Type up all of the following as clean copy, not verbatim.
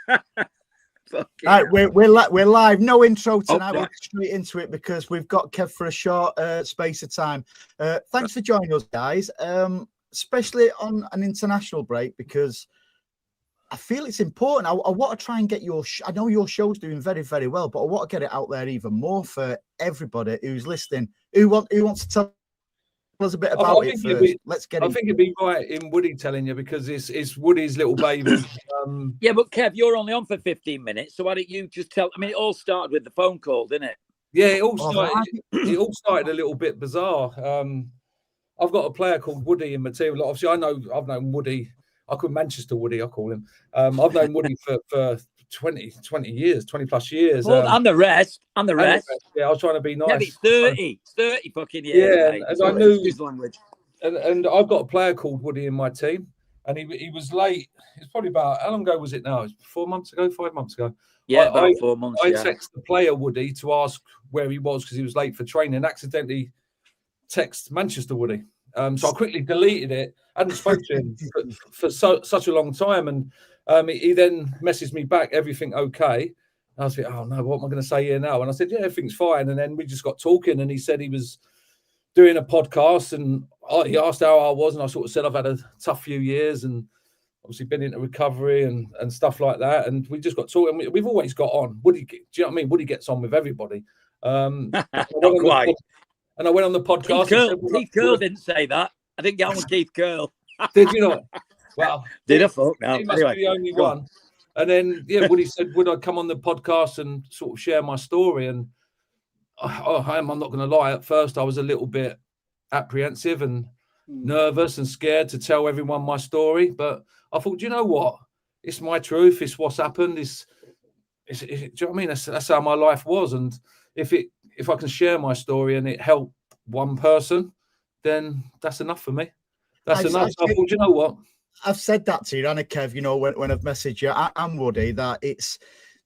All right, we're live. No intro tonight. We'll get straight into it because we've got Kev for a short space of time. Thanks for joining us, guys, especially on an international break, because I feel it's important. I want to try and get I know your show's doing very, very well, but I want to get it out there even more for everybody who's listening, who wants to tell us a bit about it first. Let's get it. I think it'd be right in Woody telling you, because it's Woody's little baby. Yeah, but Kev, you're only on for 15 minutes, so why don't you just tell? I mean, it all started with the phone call, didn't it? Yeah, it all started a little bit bizarre. I've got a player called Woody in my team. Obviously, I've known Woody. I call Manchester Woody, I call him. I've known Woody for 20 years, 20 plus years. And the rest. Yeah, I was trying to be nice. Yeah, it's 30 fucking years. Yeah, mate. and I knew his language. And I've got a player called Woody in my team, and he was late. It's probably about, how long ago was it now? It's 4 months ago, 5 months ago. Yeah, about 4 months. I texted the player Woody to ask where he was because he was late for training, and accidentally text Manchester Woody. So I quickly deleted it. I hadn't spoken to him for such a long time, and he then messaged me back, everything okay? And I was like, oh no, what am I going to say here now? And I said, yeah, everything's fine. And then we just got talking, and he said he was doing a podcast, and he asked how I was, and I sort of said I've had a tough few years, and obviously been into recovery and stuff like that. And we just got talking. We've always got on. Woody, do you know what I mean? Woody gets on with everybody. Not quite. And I went on the podcast. Keith Curl didn't say that. I didn't get on with Keith Curl. Did you not? Well, did I? Fuck now. He must be the only one. And then, Woody said, would I come on the podcast and sort of share my story? And I'm not going to lie. At first, I was a little bit apprehensive and nervous and scared to tell everyone my story. But I thought, do you know what? It's my truth. It's what's happened. Do you know what I mean? That's how my life was. And if I can share my story and it help one person, then that's enough for me. That's enough. So I thought, you know what? I've said that to you, Anna Kev, when I've messaged you and Woody, that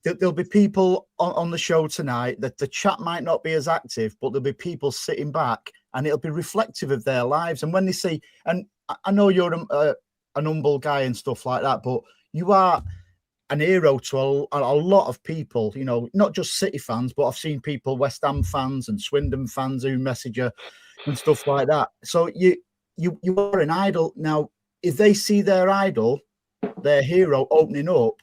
there'll be people on the show tonight that the chat might not be as active, but there'll be people sitting back and it'll be reflective of their lives. And when they see, and I know you're an humble guy and stuff like that, but you are an hero to a lot of people, not just City fans, but I've seen people, West Ham fans and Swindon fans who message you and stuff like that. So you are an idol. Now, if they see their idol, their hero opening up,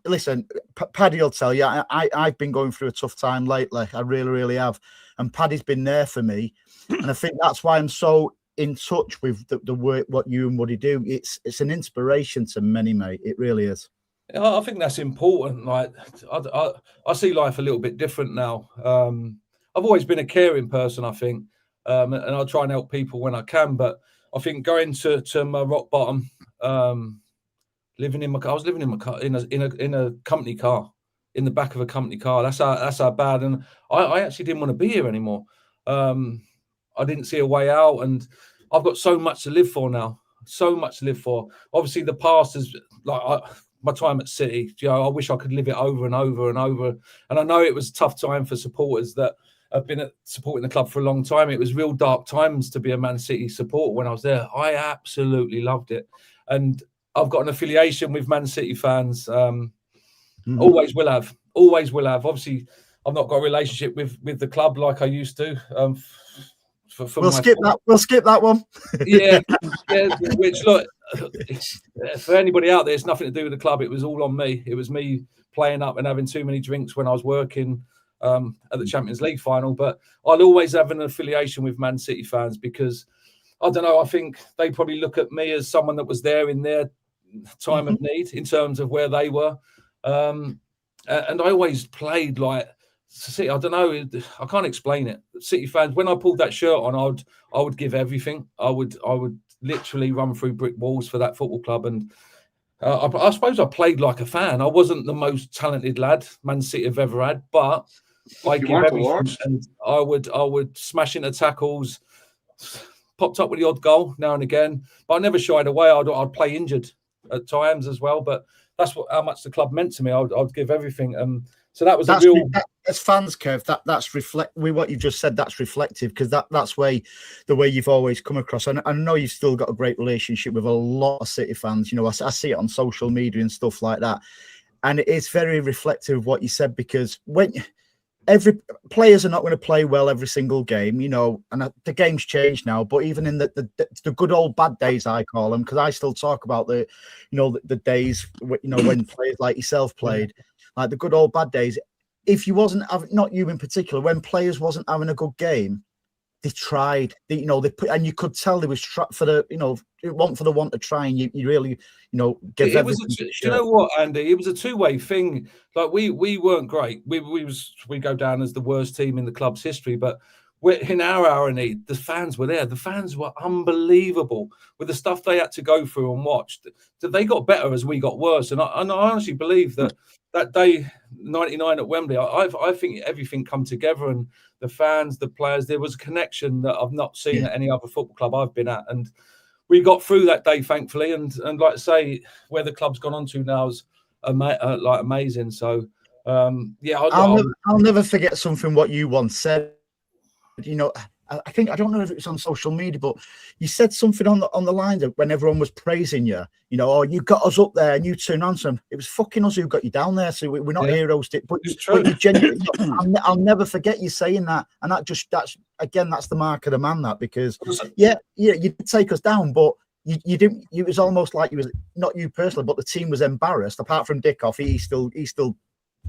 listen, Paddy will tell you, I've been going through a tough time lately. I really, really have. And Paddy's been there for me. And I think that's why I'm so in touch with the work, what you and Woody do. It's an inspiration to many, mate. It really is. I think that's important. Like I see life a little bit different now. I've always been a caring person, I think. And I'll try and help people when I can. But I think going to my rock bottom, I was living in my car in a company car, in the back of a company car. That's how bad. And I actually didn't want to be here anymore. I didn't see a way out, and I've got so much to live for now. So much to live for. Obviously, the past is my time at City. I wish I could live it over and over and over. And I know it was a tough time for supporters that have been supporting the club for a long time. It was real dark times to be a Man City supporter when I was there. I absolutely loved it. And I've got an affiliation with Man City fans. Always will have. Obviously, I've not got a relationship with the club like I used to. We'll skip that one. yeah. Which, look, for anybody out there, it's nothing to do with the club. It was all on me. It was me playing up and having too many drinks when I was working at the Champions League final. But I'll always have an affiliation with Man City fans because, I don't know, I think they probably look at me as someone that was there in their time of need in terms of where they were. And I always played like City. I don't know. I can't explain it. City fans, when I pulled that shirt on, I would give everything. I would literally run through brick walls for that football club. And I suppose I played like a fan. I wasn't the most talented lad Man City have ever had, but I give everything. And I would smash into tackles, popped up with the odd goal now and again, but I never shied away. I'd play injured at times as well, but that's how much the club meant to me. I'd give everything. So that was a real. As fans, Kev, that's what you've just said. That's reflective, because that's the way you've always come across. And I know you've still got a great relationship with a lot of City fans. You know, I see it on social media and stuff like that, and it's very reflective of what you said, because when every players are not going to play well every single game, you know, and the game's changed now. But even in the good old bad days, I call them, because I still talk about the days, you know, when players like yourself played, like the good old bad days. If you wasn't having, not you in particular, when players wasn't having a good game, they tried. They put, and you could tell they was for the, you know, it wasn't for the want to try, and you really, you know, give everything. Do you know what, Andy? It was a two-way thing. Like we weren't great. We go down as the worst team in the club's history, but in our hour of need, the fans were there. The fans were unbelievable with the stuff they had to go through and watch. They got better as we got worse, and I honestly believe that day, 99 at Wembley, I think everything come together, and the fans, the players, there was a connection that I've not seen at any other football club I've been at, and we got through that day, thankfully. And like I say, where the club's gone on to now is like amazing. So I'll never forget something what you once said. You know, I think, I don't know if it was on social media, but you said something on the lines of when everyone was praising you, you know, you got us up there, and you turned on to them. It was fucking us who got you down there. So we're not heroes. But you genuinely, I'll never forget you saying that. And that's the mark of the man, that, because you did take us down, but you didn't. It was almost like you was, not you personally, but the team was embarrassed. Apart from Dickoff, he still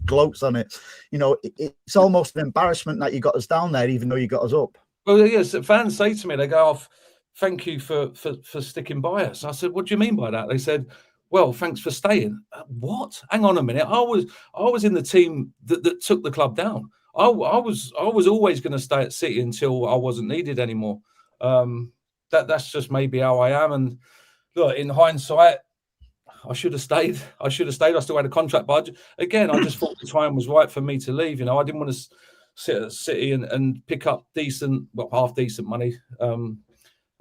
gloats on it. You know, it's almost an embarrassment that you got us down there, even though you got us up. Well, yes, fans say to me, they go, thank you for sticking by us. I said, what do you mean by that? They said, well, thanks for staying. What? Hang on a minute. I was in the team that took the club down. I was always going to stay at City until I wasn't needed anymore. That's just maybe how I am. And look, in hindsight, I should have stayed. I still had a contract, but I just thought the time was right for me to leave. You know, I didn't want to sit at City and pick up half decent money,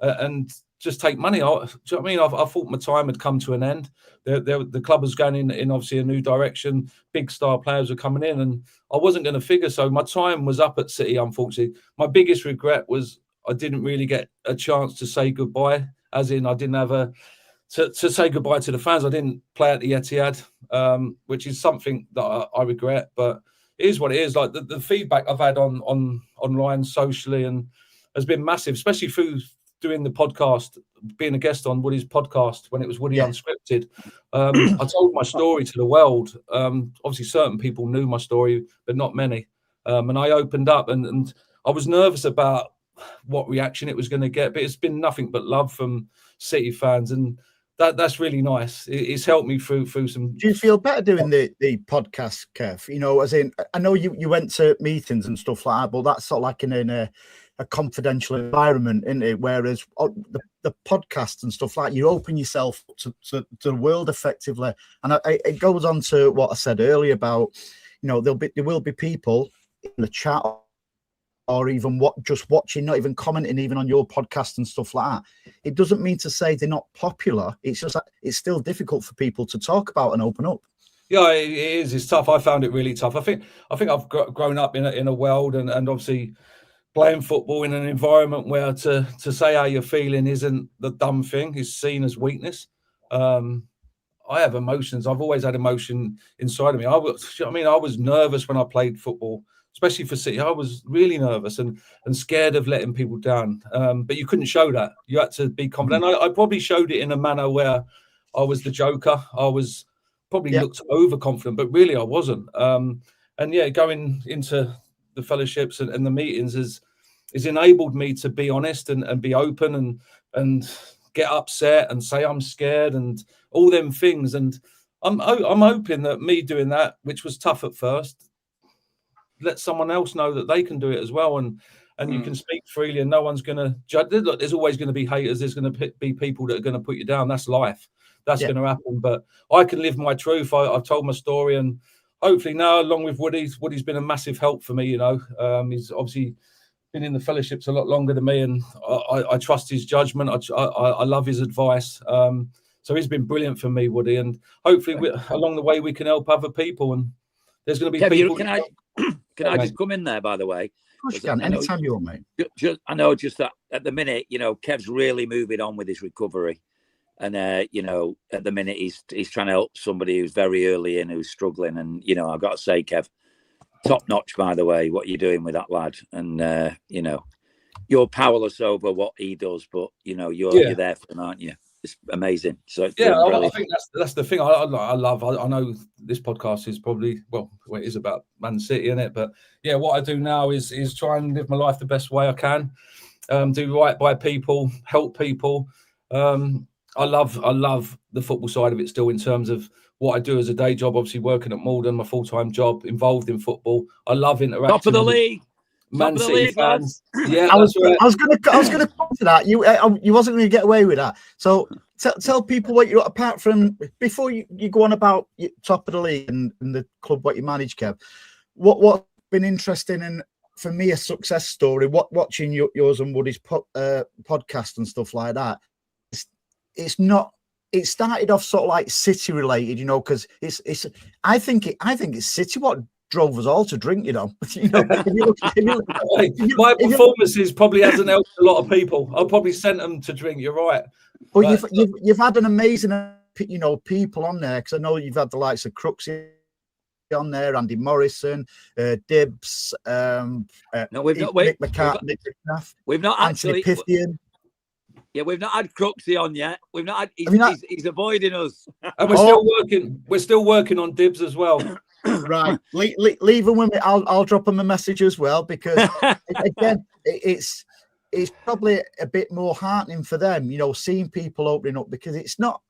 and just take money. Do you know what I mean? I thought my time had come to an end. The club was going in obviously a new direction. Big star players were coming in, and I wasn't going to figure. So my time was up at City, unfortunately. My biggest regret was I didn't really get a chance to say goodbye, as in I didn't have to say goodbye to the fans. I didn't play at the Etihad, which is something that I regret, but it is what it is. Like the feedback I've had online, socially, and has been massive, especially through doing the podcast, being a guest on Woody's podcast when it was Woody Unscripted. I told my story to the world. Obviously, certain people knew my story, but not many. And I opened up, and I was nervous about what reaction it was going to get, but it's been nothing but love from City fans, and that's really nice. It's helped me through some. Do you feel better doing the podcast, Kev? You know, as in, I know you went to meetings and stuff like that, but that's sort of like in a confidential environment, isn't it? Whereas the podcasts and stuff like that, you open yourself to the world effectively. And it goes on to what I said earlier about, you know, there will be people in the chat, or even just watching, not even commenting, even on your podcast and stuff like that. It doesn't mean to say they're not popular. It's just that it's still difficult for people to talk about and open up. Yeah, it is. It's tough. I found it really tough. I think I've grown up in a world, and obviously playing football in an environment where to say how you're feeling isn't the dumb thing. It's seen as weakness. I have emotions. I've always had emotion inside of me. I was nervous when I played football, especially for City. I was really nervous and scared of letting people down. But you couldn't show that. You had to be confident. I probably showed it in a manner where I was the joker. I was probably looked overconfident, but really I wasn't. Going into the fellowships and the meetings has enabled me to be honest and be open and get upset and say I'm scared and all them things. And I'm hoping that me doing that, which was tough at first, let someone else know that they can do it as well, and you can speak freely, and no one's going to judge. Look, there's always going to be haters. There's going to be people that are going to put you down. That's life. That's going to happen. But I can live my truth. I've told my story, and hopefully now, along with Woody's been a massive help for me. You know, he's obviously been in the fellowships a lot longer than me, and I trust his judgment. I love his advice. So he's been brilliant for me, Woody, and hopefully along the way we can help other people. And There's going to be Kev, people. Can I just come in there, by the way? Of course you can. Anytime you want, mate. I know just that at the minute, Kev's really moving on with his recovery. And, at the minute, he's trying to help somebody who's very early in, who's struggling. And, I've got to say, Kev, top notch, by the way, what you're doing with that lad. And, you're powerless over what he does, but, you're there for him, aren't you? It's amazing. So it's I think that's the thing I love. I know this podcast is probably, it is about Man City, isn't it? But yeah, what I do now is try and live my life the best way I can. Do right by people, help people. I love the football side of it still, in terms of what I do as a day job. Obviously, working at Malden, my full-time job, involved in football. I love interacting. Top of the league. Man City fans. Yeah, I was going to come to that. You wasn't going to get away with that. So tell people what you're, apart from, before you go on about top of the league and the club what you manage, Kev. What's been interesting and for me a success story? Watching yours and Woody's podcast and stuff like that. It's not. It started off sort of like City related, because it's. I think it's City what drove us all to drink, My performances probably hasn't helped a lot of people. I probably sent them to drink. You're right. But you've had an amazing, people on there, because I know you've had the likes of Crooksy on there, Andy Morrison, Dibbs, no, we've not. Nick McCaff, we've not Anthony actually. Pythian. Yeah, we've not had Crooksy on yet. We've not had. He's avoiding us. And we're still working. We're still working on Dibbs as well. Right, leave them with me. I'll drop them a message as well, because again, it's probably a bit more heartening for them, seeing people opening up, because it's not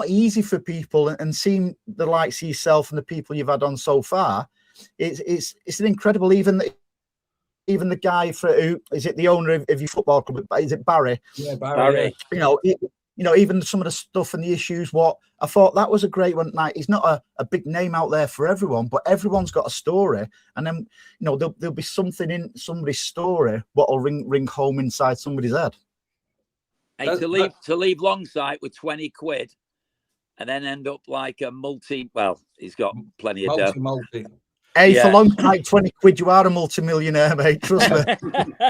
easy for people, and seeing the likes of yourself and the people you've had on so far. It's an incredible. Even the guy who is it, the owner of your football club? Is it Barry? Yeah, Barry. Even some of the stuff and the issues. What I thought that was a great one. Like, he's not a big name out there for everyone, but everyone's got a story. And then there'll be something in somebody's story what'll ring home inside somebody's head. Hey, to leave Longsight with 20 quid, and then end up like a multi. Well, he's got plenty of multi. Hey, for long like 20 quid, you are a multi-millionaire, mate. Trust me.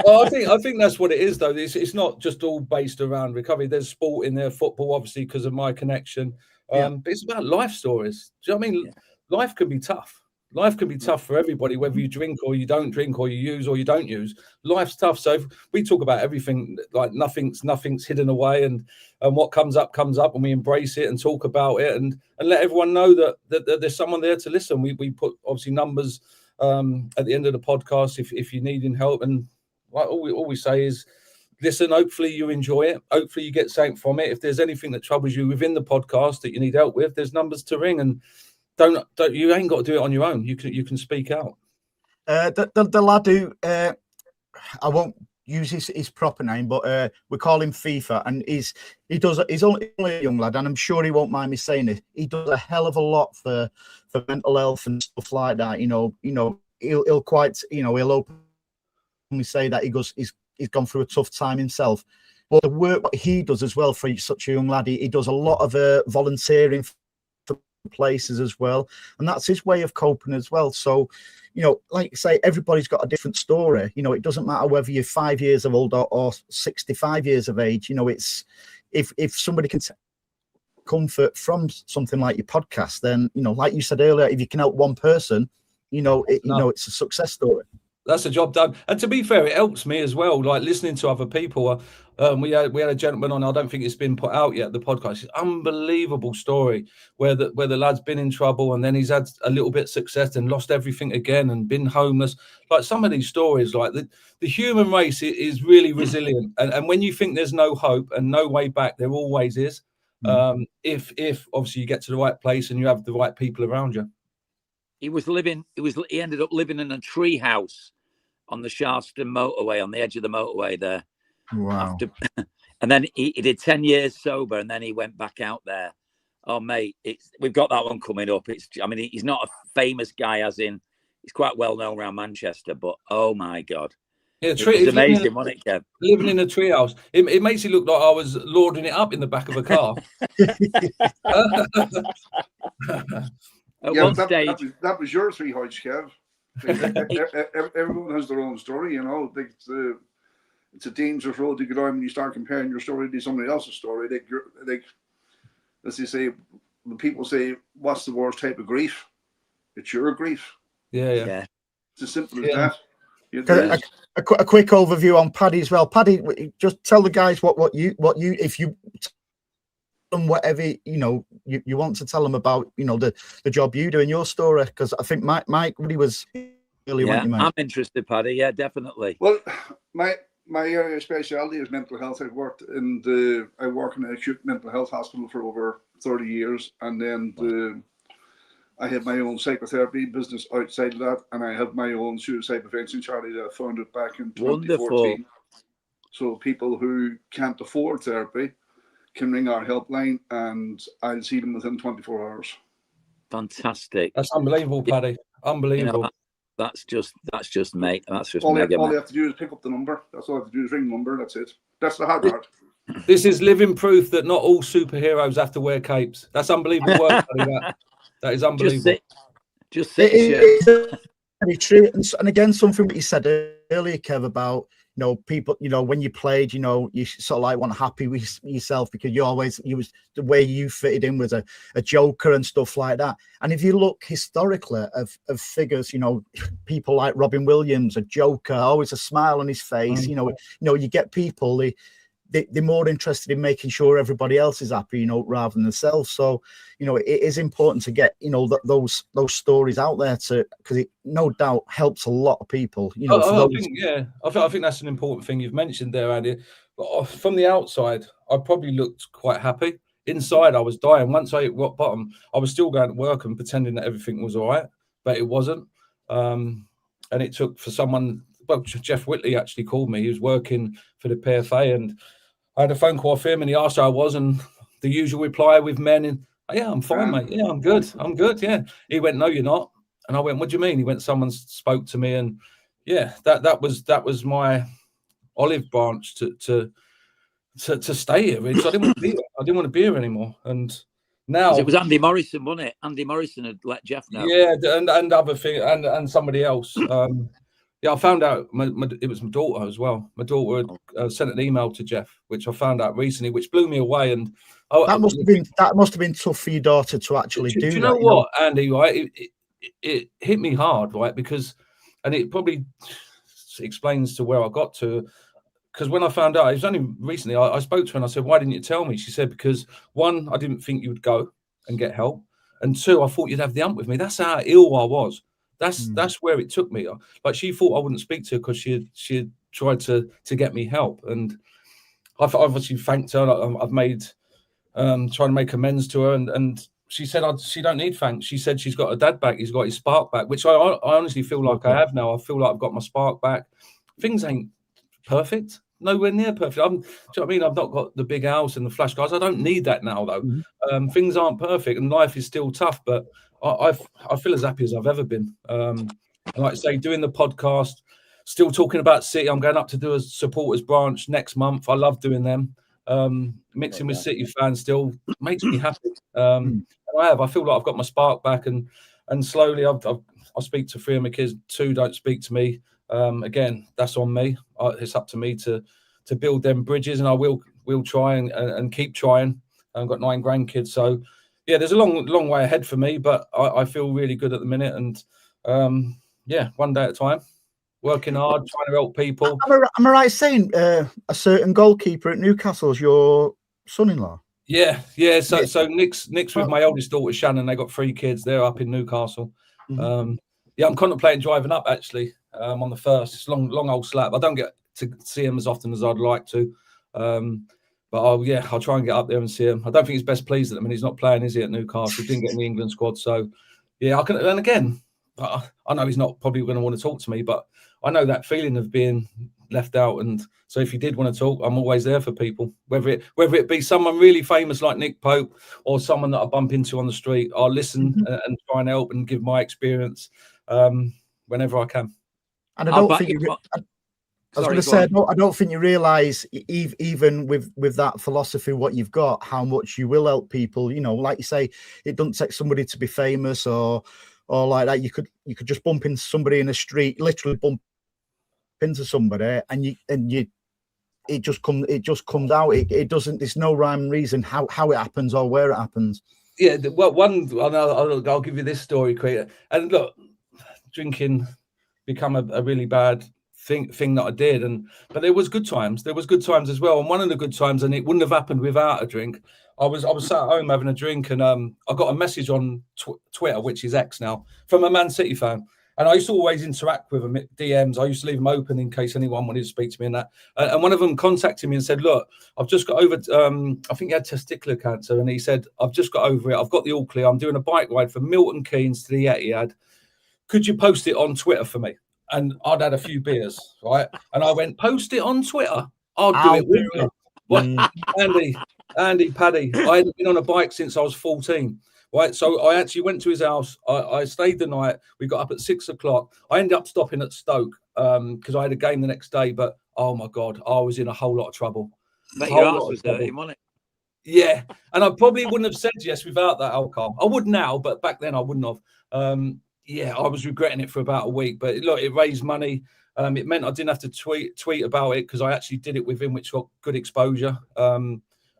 Well, I think that's what it is, though. It's not just all based around recovery. There's sport in there, football, obviously, because of my connection. But it's about life stories. Do you know what I mean? Yeah. Life can be tough. Life can be tough for everybody, whether you drink or you don't drink, or you use or you don't use. Life's tough. So we talk about everything, like nothing's hidden away, and what comes up, and we embrace it and talk about it, and let everyone know that there's someone there to listen. We put obviously numbers at the end of the podcast if you're needing help, and all we say is listen. Hopefully you enjoy it. Hopefully you get something from it. If there's anything that troubles you within the podcast that you need help with, there's numbers to ring, and don't you ain't got to do it on your own. You can speak out. The lad who I won't use his proper name, but we call him FIFA, and he's only a young lad, and I'm sure he won't mind me saying it. He does a hell of a lot for mental health and stuff like that. He'll quite he'll openly say that he's gone through a tough time himself. But the work what he does as well for such a young lad, he does a lot of volunteering for places as well, and that's his way of coping as well. So like you say, everybody's got a different story. It doesn't matter whether you're 5 years old or 65 years of age. It's if somebody can take comfort from something like your podcast, then like you said earlier, if you can help one person, it's a success story. That's a job done. And to be fair, it helps me as well. Like listening to other people. We had a gentleman on. I don't think it's been put out yet. The podcast. It's an unbelievable story where the lad's been in trouble and then he's had a little bit of success and lost everything again and been homeless. Like some of these stories, like the human race is really resilient. And when you think there's no hope and no way back, there always is. If obviously you get to the right place and you have the right people around you. He ended up living in a tree house on the Shaftesbury motorway, on the edge of the motorway there. Wow. And then he did 10 years sober, and then he went back out there. Oh, mate, we've got that one coming up. He's not a famous guy, as in he's quite well known around Manchester, but oh my God. Yeah, it's amazing, wasn't it, Kev? Living in a treehouse. It makes it look like I was lording it up in the back of a car. At Yeah, one stage, that was your three hogs, Kev. Everyone has their own story, you know. It's a dangerous road to get on when you start comparing your story to somebody else's story. Like as they say, when people say, "What's the worst type of grief?" It's your grief. Yeah. It's as simple as that. A quick overview on Paddy as well. Paddy, just tell the guys what you if you whatever you want to tell them about the job you do in your story, because I think Mike really was really I'm interested, Paddy. Yeah, definitely. Well, my area of speciality is mental health. I work in an acute mental health hospital for over 30 years, and then I have my own psychotherapy business outside of that, and I have my own suicide prevention charity that I founded back in 2014. Wonderful. So people who can't afford therapy can ring our helpline, and I'll see them within 24 hours. Fantastic. That's unbelievable, Paddy. Unbelievable. That's just mate. That's just all mega. All they have to do is pick up the number. That's all they have to do is ring the number. That's it. That's the hard part. This is living proof that not all superheroes have to wear capes. That's unbelievable work, Paddy. That is unbelievable. Just sit. It's very true. And again, something that you said earlier, Kev, about people, when you played, you sort of like want happy with yourself because you was the way you fitted in was a joker and stuff like that. And if you look historically of figures, people like Robin Williams, a joker, always a smile on his face. You get people they're more interested in making sure everybody else is happy, rather than themselves. So, it is important to get, those stories out there because it no doubt helps a lot of people. I think that's an important thing you've mentioned there, Andy. But from the outside, I probably looked quite happy. Inside, I was dying. Once I hit rock bottom, I was still going to work and pretending that everything was all right, but it wasn't. And it took for someone. Well, Jeff Whitley actually called me. He was working for the PFA, and I had a phone call off him, and he asked how I was, and the usual reply with men, and yeah, I'm fine, mate. Yeah, I'm good. Yeah. He went, no, you're not. And I went, what do you mean? He went, someone spoke to me, and yeah, that was my olive branch to stay here. Really. So I didn't want to be here. I didn't want to be here anymore. And now it was Andy Morrison, wasn't it? Andy Morrison had let Jeff know. Yeah, and other thing, and somebody else. Yeah, I found out it was my daughter as well. My daughter had sent an email to Jeff, which I found out recently, which blew me away. And that must have been tough for your daughter to actually do. Do you know what, Andy? Right, it hit me hard, right? Because, and it probably explains to where I got to. Because when I found out, it was only recently, I spoke to her and I said, "Why didn't you tell me?" She said, "Because one, I didn't think you would go and get help, and two, I thought you'd have the hump with me." That's how ill I was. That's where it took me. Like she thought I wouldn't speak to her because she had tried to get me help, and I've obviously thanked her. I've made trying to make amends to her, and she said she don't need thanks. She said she's got her dad back. He's got his spark back, which I honestly feel like I have now. I feel like I've got my spark back. Things ain't perfect, nowhere near perfect. Do you know what I mean? I've not got the big house and the flash cars. I don't need that now, though. Mm-hmm. Things aren't perfect, and life is still tough, but I feel as happy as I've ever been. And like I say, doing the podcast, still talking about City. I'm going up to do a supporters branch next month. I love doing them. Mixing with City fans still makes me happy. And I feel like I've got my spark back, and slowly I speak to 3 of my kids. 2 don't speak to me. Again, that's on me. It's up to me to build them bridges, and I will try and keep trying. I've got 9 grandkids, so yeah, there's a long way ahead for me, but I feel really good at the minute, and yeah, one day at a time, working hard, trying to help people. Am I right saying a certain goalkeeper at Newcastle is your son-in-law? Yeah. So Nick's with my oldest daughter Shannon. They got 3 kids. They're up in Newcastle. Mm-hmm. Yeah, I'm contemplating driving up actually on the 1st. It's long old slap. I don't get to see him as often as I'd like to. But I'll try and get up there and see him. I don't think he's best pleased at him, and he's not playing, is he, at Newcastle? He didn't get in the England squad. So, yeah, I can. And again, I know he's not probably going to want to talk to me, but I know that feeling of being left out. And so if he did want to talk, I'm always there for people. Whether it be someone really famous like Nick Pope or someone that I bump into on the street, I'll listen and try and help and give my experience whenever I can. And I don't think I was going to say, I don't think you realise, even with that philosophy, what you've got, how much you will help people. You know, like you say, it doesn't take somebody to be famous or like that. You could just bump into somebody in the street, literally bump into somebody, and it just comes out. It doesn't. There's no rhyme and reason how it happens or where it happens. Yeah, well, I'll give you this story quick. And look, drinking become a really bad thing that I did, but there was good times. There was good times as well. And one of the good times, and it wouldn't have happened without a drink. I was sat at home having a drink, and I got a message on Twitter, which is X now, from a Man City fan. And I used to always interact with them at DMs. I used to leave them open in case anyone wanted to speak to me and that. And one of them contacted me and said, look, I've just got over, I think he had testicular cancer. And he said, I've just got over it. I've got the all clear. I'm doing a bike ride from Milton Keynes to the Etihad. Could you post it on Twitter for me? And I'd had a few beers, right? And I went, post it on Twitter. I'll do it with you. Well, Andy, Paddy, I hadn't been on a bike since I was 14. Right, so I actually went to his house. I stayed the night. We got up at 6 o'clock. I ended up stopping at Stoke because I had a game the next day. But oh my God, I was in a whole lot of trouble. But your ass was dirty, wasn't it? Yeah, and I probably wouldn't have said yes without that alcohol. I would now, but back then I wouldn't have. Yeah, I was regretting it for about a week. But look, it raised money. It meant I didn't have to tweet about it because I actually did it with him, which got good exposure.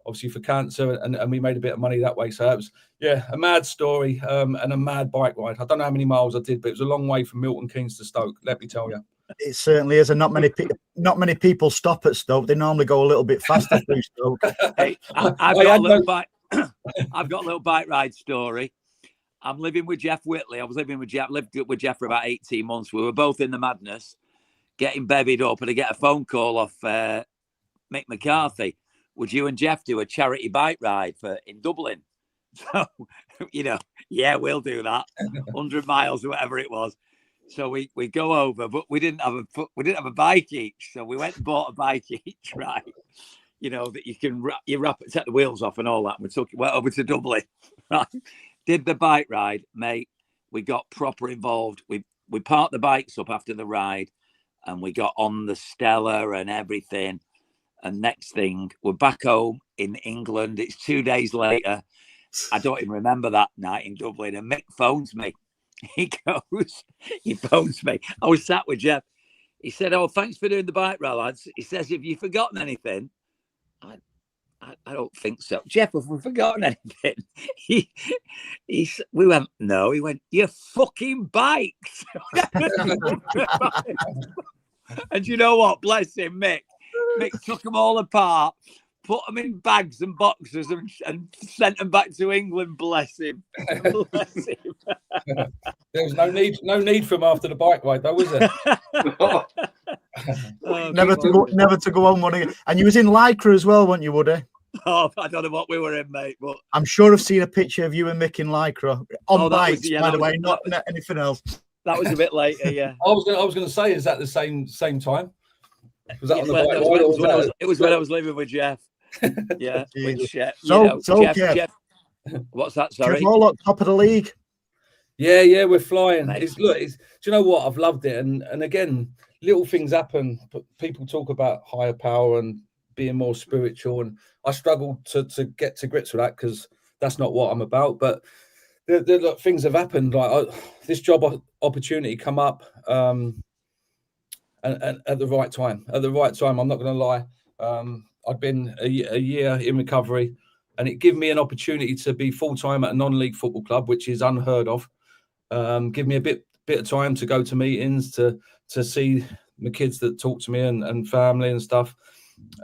Obviously for cancer, and we made a bit of money that way. So it was, a mad story and a mad bike ride. I don't know how many miles I did, but it was a long way from Milton Keynes to Stoke, let me tell you. It certainly is, and not many people stop at Stoke. They normally go a little bit faster through Stoke. Hey, I've got a little bike ride story. I'm living with Jeff Whitley. I lived with Jeff for about 18 months. We were both in the madness, getting bevied up, and I get a phone call off Mick McCarthy. Would you and Jeff do a charity bike ride in Dublin? So, we'll do that. 100 miles or whatever it was. So we go over, but we didn't have a bike each. So we went and bought a bike each, right? You know, that you can take the wheels off and all that. We went over to Dublin, right? Did the bike ride, mate. We got proper involved. We parked the bikes up after the ride, and we got on the Stella and everything. And next thing, we're back home in England. It's 2 days later. I don't even remember that night in Dublin. And Mick phones me. He phones me. I was sat with Jeff. He said, "Oh, thanks for doing the bike ride, lads." He says, "Have you forgotten anything?" I don't think so. Jeff, have we forgotten anything? We went, no. He went, "Your fucking bikes." And you know what? Bless him, Mick. Mick took them all apart, put them in bags and boxes, and sent them back to England. Bless him. Bless him. There was no need for him after the bike ride, though, was there? Never to go on one again. And you was in Lycra as well, weren't you, Woody? Oh, I don't know what we were in, mate. But I'm sure I've seen a picture of you and Mick in Lycra on bikes, by the way, not anything else. That was a bit later, yeah. I was going to say, is that the same time? Was that on the bike ride? It was when I was living with Jeff. Yeah. Which, Jeff, what's that? Sorry. Kev Horlock, top of the league. Yeah, we're flying. Do you know what? I've loved it. And again, little things happen, but people talk about higher power and being more spiritual. And I struggle to get to grips with that because that's not what I'm about. But things have happened. Like this job opportunity come up and at the right time. At the right time, I'm not going to lie. I'd been a year in recovery, and it gave me an opportunity to be full-time at a non-league football club, which is unheard of. Give me a bit of time to go to meetings, to see the kids that talk to me and family and stuff.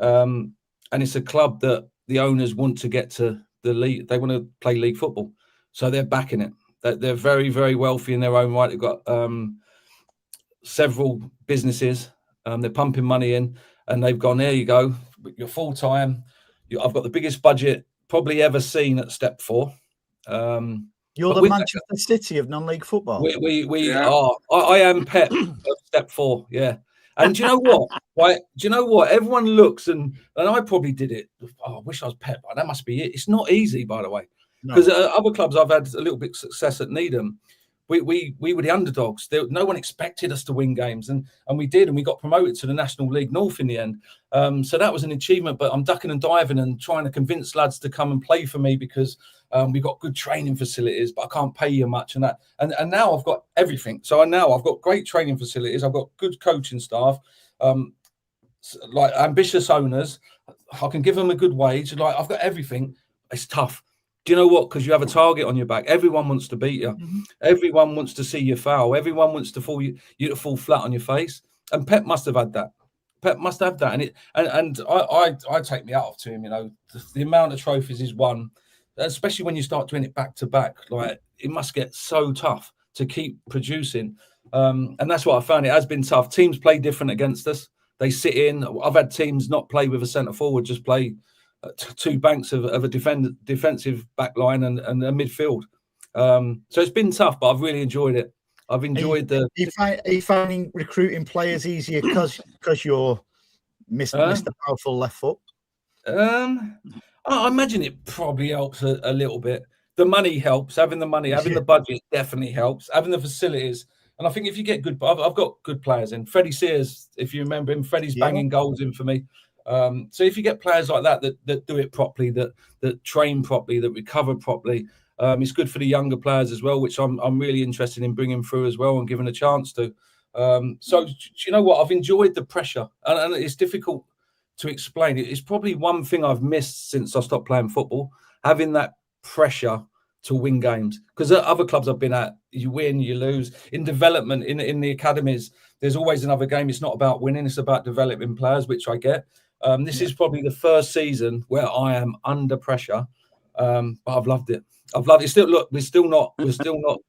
And it's a club that the owners want to get to the league. They want to play league football. So they're backing it. They're very, very wealthy in their own right. They've got several businesses. They're pumping money in, and they've gone, there you go. You're full-time. I've got the biggest budget probably ever seen at Step 4. You're the Manchester City of non-league football. We are. I am Pep of Step 4, yeah. And do you know what? Right? Do you know what? Everyone looks, and I probably did it. Oh, I wish I was Pep. That must be it. It's not easy, by the way. Because other clubs I've had a little bit of success at Needham. we were the underdogs. No one expected us to win games, and we did, and we got promoted to the National League North in the end. So that was an achievement. But I'm ducking and diving and trying to convince lads to come and play for me because we've got good training facilities, but I can't pay you much and that. And now I've got everything. So now I've got great training facilities. I've got good coaching staff, like ambitious owners. I can give them a good wage. Like I've got everything. It's tough. Do you know what? Because you have a target on your back. Everyone wants to beat you. Mm-hmm. Everyone wants to see you foul. Everyone wants to you to fall flat on your face. And Pep must have had that. Pep must have that. And I take me out of to him. You know, the amount of trophies he's won, especially when you start doing it back to back. Like it must get so tough to keep producing. And that's what I found. It has been tough. Teams play different against us. They sit in. I've had teams not play with a centre forward, just play two banks of a defensive back line and a midfield. So it's been tough, but I've really enjoyed it. I've enjoyed Are you finding recruiting players easier because you're Mr. Powerful left foot? I imagine it probably helps a little bit. The money helps. Having the money, having the budget definitely helps. Having the facilities. And I think if you get good, I've got good players in. Freddie Sears, if you remember him, Freddie's banging goals in for me. So if you get players like that do it properly, that train properly, that recover properly, it's good for the younger players as well, which I'm really interested in bringing through as well and giving a chance to. So do you know what? I've enjoyed the pressure, and it's difficult to explain. It's probably one thing I've missed since I stopped playing football, having that pressure to win games. Because at other clubs I've been at, you win, you lose. In development, in the academies, there's always another game. It's not about winning, it's about developing players, which I get. This is probably the first season where I am under pressure, but I've loved it. I've loved it. Still, look, we're still not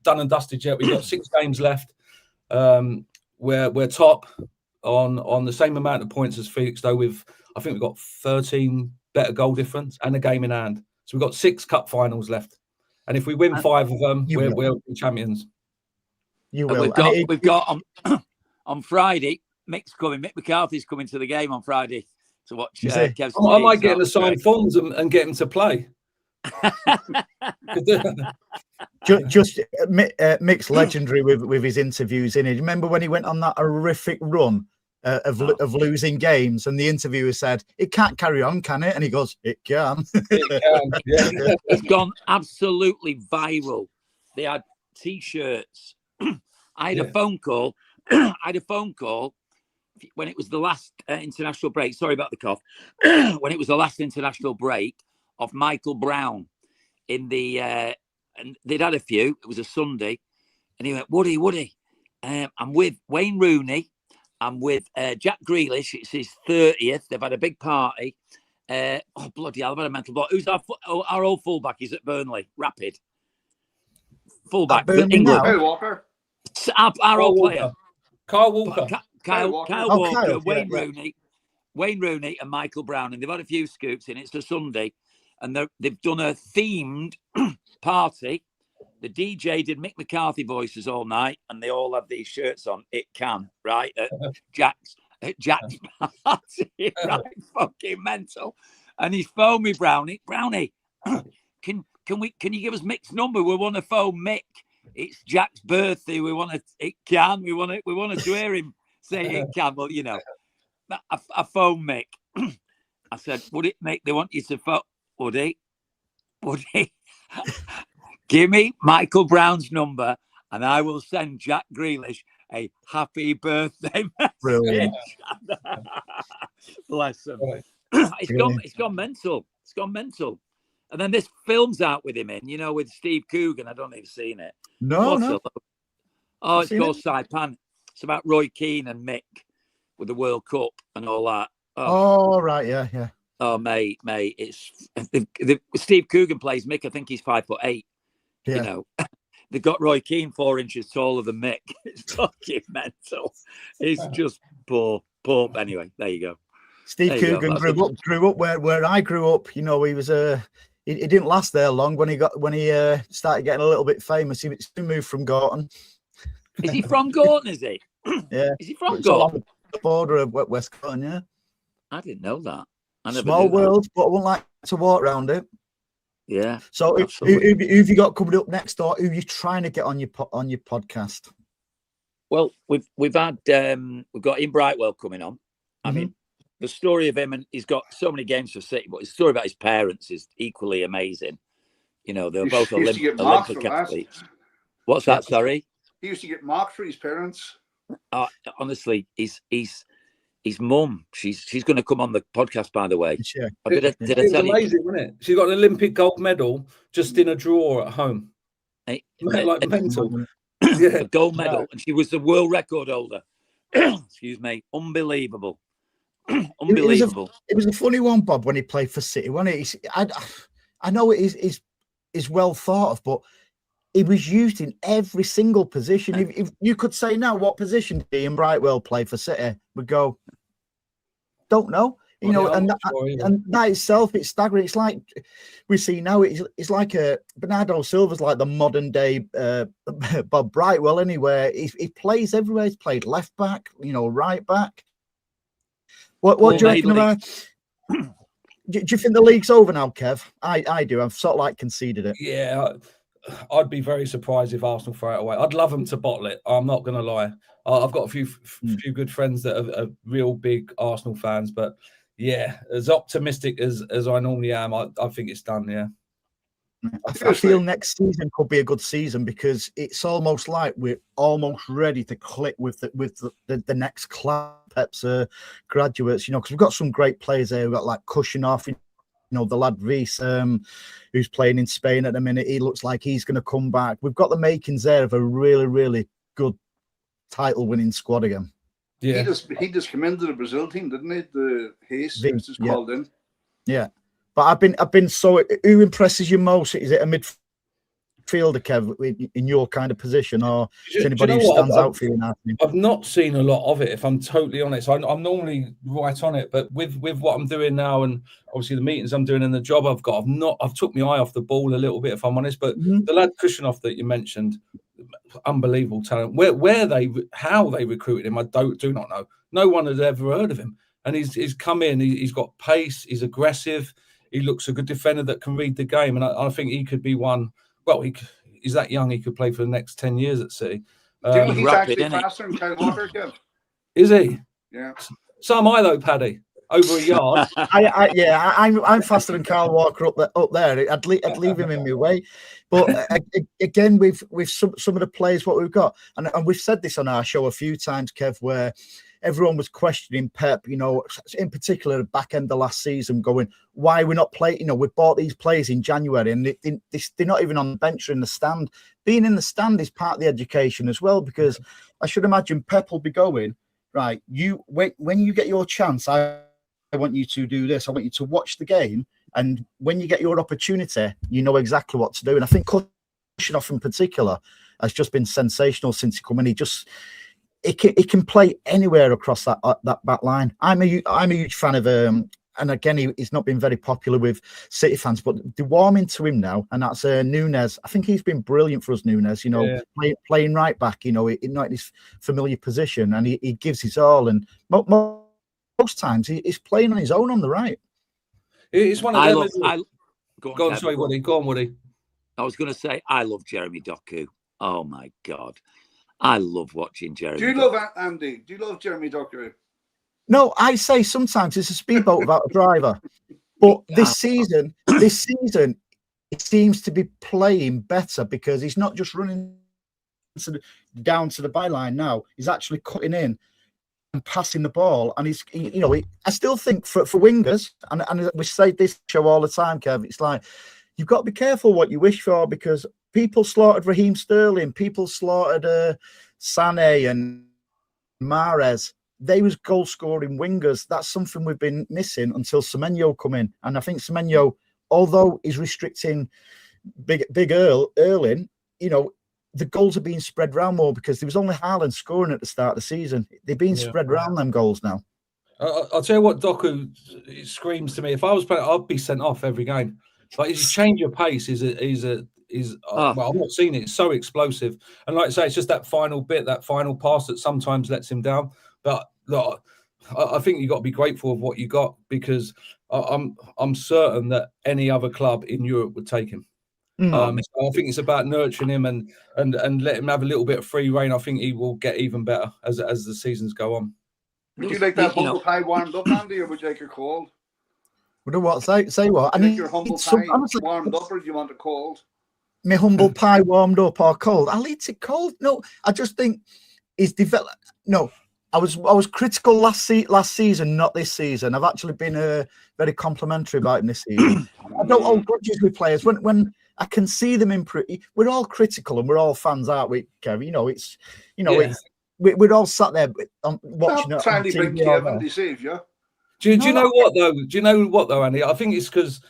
done and dusted yet. We've got 6 games left. We're top on the same amount of points as Phoenix, though. I think we've got 13 better goal difference and a game in hand. So we've got 6 cup finals left, and if we win 5 of them, we'll be champions. You will. We've got on Friday. Mick McCarthy's coming to the game on Friday to watch Kev's I might get him to sign forms and get him to play. just Mick's legendary with his interviews in it. Remember when he went on that horrific run of losing games, and the interviewer said, "It can't carry on, can it?" And he goes, "It can." It can. Yeah. It's gone absolutely viral. They had T-shirts. I had a phone call. When it was the last international break. Sorry about the cough. When it was the last international break of Michael Brown in the and they'd had a few. It was a Sunday, and he went, Woody, I'm with Wayne Rooney. I'm with Jack Grealish. It's his 30th. They've had a big party. Oh bloody hell! I've had a mental block. Who's our old fullback? He's at Burnley. Rapid fullback. England. Kyle Walker. Our old player. Kyle Walker. Kyle Walker, Wayne Rooney, and Michael Brown, and they've had a few scoops in. It's a Sunday, and they've done a themed party. The DJ did Mick McCarthy voices all night, and they all have these shirts on. It can, right? Jack's party, right? Fucking mental. And he's phoned me, Brownie, can you give us Mick's number? We want to phone Mick. It's Jack's birthday. We want to hear him say it can. Well, you know, I phoned Mick. I said, Mick, they want you to phone. Woody, give me Michael Brown's number and I will send Jack Grealish a happy birthday message. Brilliant. Bless him. It's gone mental. It's gone mental. And then this film's out with him in, with Steve Coogan. I don't know if you've seen it. No. Oh, it's called Saipan. It's about Roy Keane and Mick with the World Cup and all that. Oh right, yeah. Oh, mate, it's Steve Coogan plays Mick. I think he's 5'8". Yeah. They've got Roy Keane 4 inches taller than Mick. It's fucking mental. It's just poor. Anyway, there you go. Steve Coogan grew up where I grew up. He was he didn't last there long when he started getting a little bit famous. He moved from Gorton. Is he from Gorton? Is he? Yeah. Is he from Gorton? Along the border of West Gorton. Yeah. I didn't know that. Small world, but I wouldn't like to walk around it. Yeah. So who have you got coming up next, or who are you trying to get on your podcast? Well, we've got Ian Brightwell coming on. I mean, the story of him, and he's got so many games for City, but his story about his parents is equally amazing. You know, they're both Olympic athletes. What's that? Sorry? He used to get mocked for his parents. Honestly, his mum, she's going to come on the podcast, by the way. Sure. Did I tell amazing, you? wasn't it? She got an Olympic gold medal just in a drawer at home. Like mental. Yeah. A gold medal, and she was the world record holder. Excuse me. Unbelievable. Unbelievable. It was a funny one, Bob, when he played for City, wasn't it? I know it is well thought of, but he was used in every single position. If you could say now, what position did Ian Brightwell play for City? We'd go, don't know. You know, and that itself, it's staggering. It's like we see now. It's like Bernardo Silva's like the modern day Bob Brightwell. Anywhere he plays everywhere. He's played left back, right back. What do you reckon about? Do you think the league's over now, Kev? I do. I've sort of like conceded it. Yeah, I'd be very surprised if Arsenal throw it away. I'd love them to bottle it. I'm not going to lie. I've got a few good friends that are real big Arsenal fans, but yeah, as optimistic as I normally am, I think it's done. Yeah. I feel next season could be a good season because it's almost like we're almost ready to click with the next class, Pep's graduates. Because we've got some great players there. We've got like Kushinoff, the lad Reese, who's playing in Spain at the minute. He looks like he's going to come back. We've got the makings there of a really, really good title-winning squad again. Yeah, he just came into the Brazil team, didn't he? The Hayes was called in. Yeah. But I've been so. Who impresses you most? Is it a midfielder, Kev, in your kind of position, or is anybody who stands out for you now? I've not seen a lot of it, if I'm totally honest. I'm normally right on it, but with what I'm doing now, and obviously the meetings I'm doing and the job I've got, I've took my eye off the ball a little bit, if I'm honest. But the lad Kushinoff that you mentioned, unbelievable talent. How they recruited him, I do not know. No one has ever heard of him, and he's come in. He's got pace. He's aggressive. He looks a good defender that can read the game, and I think he could be one. Well, he's that young; he could play for the next 10 years at City. He's actually faster than Kev Horlock. Is he? Yeah. So am I though, Paddy. Over a yard. I'm faster than Kyle Walker up there. I'd leave him in my way. But again, with some of the players, what we've got, and we've said this on our show a few times, Kev, where everyone was questioning Pep, in particular the back end of last season, going, why we're not playing, we bought these players in January and they're not even on the bench or in the stand. Being in the stand is part of the education as well, because I should imagine Pep will be going, right, when you get your chance, I want you to do this. I want you to watch the game. And when you get your opportunity, you know exactly what to do. And I think Kushinoff in particular has just been sensational since he come in. He can play anywhere across that back line. I'm a huge fan of and again he's not been very popular with City fans, but they're warming to him now, and that's Nunes. I think he's been brilliant for us, Nunes. Playing right back, in his familiar position, and he gives his all. And most times he's playing on his own on the right. It's one of them. Go on, sorry, Woody. Go on, Woody. I was going to say I love Jeremy Doku. Oh my God. I love watching Jeremy. Do you love Andy? Do you love Jeremy Doku? No, I say sometimes it's a speedboat without a driver. But this season, it seems to be playing better because he's not just running down to the byline now. He's actually cutting in and passing the ball. And I still think for wingers, and we say this show all the time, Kev, it's like, you've got to be careful what you wish for, because people slaughtered Raheem Sterling. People slaughtered Sané and Mahrez. They was goal-scoring wingers. That's something we've been missing until Semenyo come in. And I think Semenyo, although he's restricting Big Erling, the goals are being spread around more because there was only Haaland scoring at the start of the season. They're being spread around them goals now. I'll tell you what, Doku screams to me. If I was playing, I'd be sent off every game. Like, his change of pace well, I've not seen it. It's so explosive. And like I say, it's just that final bit, that final pass that sometimes lets him down. But look, I think you've got to be grateful of what you got, because I'm certain that any other club in Europe would take him. So I think it's about nurturing him and let him have a little bit of free reign. I think he will get even better as the seasons go on. Would you like that humble pie warmed up, Andy, or would you like it cold? Would what? Say what? I need your humble pie warmed up, or do you want it cold? My humble pie warmed up or cold? I'll eat it cold. No, I just think he's developed. No, I was critical last season, not this season. I've actually been very complimentary about him this season. I don't hold grudges with players when I can see them improve. We're all critical and we're all fans, aren't we, Kev? We're all sat there watching it. Trying to bring Kev and deceive you. Do you know what though? Do you know what though, Andy? I think it's because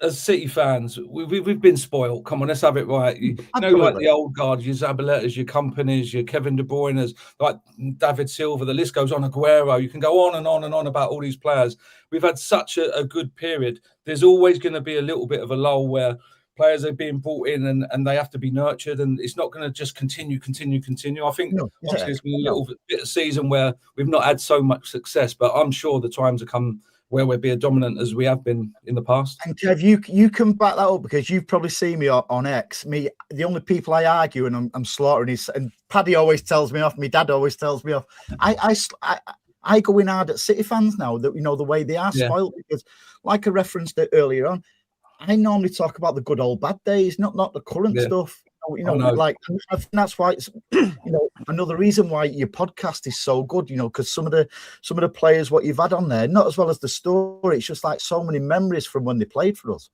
as City fans, we've been spoiled. Come on, let's have it right. You know, like the old guard, your Zabalettas, your Companies, your Kevin De Bruyne's, like David Silva. The list goes on. Aguero. You can go on and on and on about all these players. We've had such a good period. There's always going to be a little bit of a lull where players are being brought in and they have to be nurtured, and it's not going to just continue. I think obviously there's been a little bit of season where we've not had so much success, but I'm sure the times have come where we'll be as dominant as we have been in the past. And Kev, you can back that up, because you've probably seen me on X. The only people I argue and I'm slaughtering is, and Paddy always tells me off, my dad always tells me off. I go in hard at City fans now, that the way they are spoiled, because like I referenced it earlier on, I normally talk about the good old bad days, not the current stuff. Like, I think that's why it's another reason why your podcast is so good. Because some of the players what you've had on there, not as well as the story, it's just like so many memories from when they played for us.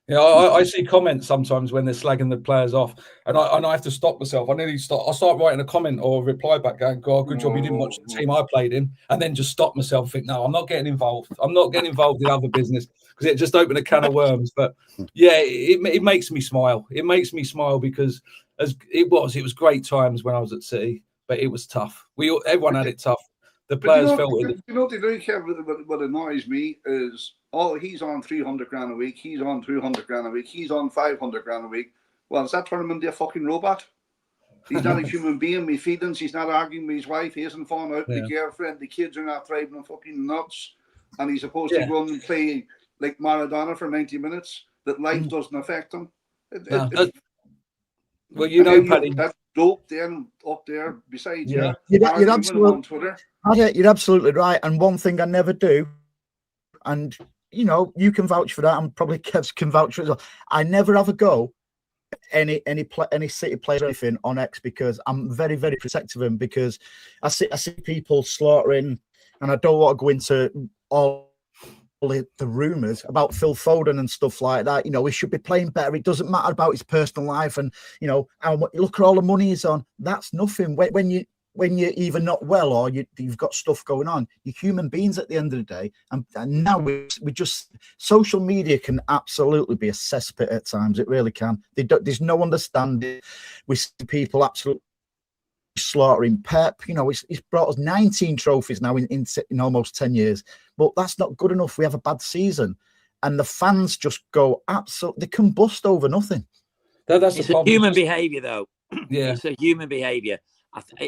Yeah, I see comments sometimes when they're slagging the players off, and I have to stop myself. I start writing a comment or a reply back going, "God, good job you didn't watch the team I played in," and then just stop myself and think, "No, I'm not getting involved. I'm not getting involved in other business," because it just opened a can of worms. But yeah, it makes me smile. It makes me smile because it was great times when I was at City, but it was tough. Everyone had it tough. The players felt it. What annoys me is, he's on 300 grand a week, he's on 200 grand a week, he's on 500 grand a week. Well, does that turn him into a fucking robot? He's not a human being with feelings. He's not arguing with his wife. He hasn't fallen out with the girlfriend. The kids are not driving him fucking nuts. And he's supposed to run and play like Maradona for 90 minutes. That life doesn't affect him. Paddy, that's dope then up there beside you. You're absolutely right. And one thing I never do, and you can vouch for that, and probably Kev can vouch for it as well. I never have a go any City player or anything on X, because I'm very, very protective of him, because I see people slaughtering, and I don't want to go into all the rumours about Phil Foden and stuff like that. He should be playing better. It doesn't matter about his personal life, and look at all the money he's on. That's nothing. When you're either not well or you've got stuff going on, you're human beings at the end of the day. And now we just, social media can absolutely be a cesspit at times. It really can. There's no understanding. We see people absolutely slaughtering Pep. He's brought us 19 trophies now in almost 10 years. But that's not good enough. We have a bad season. And the fans just go absolutely, they combust over nothing. It's a human behaviour, though. Yeah. It's a human behaviour.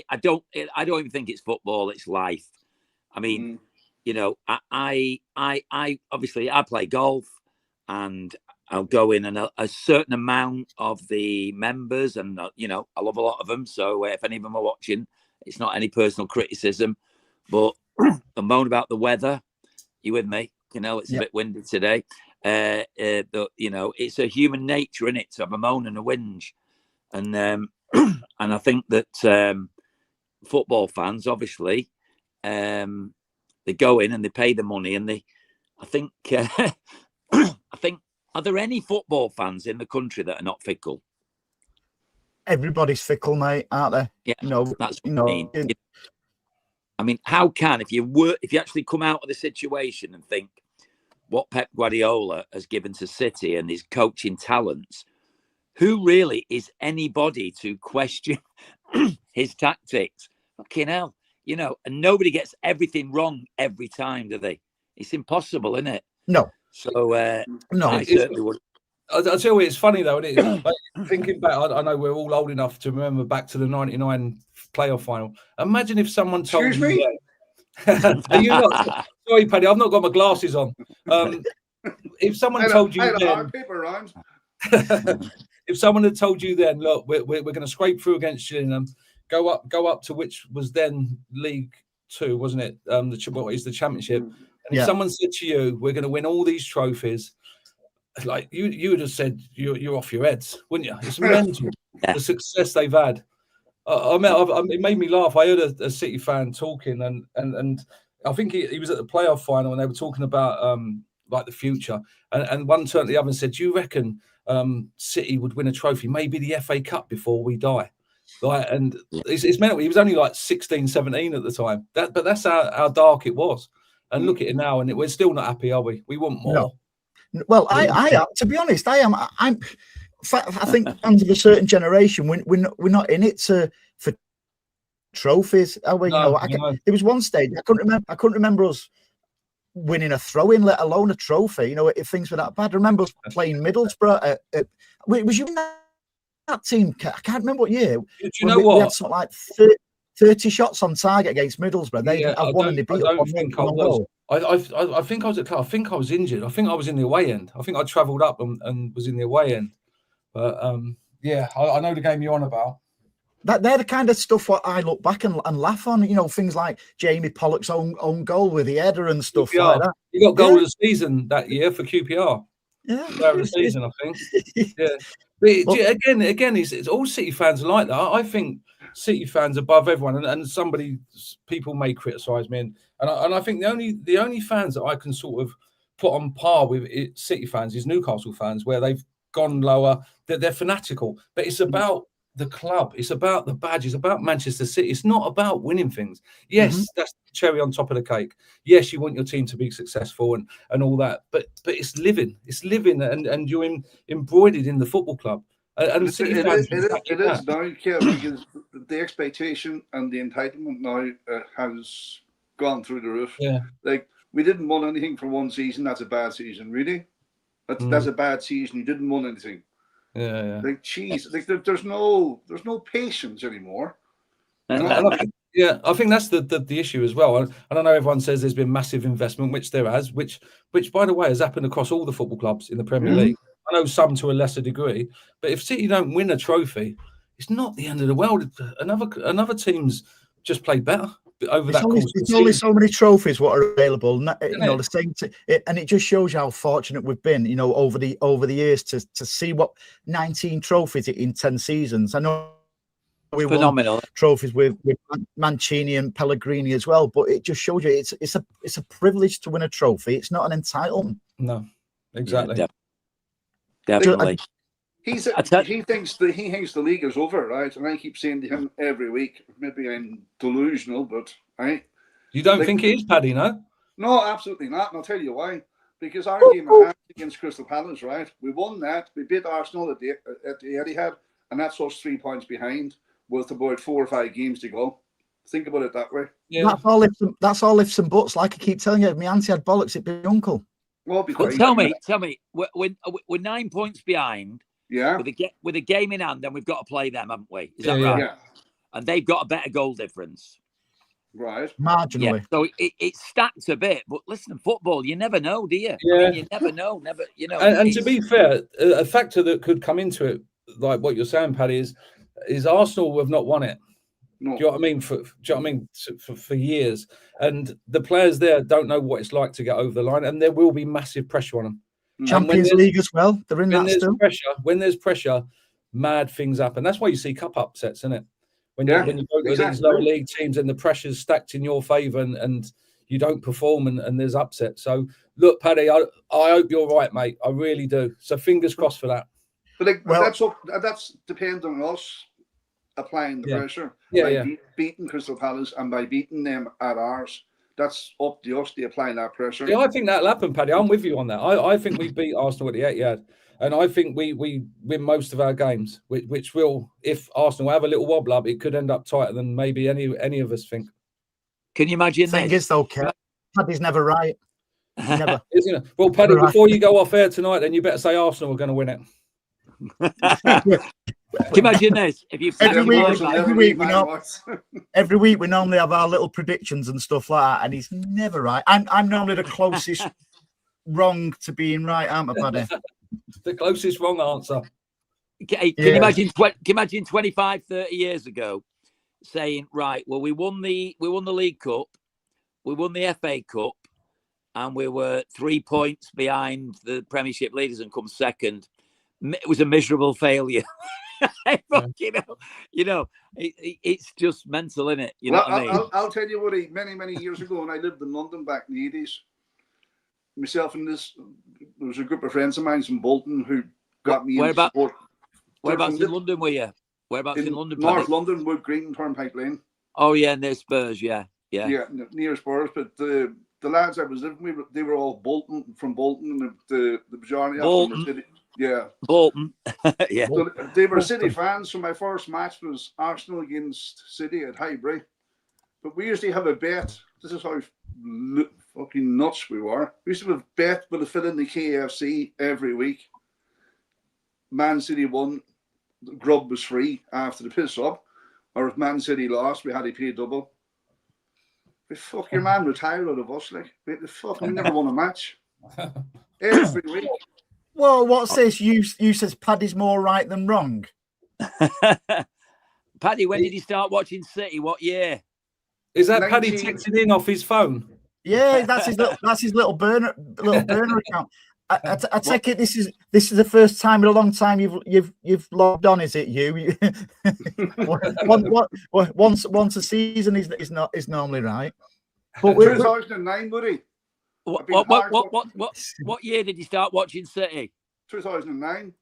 I don't even think it's football. It's life. I mean, I obviously I play golf, and I'll go in, and a certain amount of the members, and I love a lot of them. So if any of them are watching, it's not any personal criticism, but I moan about the weather. You with me? It's a bit windy today. It's a human nature in it to have a moan and a whinge, and and I think that football fans, obviously, they go in and they pay the money, and I think, are there any football fans in the country that are not fickle? Everybody's fickle, mate, aren't they? Yeah, that's what I mean. I mean, how can, if you actually come out of the situation and think what Pep Guardiola has given to City and his coaching talents, who really is anybody to question his tactics? Fucking hell, and nobody gets everything wrong every time, do they? It's impossible, isn't it? No. So, no, I certainly would. I'll tell you, it's funny though. It is. Like, thinking back, I know we're all old enough to remember back to the '99 playoff final. Imagine if someone told me. Are you not? Sorry, Paddy, I've not got my glasses on. If someone told you then, if someone had told you then, look, we're going to scrape through against Gillingham, go up to which was then League Two, wasn't it? What is the Championship? And if someone said to you, we're going to win all these trophies, like you would have said, you're off your heads, wouldn't you? It's mental, the success they've had. It made me laugh. I heard a City fan talking, and I think he was at the playoff final, and they were talking about like the future. And one turned to the other and said, "Do you reckon City would win a trophy, maybe the FA Cup, before we die?" Like, and it's mental. He was only like 16, 17 at the time. But that's how dark it was. And look at it now, and we're still not happy, are we? We want more. No. Well, I to be honest, I'm. I think fans of a certain generation, we're not in it for trophies. There was one stage I couldn't remember us winning a throw-in, let alone a trophy. If things were that bad. I remember us playing Middlesbrough. Was you in that team? I can't remember what year. Do you know what? We had something like 30 shots on target against Middlesbrough. They had won and they beat up on think I was. I think I was at club. I think I was injured. I think I was in the away end. I think I travelled up and was in the away end. But I know the game you're on about. They're the kind of stuff what I look back and laugh on. Things like Jamie Pollock's own goal with the header and stuff QPR. Like that. You got goal of the season that year for QPR. Yeah, player of the season, I think. Yeah, but again, it's all City fans are like that. I think City fans above everyone, and people may criticise me, and I think the only fans that I can sort of put on par with City fans is Newcastle fans, where they've gone lower, that they're fanatical, but it's about the club, it's about the badge, it's about Manchester City. It's not about winning things. Yes, that's the cherry on top of the cake. Yes, you want your team to be successful and all that, but it's living, and you're embroidered in the football club. And City fans, it is now, Kev, because the expectation and the entitlement now has gone through the roof. Yeah, like we didn't win anything for one season. That's a bad season, really. That's a bad season. You didn't win anything. Yeah. Like, geez, like there's no patience anymore. I think that's the issue as well. And I know everyone says there's been massive investment, which there has, which by the way has happened across all the football clubs in the Premier League. I know some to a lesser degree, but if City don't win a trophy, it's not the end of the world. Another team's just played better. It's only so many trophies what are available. The same, and it just shows you how fortunate we've been. Over the years to see what 19 trophies in 10 seasons. I know we phenomenal won trophies with Mancini and Pellegrini as well, but it just shows you it's a privilege to win a trophy. It's not an entitlement. No, exactly. Yeah, definitely. He thinks the league is over, right? And I keep saying to him every week, maybe I'm delusional, but you don't think it is, Paddy? No, absolutely not. And I'll tell you why. Because our game against Crystal Palace, right? We won that. We beat Arsenal at the Etihad, and that's us 3 points behind with about 4 or 5 games to go. Think about it that way. Yeah. That's all ifs and buts. Like I keep telling you, if my auntie had bollocks, it'd be uncle. Well, tell me, we're 9 points behind. Yeah. With a game in hand, then we've got to play them, haven't we? Is that right? Yeah. And they've got a better goal difference. Right. Marginally. Yeah. So it's stacked a bit, but listen, football, you never know, do you? Yeah. I mean, you never know. And to be fair, a factor that could come into it, like what you're saying, Paddy, is Arsenal have not won it. No. Do you know what I mean? For years, and the players there don't know what it's like to get over the line, and there will be massive pressure on them. Champions League as well. They're in that still. When there's pressure, mad things happen. That's why you see cup upsets, isn't it? When you go to these lower league teams and the pressure's stacked in your favour and you don't perform and there's upset. So look, Paddy, I hope you're right, mate. I really do. So fingers crossed for that. But that's dependent on us applying the pressure by beating Crystal Palace and by beating them at ours. That's up to us to apply that pressure. Yeah, I think that'll happen, Paddy. I'm with you on that. I think we beat Arsenal at the Etihad, and I think we win most of our games, which will, if Arsenal have a little wobble up, it could end up tighter than maybe any of us think. Can you imagine that? I think it's okay. Paddy's never right. Never. Well, Paddy, before you go off air tonight, then you better say Arsenal are going to win it. Can you imagine this? If you every week we know. every week we normally have our little predictions and stuff like that, and he's never right. I'm normally the closest wrong to being right, aren't I, Paddy? The closest wrong answer. Can you imagine 25, 30 years ago saying, right, well, we won the League Cup, we won the FA Cup, and we were 3 points behind the Premiership leaders and come second. It was a miserable failure. It's just mental, isn't it? You know what I mean? I'll tell you, Woody, many years ago when I lived in London back in the 80s, myself and there was a group of friends of mine from Bolton who got me into sport. Whereabouts in London were you? Whereabouts in London? North London, Wood Green, Turnpike Lane. Oh, yeah, near Spurs, yeah. Yeah, near Spurs, but the lads I was living with, they were all from Bolton, and the majority of them were City. Yeah. Bolton. Yeah. So they were City fans, so my first match was Arsenal against City at Highbury. But we usually have a bet. This is how fucking nuts we were. We used to have a bet with a fill in the KFC every week. Man City won, the grub was free after the piss up. Or if Man City lost, we had to pay double. The fuck your man retired out of us, like. We never won a match. Every week. Well, what's this? You says Paddy's more right than wrong. Paddy, when did he start watching City? What year? Is that Paddy texting in off his phone? Yeah, that's his little burner account. I take it this is the first time in a long time you've logged on, is it? You once a season is normally right. But 2009, Woody. What year did you start watching City? 2009.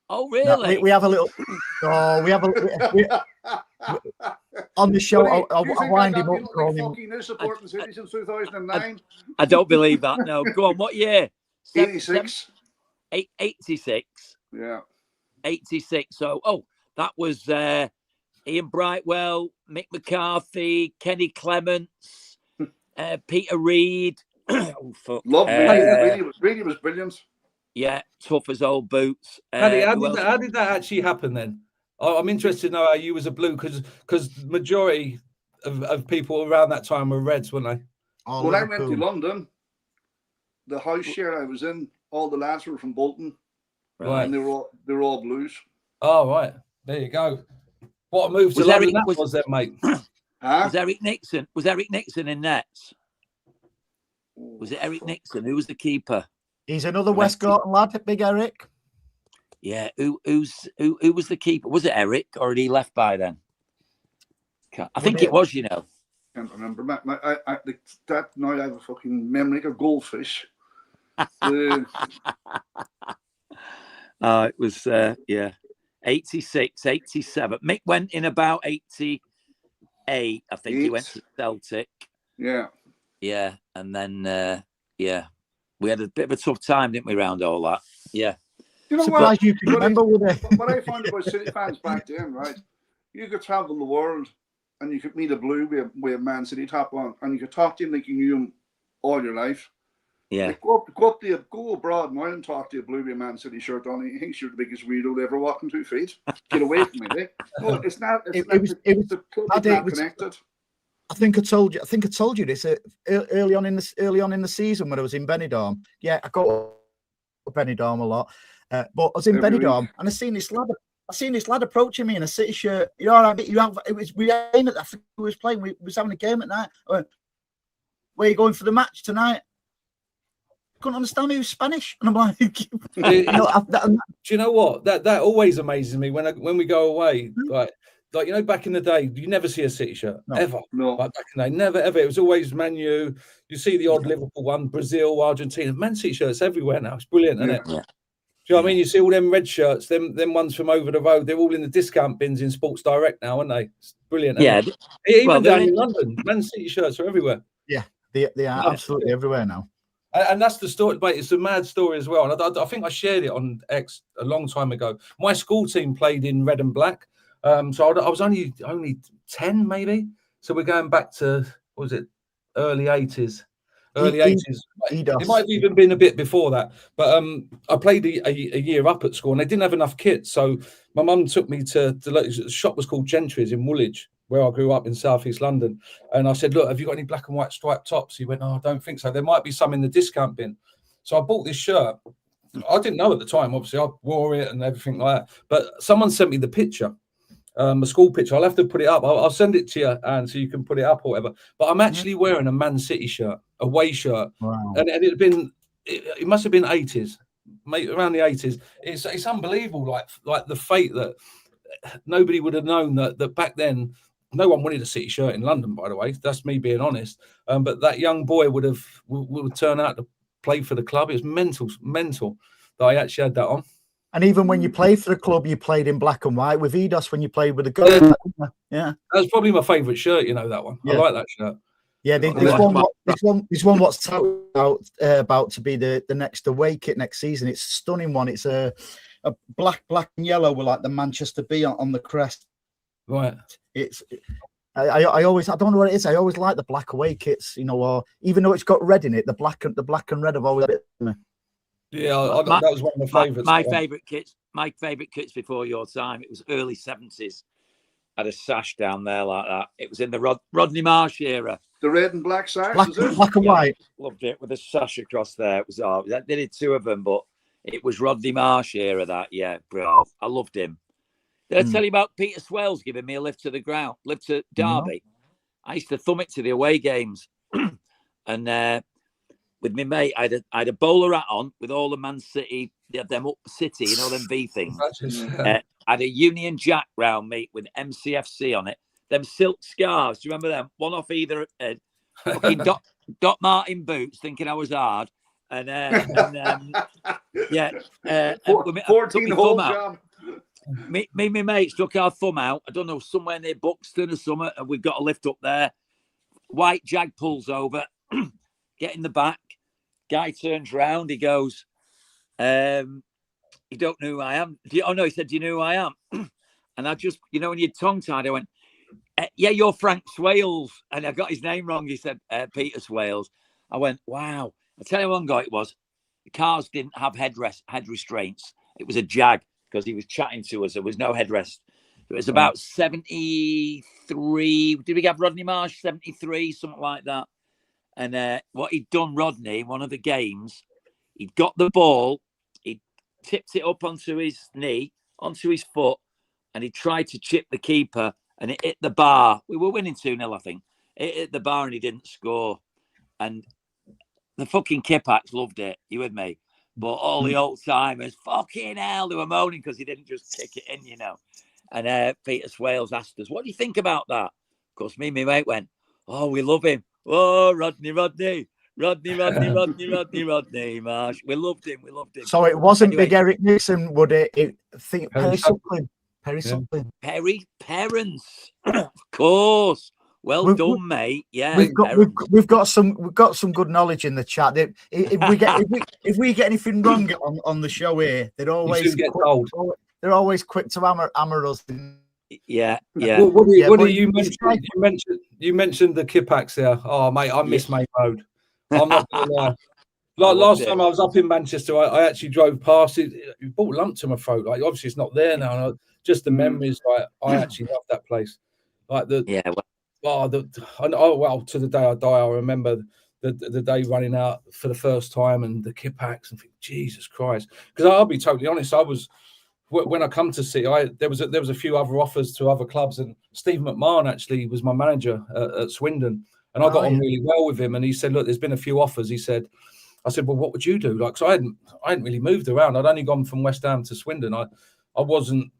Oh, really? No, we have a little. Oh, we have on the show. I'll wind him up. Supporting City since 2009. I don't believe that. No, go on. What year? 86. 86. Yeah. 86. So, that was Ian Brightwell, Mick McCarthy, Kenny Clements, Peter Reid. Oh, fuck. Lovely. Really was brilliant. Yeah, tough as old boots. Paddy, how did that actually happen then? I'm interested to know how you was a blue, because the majority of people around that time were Reds, weren't they? When I went to London, the house share I was in, all the lads were from Bolton, right? And they were all Blues. Oh, right. There you go. What a move to London that was then, mate. Was Eric Nixon in nets? Was it Eric Nixon? Who was the keeper? He's another West Gorton lad, Big Eric. Yeah, who was the keeper? Was it Eric, or had he left by then? I think it was, I can't remember. That now I have a fucking memory like a goldfish. It was 86, 87. Mick went in about 88. I think he went to Celtic. Yeah. Yeah, and then we had a bit of a tough time, didn't we, around all that? Yeah. You know Surprised you can remember, what I found about City fans back then, right? You could travel the world and you could meet a blue with a Man City top on, and you could talk to him like you knew him all your life. Yeah. Like, go abroad now and talk to a blue with a Man City shirt on. He thinks you're the biggest weirdo ever walking 2 feet. Get away from me, eh? No, it's not. The club is not connected. I think I told you this early on in the season when I was in Benidorm. Yeah, I go to Benidorm a lot, but I was in Benidorm and I seen this lad approaching me in a City shirt. You know, I think we was playing. We was having a game at night. I went, "Where are you going for the match tonight?" I couldn't understand he was Spanish, and I'm like, do you know what? That always amazes me when we go away, Like, back in the day, you never see a City shirt, ever. No. Like back in the day, never, ever. It was always Man U. You see the odd Liverpool one, Brazil, Argentina. Man City shirts everywhere now. It's brilliant, isn't it? Yeah. Do you know what I mean? You see all them red shirts, them ones from over the road. They're all in the discount bins in Sports Direct now, aren't they? It's brilliant. Yeah. Even down in London, Man City shirts are everywhere. Yeah, they are absolutely everywhere now. And that's the story, mate. It's a mad story as well. And I think I shared it on X a long time ago. My school team played in red and black. So I was only 10, maybe. So we're going back to, what was it, early 80s. It might have even been a bit before that. But I played a year up at school, and they didn't have enough kit. So my mum took me to the shop was called Gentry's in Woolwich. where I grew up in Southeast London. And I said, look, have you got any black and white striped tops? He went, oh, I don't think so. There might be some in the discount bin. So I bought this shirt. I didn't know at the time, obviously. I wore it and everything like that. But someone sent me the picture, a school picture. I'll have to put it up. I'll send it to you, and so you can put it up or whatever. But I'm actually wearing a Man City shirt, away shirt. Wow. And it must have been 80s, mate, around the 80s. It's unbelievable, like the fate that nobody would have known that back then. No one wanted a City shirt in London, by the way. That's me being honest. But that young boy would turn out to play for the club. It was mental that I actually had that on. And even when you played for the club, you played in black and white with Eidos when you played with the Gold. Yeah, that's probably my favourite shirt. You know that one. Yeah. I like that shirt. Yeah, this one what's talked about to be the next away kit next season. It's a stunning one. It's a black and yellow with like the Manchester B on the crest. Right. I always, I don't know what it is. I always like the black away kits, or even though it's got red in it, the black and red have always been me. Yeah, that was one of my favourites. My favourite kits before your time. It was early 70s. Had a sash down there like that. It was in the Rodney Marsh era. The red and black sash, black and white. Loved it with a sash across there. It was they did two of them, but it was Rodney Marsh era. That bro, I loved him. Did I tell you about Peter Swales giving me a lift to Derby? I used to thumb it to the away games. And with my mate, I had a bowler hat on with all the Man City, they had them up City, them V things. I had a Union Jack round me with MCFC on it. Them silk scarves, do you remember them? One off either head. Fucking Doc Martin boots, thinking I was hard. And 14 hole job. Me and my mate stuck our thumb out. I don't know, somewhere near Buxton or something, and we've got a lift up there. White Jag pulls over, get in the back. Guy turns round. He goes, "You don't know who I am?" He said, "Do you know who I am?" And I just, when you're tongue tied, I went, "Yeah, you're Frank Swales." And I got his name wrong. He said, "Peter Swales." I went, "Wow." I tell you one guy it was. The cars didn't have head restraints. It was a Jag. Because he was chatting to us. There was no headrest. It was about 73. Did we have Rodney Marsh? 73, something like that. And what he'd done, Rodney, in one of the games, he'd got the ball, he tipped it up onto his knee, onto his foot, and he tried to chip the keeper, and it hit the bar. We were winning 2-0, I think. It hit the bar, and he didn't score. And the fucking Kipax loved it. You with me? But all the old timers, fucking hell, they were moaning because he didn't just kick it in, And Peter Swales asked us, "What do you think about that?" Of course, me and my mate went, "Oh, we love him. Oh, Rodney Marsh. We loved him. So it wasn't Big Eric Nixon, would it? Perry Suckling. Perry Perrins, of course. Well done, mate. Yeah, we've got some good knowledge in the chat. If we get anything wrong on the show here, they're always quick to hammer us. Yeah. You mentioned the Kipax there. Oh, mate, I miss Main Road. I'm not gonna lie. Like last time I was up in Manchester, I actually drove past it. It brought lump to my throat. Like obviously it's not there now. Just the memories. Like I actually love that place. Like to the day I die, I remember the day running out for the first time and the Kipax and think, Jesus Christ. Because I'll be totally honest, when I come to City, there was a few other offers to other clubs, and Steve McMahon actually was my manager at Swindon, and I got on really well with him. And he said, "Look, there's been a few offers." I said, "Well, what would you do?" Like, so I hadn't really moved around. I'd only gone from West Ham to Swindon. I wasn't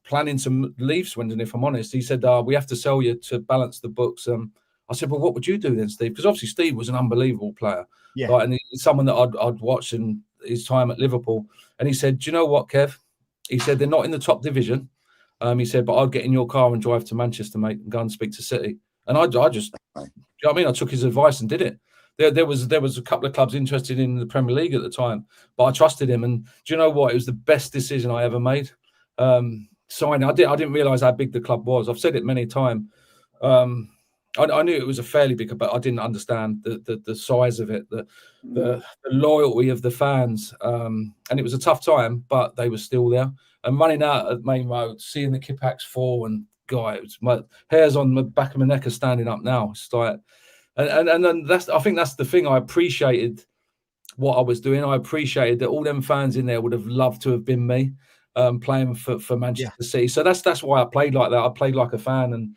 planning to leave Swindon, if I'm honest. He said, "We have to sell you to balance the books." I said, "Well, what would you do then, Steve?" Because obviously Steve was an unbelievable player, and he's someone that I'd watched in his time at Liverpool. And he said, "Do you know what, Kev?" He said, "They're not in the top division." He said, "But I'd get in your car and drive to Manchester, mate, and go and speak to City." And I just, you know what I mean? I took his advice and did it. There was a couple of clubs interested in the Premier League at the time, but I trusted him. And do you know what? It was the best decision I ever made. Signing, I didn't realise how big the club was. I've said it many times. I knew it was a fairly big, but I didn't understand the size of it, the loyalty of the fans. And it was a tough time, but they were still there. And running out at Main Road, seeing the Kipax fall and God, my hairs on the back of my neck are standing up now. It's like, and then I think that's the thing. I appreciated what I was doing. I appreciated that all them fans in there would have loved to have been me playing for Manchester City. So that's why I played like that. I played like a fan and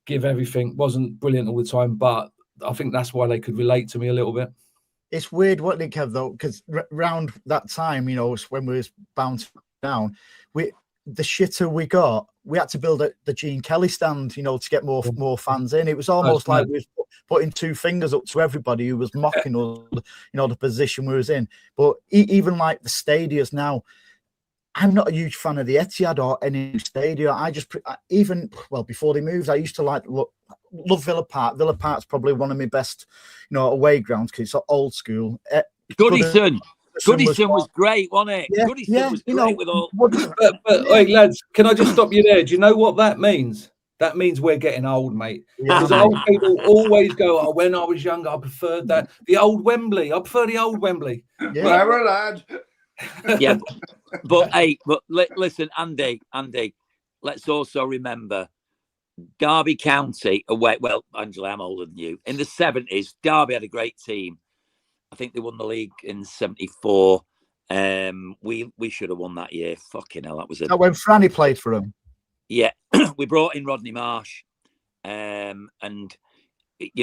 give everything. Wasn't brilliant all the time, but I think that's why they could relate to me a little bit. It's weird, wasn't it, Kev, though? Because round that time, you know, when we was bounced down, the shitter we got, we had to build the Gene Kelly stand, you know, to get more fans in. It was almost like we was putting two fingers up to everybody who was mocking us, you know, the position we was in. But even like the stadiums now, I'm not a huge fan of the Etihad or any stadium. I just before they moved, I used to love Villa Park. Villa Park's probably one of my best, you know, away grounds because it's old school. Goodison was great, wasn't it? Yeah, Goodison was great with all. But hey, lads, can I just stop you there? Do you know what that means? That means we're getting old, mate. Because old people always go, "Oh, when I was younger, I preferred that the old Wembley. I prefer the old Wembley." Yeah, whatever, lad. Yeah, listen, Andy. Let's also remember Derby County away. Well, Angela, I'm older than you. In the 70s, Derby had a great team. I think they won the league in 74. We should have won that year. Fucking hell, that was it. When Franny played for him. Yeah, we brought in Rodney Marsh, and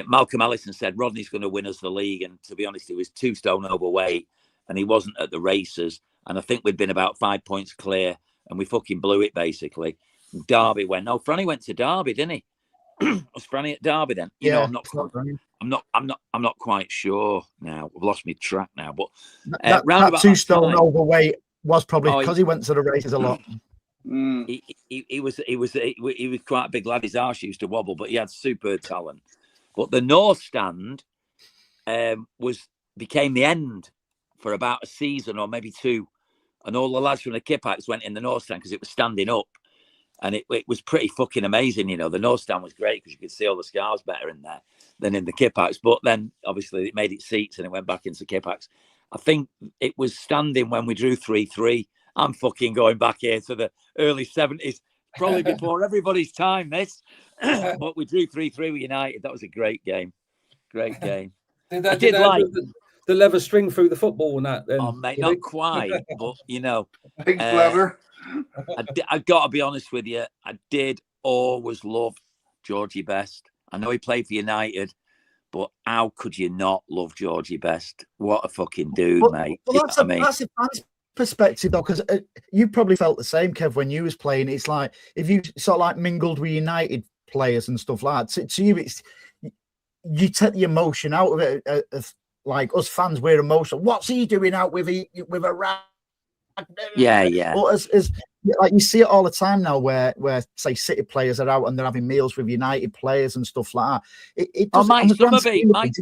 Malcolm Allison said Rodney's going to win us the league. And to be honest, he was 2 stone overweight, and he wasn't at the races. And I think we'd been about 5 points clear, and we fucking blew it basically. Derby went. No, Franny went to Derby, didn't he? Was Franny at Derby then? You know, I'm not quite sure now. I've lost my track now. But that 2 stone overweight was probably because he went to the races a lot. He was quite a big lad. His arse used to wobble, but he had superb talent. But the North Stand became the end for about a season or maybe 2, and all the lads from the Kipax went in the North Stand because it was standing up. And it was pretty fucking amazing, you know. The North Stand was great because you could see all the scars better in there than in the Kipax. But then, obviously, it made it seats and it went back into Kipax. I think it was standing when we drew 3-3. I'm fucking going back here to the early 70s, probably before everybody's time, this. But we drew 3-3 with United. That was a great game. Great game. Did like the leather string through the football and that? Then, oh, mate, not quite. But, you know. Big bladder. I got to be honest with you. I did always love Georgie Best. I know he played for United, but how could you not love Georgie Best? What a fucking dude, mate. Well, that's a fan's perspective, though, because you probably felt the same, Kev, when you was playing. It's like if you sort of like mingled with United players and stuff like that. To you, it's you take the emotion out of it. Of like us fans, we're emotional. What's he doing out with a rag? Yeah. But as like you see it all the time now, where say City players are out and they're having meals with United players and stuff like that. It doesn't. Mike Summerby, Mike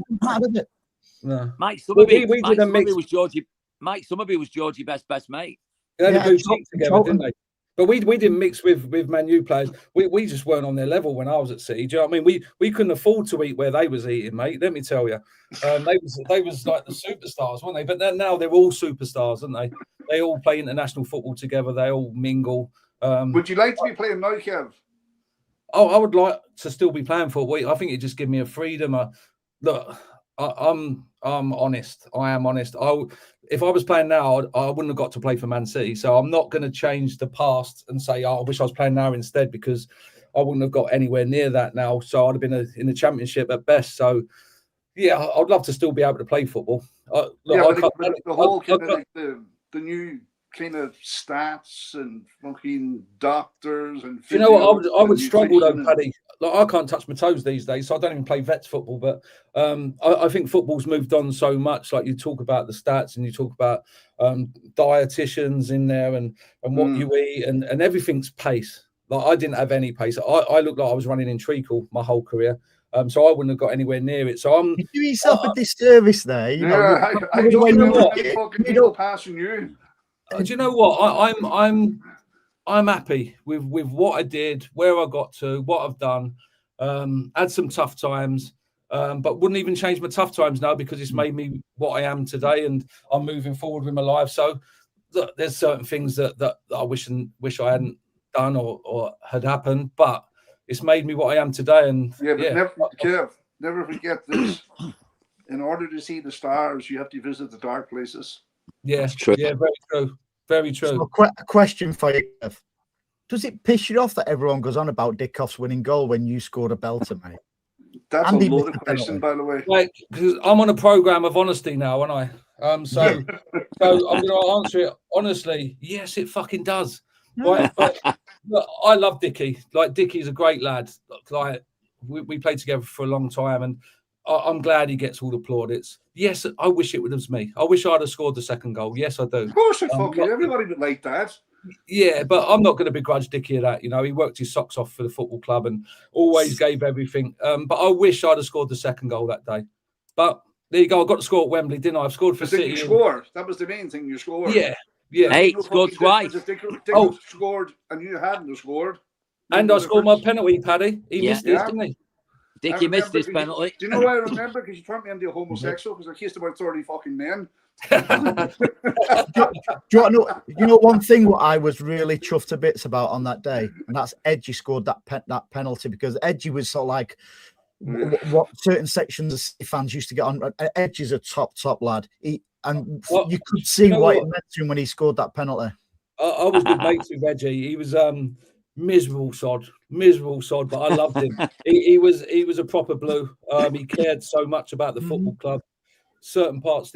Summerby was Georgie Best's best mate. They had a good team together, didn't they? But we didn't mix with Man U players. We just weren't on their level when I was at City. Do you know what I mean? We couldn't afford to eat where they was eating, mate. Let me tell you, they was like the superstars, weren't they? But now they're all superstars, aren't they? They all play international football together. They all mingle. Would you like to be playing now, Kev? Oh, I would like to still be playing football. I think it just gives me a freedom. I'm honest. I am honest. If I was playing now, I wouldn't have got to play for Man City. So I'm not going to change the past and say, I wish I was playing now instead, because I wouldn't have got anywhere near that now. So I'd have been in the Championship at best. So, yeah, I'd love to still be able to play football. The new kind of stats and fucking doctors and you know what, I would struggle though, Paddy. Like, I can't touch my toes these days, so I don't even play vets football. But I think football's moved on so much. Like, you talk about the stats and you talk about dietitians in there and what you eat and everything's pace. Like, I didn't have any pace. I looked like I was running in treacle my whole career. So I wouldn't have got anywhere near it. So you do yourself a disservice there. You know, I don't know what fucking people passing you. Do you know what? I'm happy with what I did, where I got to, what I've done. Had some tough times, but wouldn't even change my tough times now, because it's made me what I am today, and I'm moving forward with my life. So look, there's certain things that I wish I hadn't done or had happened, but it's made me what I am today. And never forget this. In order to see the stars, you have to visit the dark places. Yeah, That's true. Yeah, very true. Very true. So a question for you, Kev. Does it piss you off that everyone goes on about Dickoff's winning goal when you scored a belter, mate? That's Andy a loaded question, by the way. Like, because I'm on a program of honesty now, aren't I? So I'm going to answer it honestly. Yes, it fucking does. Right? But, look, I love Dickie. Like, Dickie's a great lad. Like, we played together for a long time, and I'm glad he gets all the plaudits. Yes, I wish it was me. I wish I'd have scored the second goal. Yes, I do. Of course, everybody would like that. Yeah, but I'm not going to begrudge Dickie of that. You know, he worked his socks off for the football club and always gave everything. But I wish I'd have scored the second goal that day. But there you go. I got to score at Wembley, didn't I? I've scored for City. You scored. That was the main thing. You scored. Yeah. Hey, scored twice. Dick scored and you hadn't scored. And I scored my penalty, Paddy. He missed it, didn't he? Dickie missed his penalty. Do you know why I remember? Because you turned me into a homosexual because I kissed about 30 fucking men. Do you know one thing what I was really chuffed to bits about on that day, and that's Edgy scored that penalty, because Edgy was sort of like what certain sections of City fans used to get on. Edgy's a top lad. You could see what it meant to him when he scored that penalty. I was good mates with Edgy. He was miserable sod, but I loved him. he was a proper blue. He cared so much about the football club. Certain parts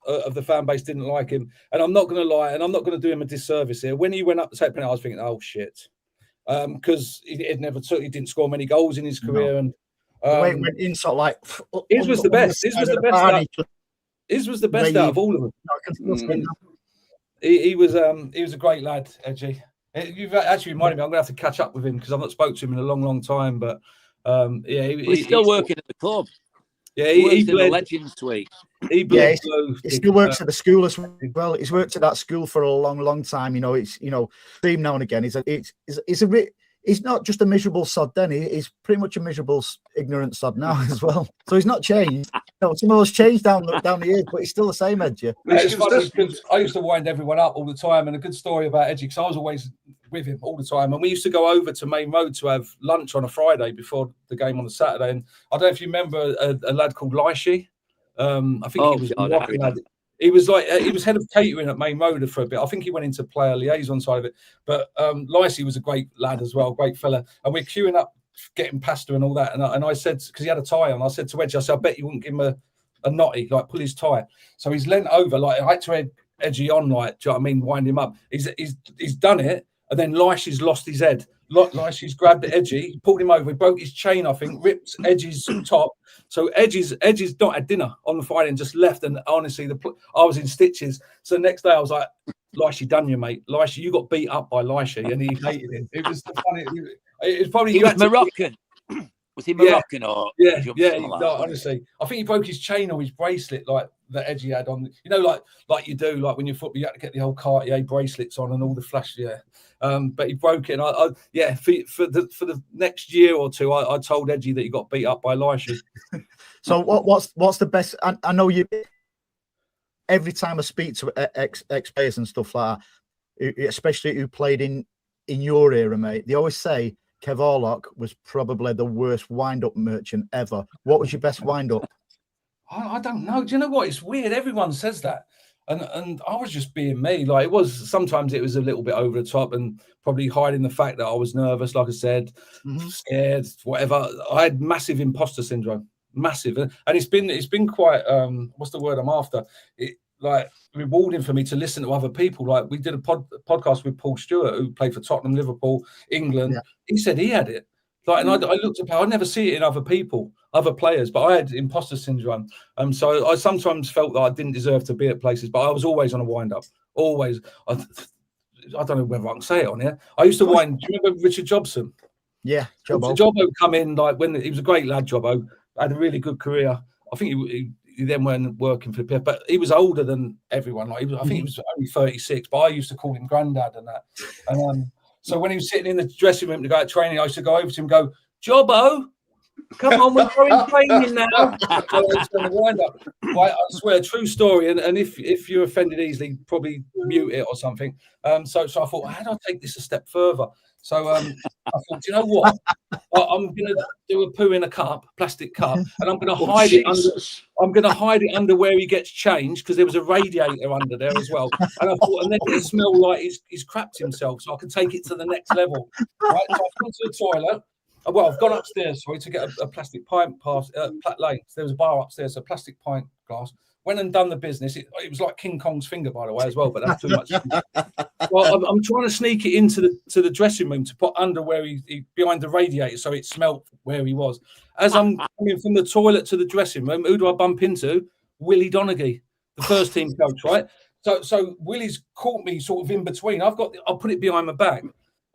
of the fan base didn't like him, and I'm not going to lie, and I'm not going to do him a disservice here. When he went up to take penalty, I was thinking, "Oh shit," because he didn't score many goals in his career, and the way it went in, sort of like his was the best. His was the best out of all of them. He was a great lad, Edgy. You've actually reminded me. I'm going to have to catch up with him because I've not spoke to him in a long time. But he's still working at the club. Yeah, he bled the Legends Suite. He still works at the school as well. He's worked at that school for a long time. You know, stream now and again. He's not just a miserable sod then. He's pretty much a miserable, ignorant sod now as well. So he's not changed. No, some of us changed down the years, but he's still the same, Edgy. It's funny because I used to wind everyone up all the time, and a good story about Edgy, because I was always with him all the time, and we used to go over to Main Road to have lunch on a Friday before the game on the Saturday. And I don't know if you remember a lad called Lyshi. I think he was. He was he was head of catering at Main Road for a bit. I think he went into player liaison side of it. But Lycey was a great lad as well, great fella. And we're queuing up, getting pasta and all that. And I said, because he had a tie on, I said to Edgy, I bet you wouldn't give him a knotty, like pull his tie. So he's leant over, like I had to Edgy on, like, do you know what I mean, wind him up. He's done it, and then Lycey's lost his head. Lycey's grabbed Edgy, pulled him over, he broke his chain, I think, ripped Edgy's top. So Edgy's not had dinner on the Friday and just left. And honestly, I was in stitches. So the next day I was like, Lycey done you, mate. Lycey, you got beat up by Lycey, and he hated it. It was funny. It was probably he was Moroccan. Was he Moroccan or? Yeah. No, honestly, I think he broke his chain or his bracelet, like that Edgy had on. You know, like you do, like when you're football, you have to get the whole Cartier bracelets on and all the flash. Yeah. But he broke it. And for the next year or two, I told Edgy that he got beat up by Lycey. So what's the best? I know you. Every time I speak to ex players and stuff like that, especially who played in your era, mate, they always say Kev Horlock was probably the worst wind-up merchant ever. What was your best wind-up? I don't know. Do you know what? It's weird. Everyone says that. And I was just being me. Like, sometimes it was a little bit over the top and probably hiding the fact that I was nervous, like I said, scared, whatever. I had massive imposter syndrome, massive. And it's been quite, what's the word I'm after? Like rewarding for me to listen to other people. Like we did a podcast with Paul Stewart, who played for Tottenham, Liverpool, England. Yeah. He said he had it. Like, and I looked at, I never see it in other people, other players, but I had imposter syndrome. So I sometimes felt that I didn't deserve to be at places, but I was always on a wind up. Always. I don't know whether I can say it on here. I used to wind. Do you remember Richard Jobson? Yeah, Jobbo. Jobbo come in like when he was a great lad. Jobbo had a really good career. I think he then went working for PF, but he was older than everyone. Like I think he was only 36, but I used to call him Grandad and that. And so when he was sitting in the dressing room to go out training, I used to go over to him and go, Jobbo, come on, we're going training now. Wind up. I swear, true story. And if you're offended easily, probably mute it or something. So I thought, how do I take this a step further? So I thought, you know what? I'm going to do a poo in a cup, plastic cup, and I'm going to hide it under. I'm going to hide it under where he gets changed because there was a radiator under there as well. And I thought, and then it'll smell like he's crapped himself, so I can take it to the next level. Right? So I've gone to the toilet. Well, I've gone upstairs, sorry, to get a plastic pint past Platt Lane. There was a bar upstairs, a plastic pint glass. Went and done the business. It was like King Kong's finger, by the way, as well, but that's too much. Well, I'm trying to sneak it into the dressing room to put under where he behind the radiator, so it smelt where he was. As I'm coming from the toilet to the dressing room, who do I bump into? Willie Donaghy, the first team coach, right? So Willie's caught me sort of in between. I'll put it behind my back.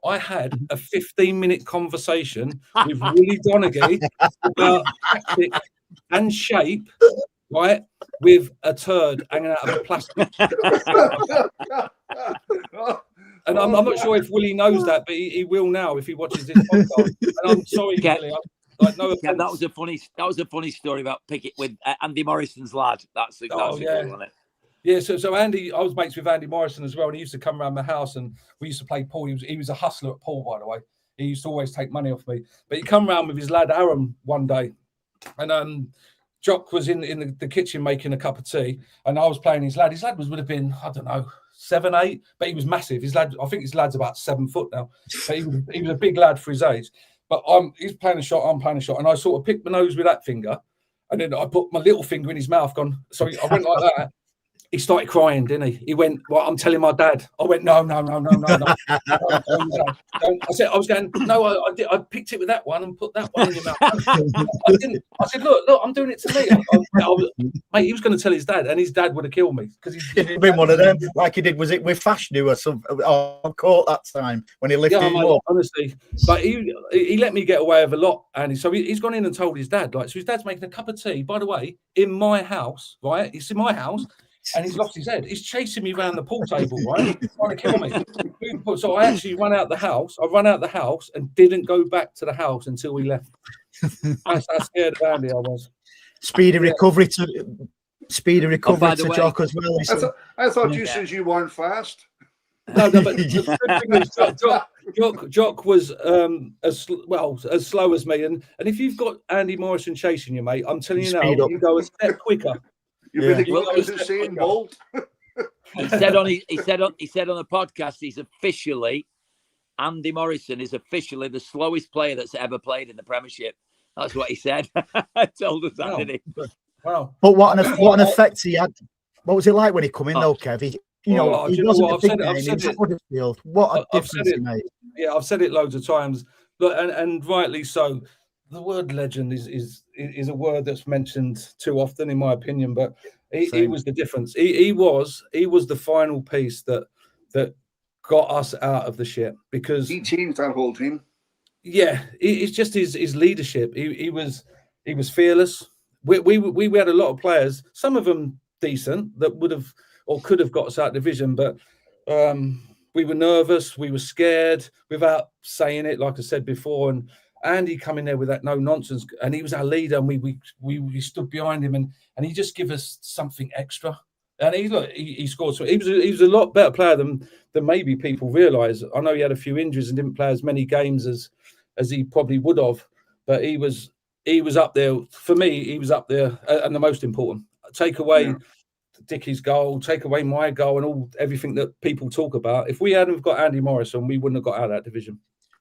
I had a 15-minute conversation with Willie Donaghy about tactics and shape, right, with a turd hanging out of a plastic. And I'm not sure if Willie knows that, but he will now if he watches this podcast. And I'm sorry, Willie. That was a funny story about Pickett with Andy Morrison's lad. That's a good one, isn't it? Yeah, so Andy, I was mates with Andy Morrison as well, and he used to come around my house, and we used to play pool. He was a hustler at pool, by the way. He used to always take money off me. But he come around with his lad Aaron one day, and Jock was in the kitchen making a cup of tea, and I was playing his lad. His lad would have been, I don't know, 7, 8, but he was massive. I think his lad's about 7 foot now, but he was a big lad for his age. But he's playing a shot, I'm playing a shot, and I sort of picked my nose with that finger, and then I put my little finger in his mouth. Sorry, I went like that. He started crying, didn't he? He went, well, I'm telling my dad. I went, no. I said, I picked it with that one and put that one in your mouth. I didn't. I said, look, I'm doing it to me. Mate, he was going to tell his dad, and his dad would have killed me because he'd been one of them, like he did. Was it with Fashnu or something? On court that time when he lifted him up. Honestly, but he let me get away with a lot, and so he's gone in and told his dad. Like, so his dad's making a cup of tea. By the way, in my house, right? It's in my house. And he's lost his head. He's chasing me around the pool table, right? Trying to kill me. So I actually run out the house. I run out the house and didn't go back to the house until we left. That's how scared of Andy I was. Speedy recovery to Jock as well. I thought you said you weren't fast. No, but Jock was as slow as me. And if you've got Andy Morrison chasing you, mate, I'm telling you now, you go a step quicker. He said on the podcast, Andy Morrison is officially the slowest player that's ever played in the Premiership. That's what he said. I told us that, didn't he? Wow. But what an effect he had. What was it like when he come in though, Kev? He wasn't a big name. He was at Huddersfield. What a difference he made. Yeah, I've said it loads of times, but and rightly so. The word legend is a word that's mentioned too often, in my opinion. But he was the difference. He was the final piece that got us out of the shit because he changed that whole team. Yeah, it's just his leadership. He was fearless. We had a lot of players, some of them decent, that would have or could have got us out of division, but we were nervous, we were scared without saying it, like I said before. And Andy come in there with that no nonsense, and he was our leader, and we stood behind him, and he just give us something extra. And he scored. So he was a lot better player than maybe people realise. I know he had a few injuries and didn't play as many games as he probably would have, but he was up there for me. He was up there, and the most important. Take away Dickie's goal, take away my goal, and everything that people talk about. If we hadn't got Andy Morrison, we wouldn't have got out of that division.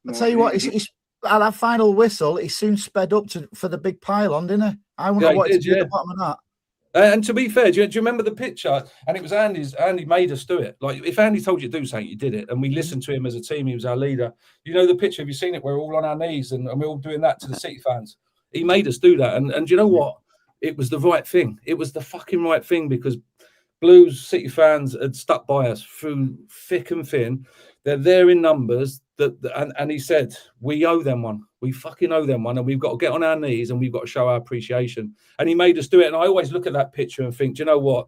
I'll tell you what, he's at that final whistle, he soon sped up for the big pylon, didn't he? I wonder what to do at the bottom of that. And to be fair, do you remember the picture? And it was Andy made us do it. Like, if Andy told you to do something, you did it. And we listened to him as a team. He was our leader. You know the picture? Have you seen it? We're all on our knees and we're all doing that to the City fans. He made us do that. And you know what? It was the right thing. It was the fucking right thing, because Blues City fans had stuck by us through thick and thin. They're there in numbers. And he said, we owe them one. We fucking owe them one, and we've got to get on our knees and we've got to show our appreciation. And he made us do it. And I always look at that picture and think, do you know what?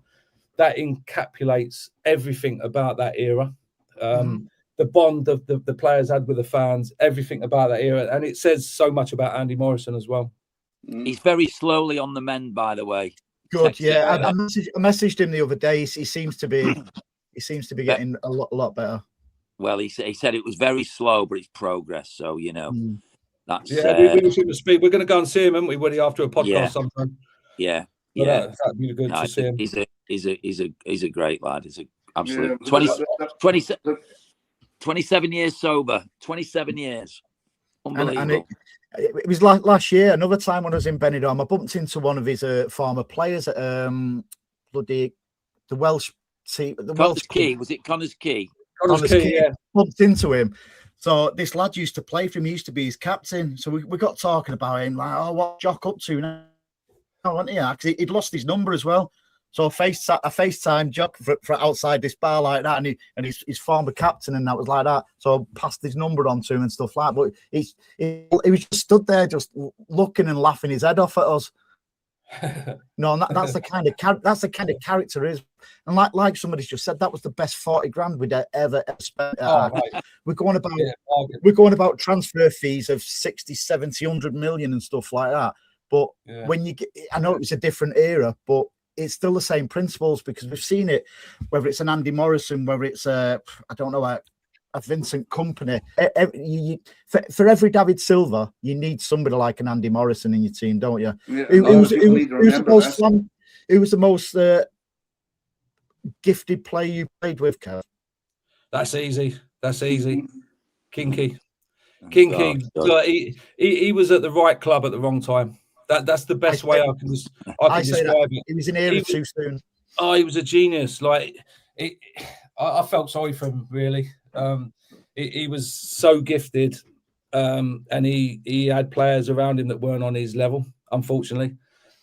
That encapsulates everything about that era. The bond of the players had with the fans, everything about that era. And it says so much about Andy Morrison as well. He's very slowly on the mend, by the way. Good, yeah. I messaged him the other day. He seems to be getting a lot better. Well, he said it was very slow, but it's progress. So that's we wish him a speed. We're going to go and see him, haven't we, Woody, after a podcast sometime? Yeah. That'd be good to see him. He's a great lad. He's a absolute 27 years sober. 27 years. Unbelievable. And it was like last year, another time when I was in Benidorm, I bumped into one of his former players at the Welsh team. Connors Key. Was it Connors Key? Connors Key, yeah. Bumped into him. So this lad used to play for him. He used to be his captain. So we got talking about him, like, oh, what's Jock up to now? Wasn't he? Because he'd lost his number as well. So I FaceTime Jock for outside this bar like that, and his former captain, and that was like that. So I passed his number on to him and stuff like that. But he was just stood there, just looking and laughing his head off at us. No, that's the kind of character is, and like somebody's just said, that was the best 40 grand we'd ever spent. Right. We're going about transfer fees of 60, 70, 100 million and stuff like that. But when you get, I know it was a different era, but it's still the same principles, because we've seen it, whether it's an Andy Morrison, whether it's a Vincent Kompany. For every David Silva, you need somebody like an Andy Morrison in your team, don't you? Yeah, who was the most gifted player you played with, Kev? That's easy. Kinky. God. He was at the right club at the wrong time. That's the best way I can describe it. He was in era too soon. Oh, he was a genius. I felt sorry for him, really. He was so gifted, and he had players around him that weren't on his level, unfortunately.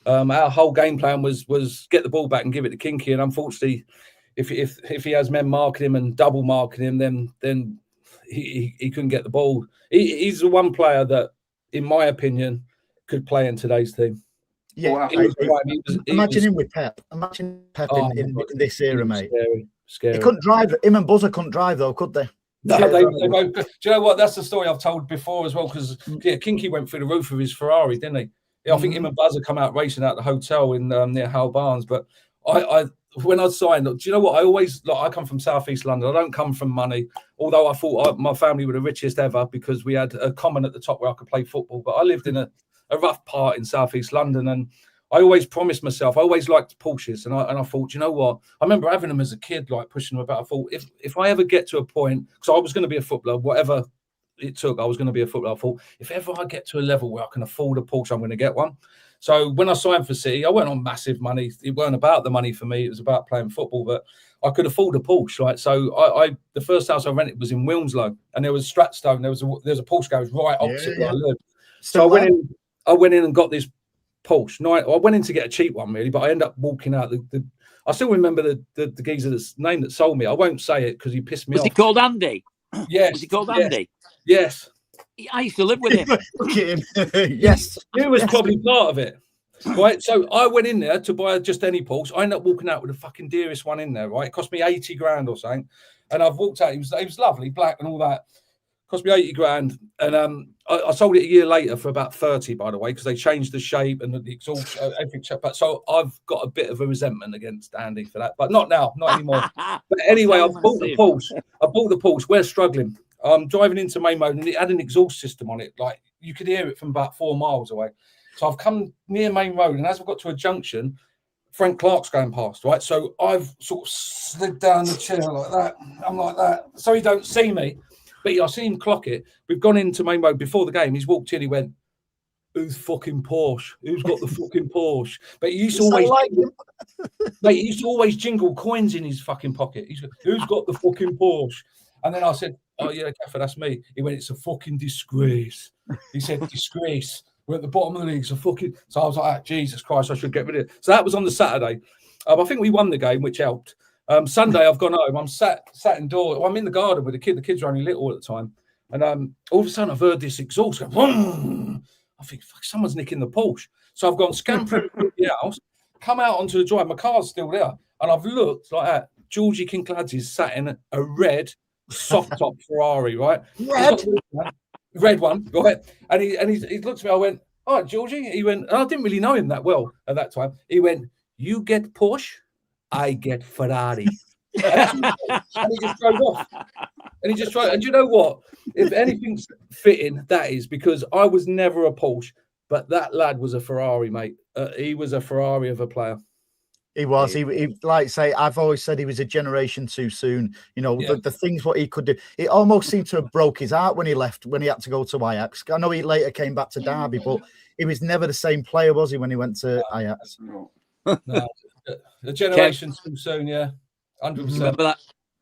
Our whole game plan was get the ball back and give it to Kinky, and unfortunately, if he has men marking him and double marking him, then he couldn't get the ball. He's the one player that, in my opinion, could play in today's team. Yeah, imagine him with Pep. Imagine Pep in this era, mate. Scary. He couldn't drive. Him and Buzzer couldn't drive, though, could they? No, they both. Do you know what? That's the story I've told before as well. Because Kinky went through the roof of his Ferrari, didn't he? Yeah, I think him and Buzzer come out racing out the hotel in near Hull Barnes. But when I signed, do you know what? I come from Southeast London. I don't come from money. Although I thought my family were the richest ever, because we had a common at the top where I could play football. But I lived in a rough part in Southeast London, and I always promised myself, I always liked Porsches, and I thought, you know what? I remember having them as a kid, like pushing them about. I thought, if I ever get to a point, because I was going to be a footballer, whatever it took, I was going to be a footballer. I thought, if ever I get to a level where I can afford a Porsche, I'm going to get one. So when I signed for City, I went on massive money. It weren't about the money for me; it was about playing football. But I could afford a Porsche, right? So I the first house I rented was in Wilmslow, and there was Stratstone. There was a Porsche garage right opposite where I lived. So I went in and got this Porsche. No, I went in to get a cheap one, really, but I ended up walking out. I still remember the geezer's name that sold me. I won't say it because he pissed me off. Was he called Andy? Yes. Was he called Andy? Yes. I used to live with him. Yes. He was probably part of it. Right. So I went in there to buy just any Porsche. I ended up walking out with the fucking dearest one in there, right? It cost me 80 grand or something. And I've walked out. He was lovely, black and all that. Cost me 80 grand, and I sold it a year later for about 30, by the way, because they changed the shape and the exhaust, everything. But so I've got a bit of a resentment against Andy for that, but not now, not anymore. But anyway, I bought the Porsche. We're struggling. I'm driving into main mode, and it had an exhaust system on it, like you could hear it from about 4 miles away. So I've come near main road, and as I've got to a junction, Frank Clark's going past, right? So I've sort of slid down the chair like that. I'm like that, so he don't see me. But I see him clock it. We've gone into main mode before the game. He's walked in. He went, "Who's fucking Porsche? Who's got the fucking Porsche?" But he used to always jingle coins in his fucking pocket. He's like, "Who's got the fucking Porsche?" And then I said, "Oh yeah, Gaffer, that's me." He went, "It's a fucking disgrace." He said, "Disgrace. We're at the bottom of the league. It's a fucking." So I was like, "Jesus Christ, I should get rid of it." So that was on the Saturday. I think we won the game, which helped. Sunday, I've gone home. I'm sat indoors. Well, I'm in the garden with the kid. The kids were only little at the time. And all of a sudden, I've heard this exhaust go, vroom. I think, fuck, someone's nicking the Porsche. So I've gone scampering through the house, come out onto the drive. My car's still there. And I've looked like that. Georgie Kincladze's sat in a red soft-top Ferrari, right? Red one, right? And he looked at me. I went, "All right, Georgie." He went, and I didn't really know him that well at that time. He went, "You get Porsche, I get Ferrari." And he just drove off. And he just tried. And you know what? If anything's fitting, that is because I was never a Porsche, but that lad was a Ferrari, mate. He was a Ferrari of a player. He was. He like say. I've always said he was a generation too soon. You know, the things what he could do. It almost seemed to have broke his heart when he left. When he had to go to Ajax. I know he later came back to Derby, but he was never the same player, was he? When he went to Ajax. No, a generation too soon. Yeah, 100%. Remember that?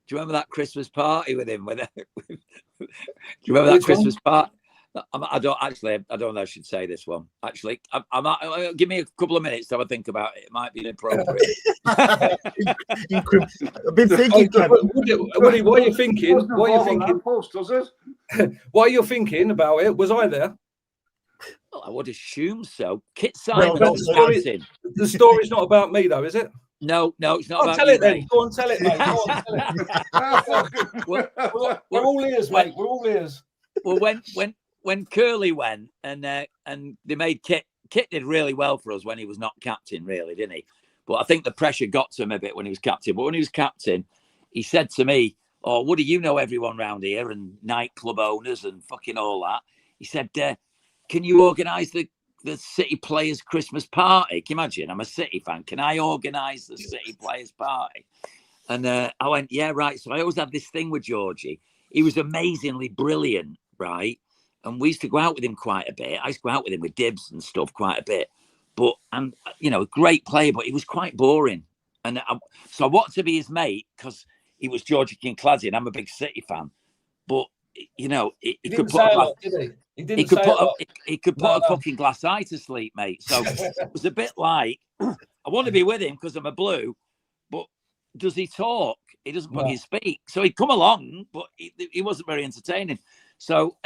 Do you remember that Christmas party with him? Do you remember that Christmas party? I don't know if I should say this one. Actually, give me a couple of minutes to have a think about it. It might be inappropriate. I've been thinking, Woody, what are you thinking? What are you thinking? Post, does it? What are you thinking about it? Was I there? Well, I would assume so. Kit Simon. The story's not about me, though, is it? No, it's not. Tell it then. Go on, tell it, mate. Go on, tell it. We're all ears, mate. We're all ears. Well, when Curly went and they made Kit did really well for us when he was not captain, really, didn't he? But I think the pressure got to him a bit when he was captain. But when he was captain, he said to me, "Oh, Woody, you know everyone round here and nightclub owners and fucking all that." He said, "Can you organise the City Players Christmas party?" Can you imagine? I'm a City fan. Can I organise the City Players party? And I went, "Yeah, right." So I always had this thing with Georgie. He was amazingly brilliant, right? And we used to go out with him quite a bit. I used to go out with him with Dibs and stuff quite a bit. But, and you know, a great player, but he was quite boring. And so I wanted to be his mate because he was Georgie Kincladze and I'm a big City fan. But, you know, he could put a fucking glass eye to sleep, mate. So it was a bit like, I want to be with him because I'm a blue, but does he talk? He doesn't fucking speak. So he'd come along, but he wasn't very entertaining. So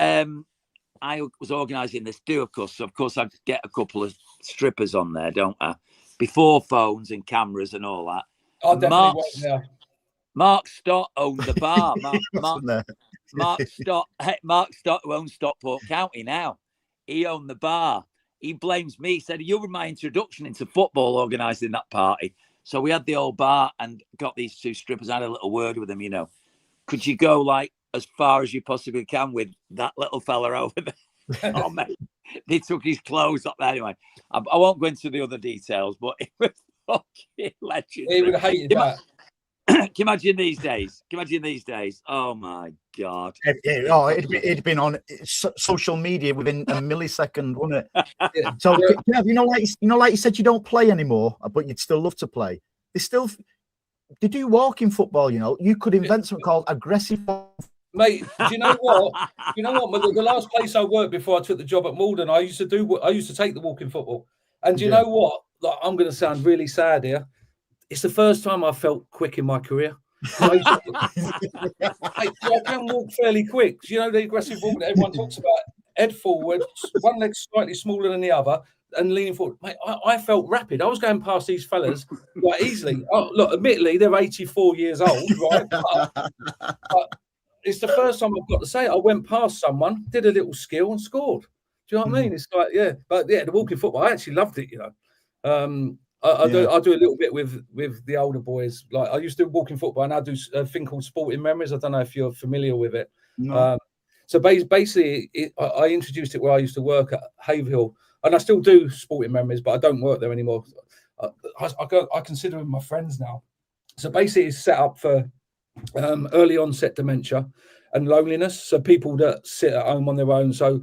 I was organising this do, of course. So, of course, I'd get a couple of strippers on there, don't I? Before phones and cameras and all that. Mark Stott owned the bar. Mark Stott, who owns Stockport County now, he owned the bar. He blames me. He said, "You were my introduction into football, organising that party." So we had the old bar and got these two strippers. I had a little word with them, you know. Could you go like as far as you possibly can with that little fella over there? Oh, man. They took his clothes up there. Anyway, I won't go into the other details, but it was fucking legendary. He would have hated that. Can you imagine these days? Oh, my God. It'd been on social media within a millisecond, wouldn't it? Yeah. So, Kev, like you said, you don't play anymore, but you'd still love to play. They do walking football, you know. You could invent something called aggressive. Mate, do you know what? The last place I worked before I took the job at Malden, I used to take the walking football. And do you know what? Like, I'm going to sound really sad here. It's the first time I felt quick in my career. I can walk fairly quick. You know, the aggressive walk that everyone talks about. Head forward, one leg slightly smaller than the other, and leaning forward. Mate, I felt rapid. I was going past these fellas quite easily. Oh, look, admittedly, they're 84 years old, right? But it's the first time I've got to say it. I went past someone, did a little skill, and scored. Do you know what I mean? It's like, but the walking football, I actually loved it. You know, I do a little bit with the older boys. Like I used to do walking football, and I do a thing called Sporting Memories. I don't know if you're familiar with it. No. So basically, I introduced it where I used to work at Haverhill, and I still do Sporting Memories, but I don't work there anymore. I consider them my friends now. So basically, it's set up for early onset dementia and loneliness. So people that sit at home on their own. So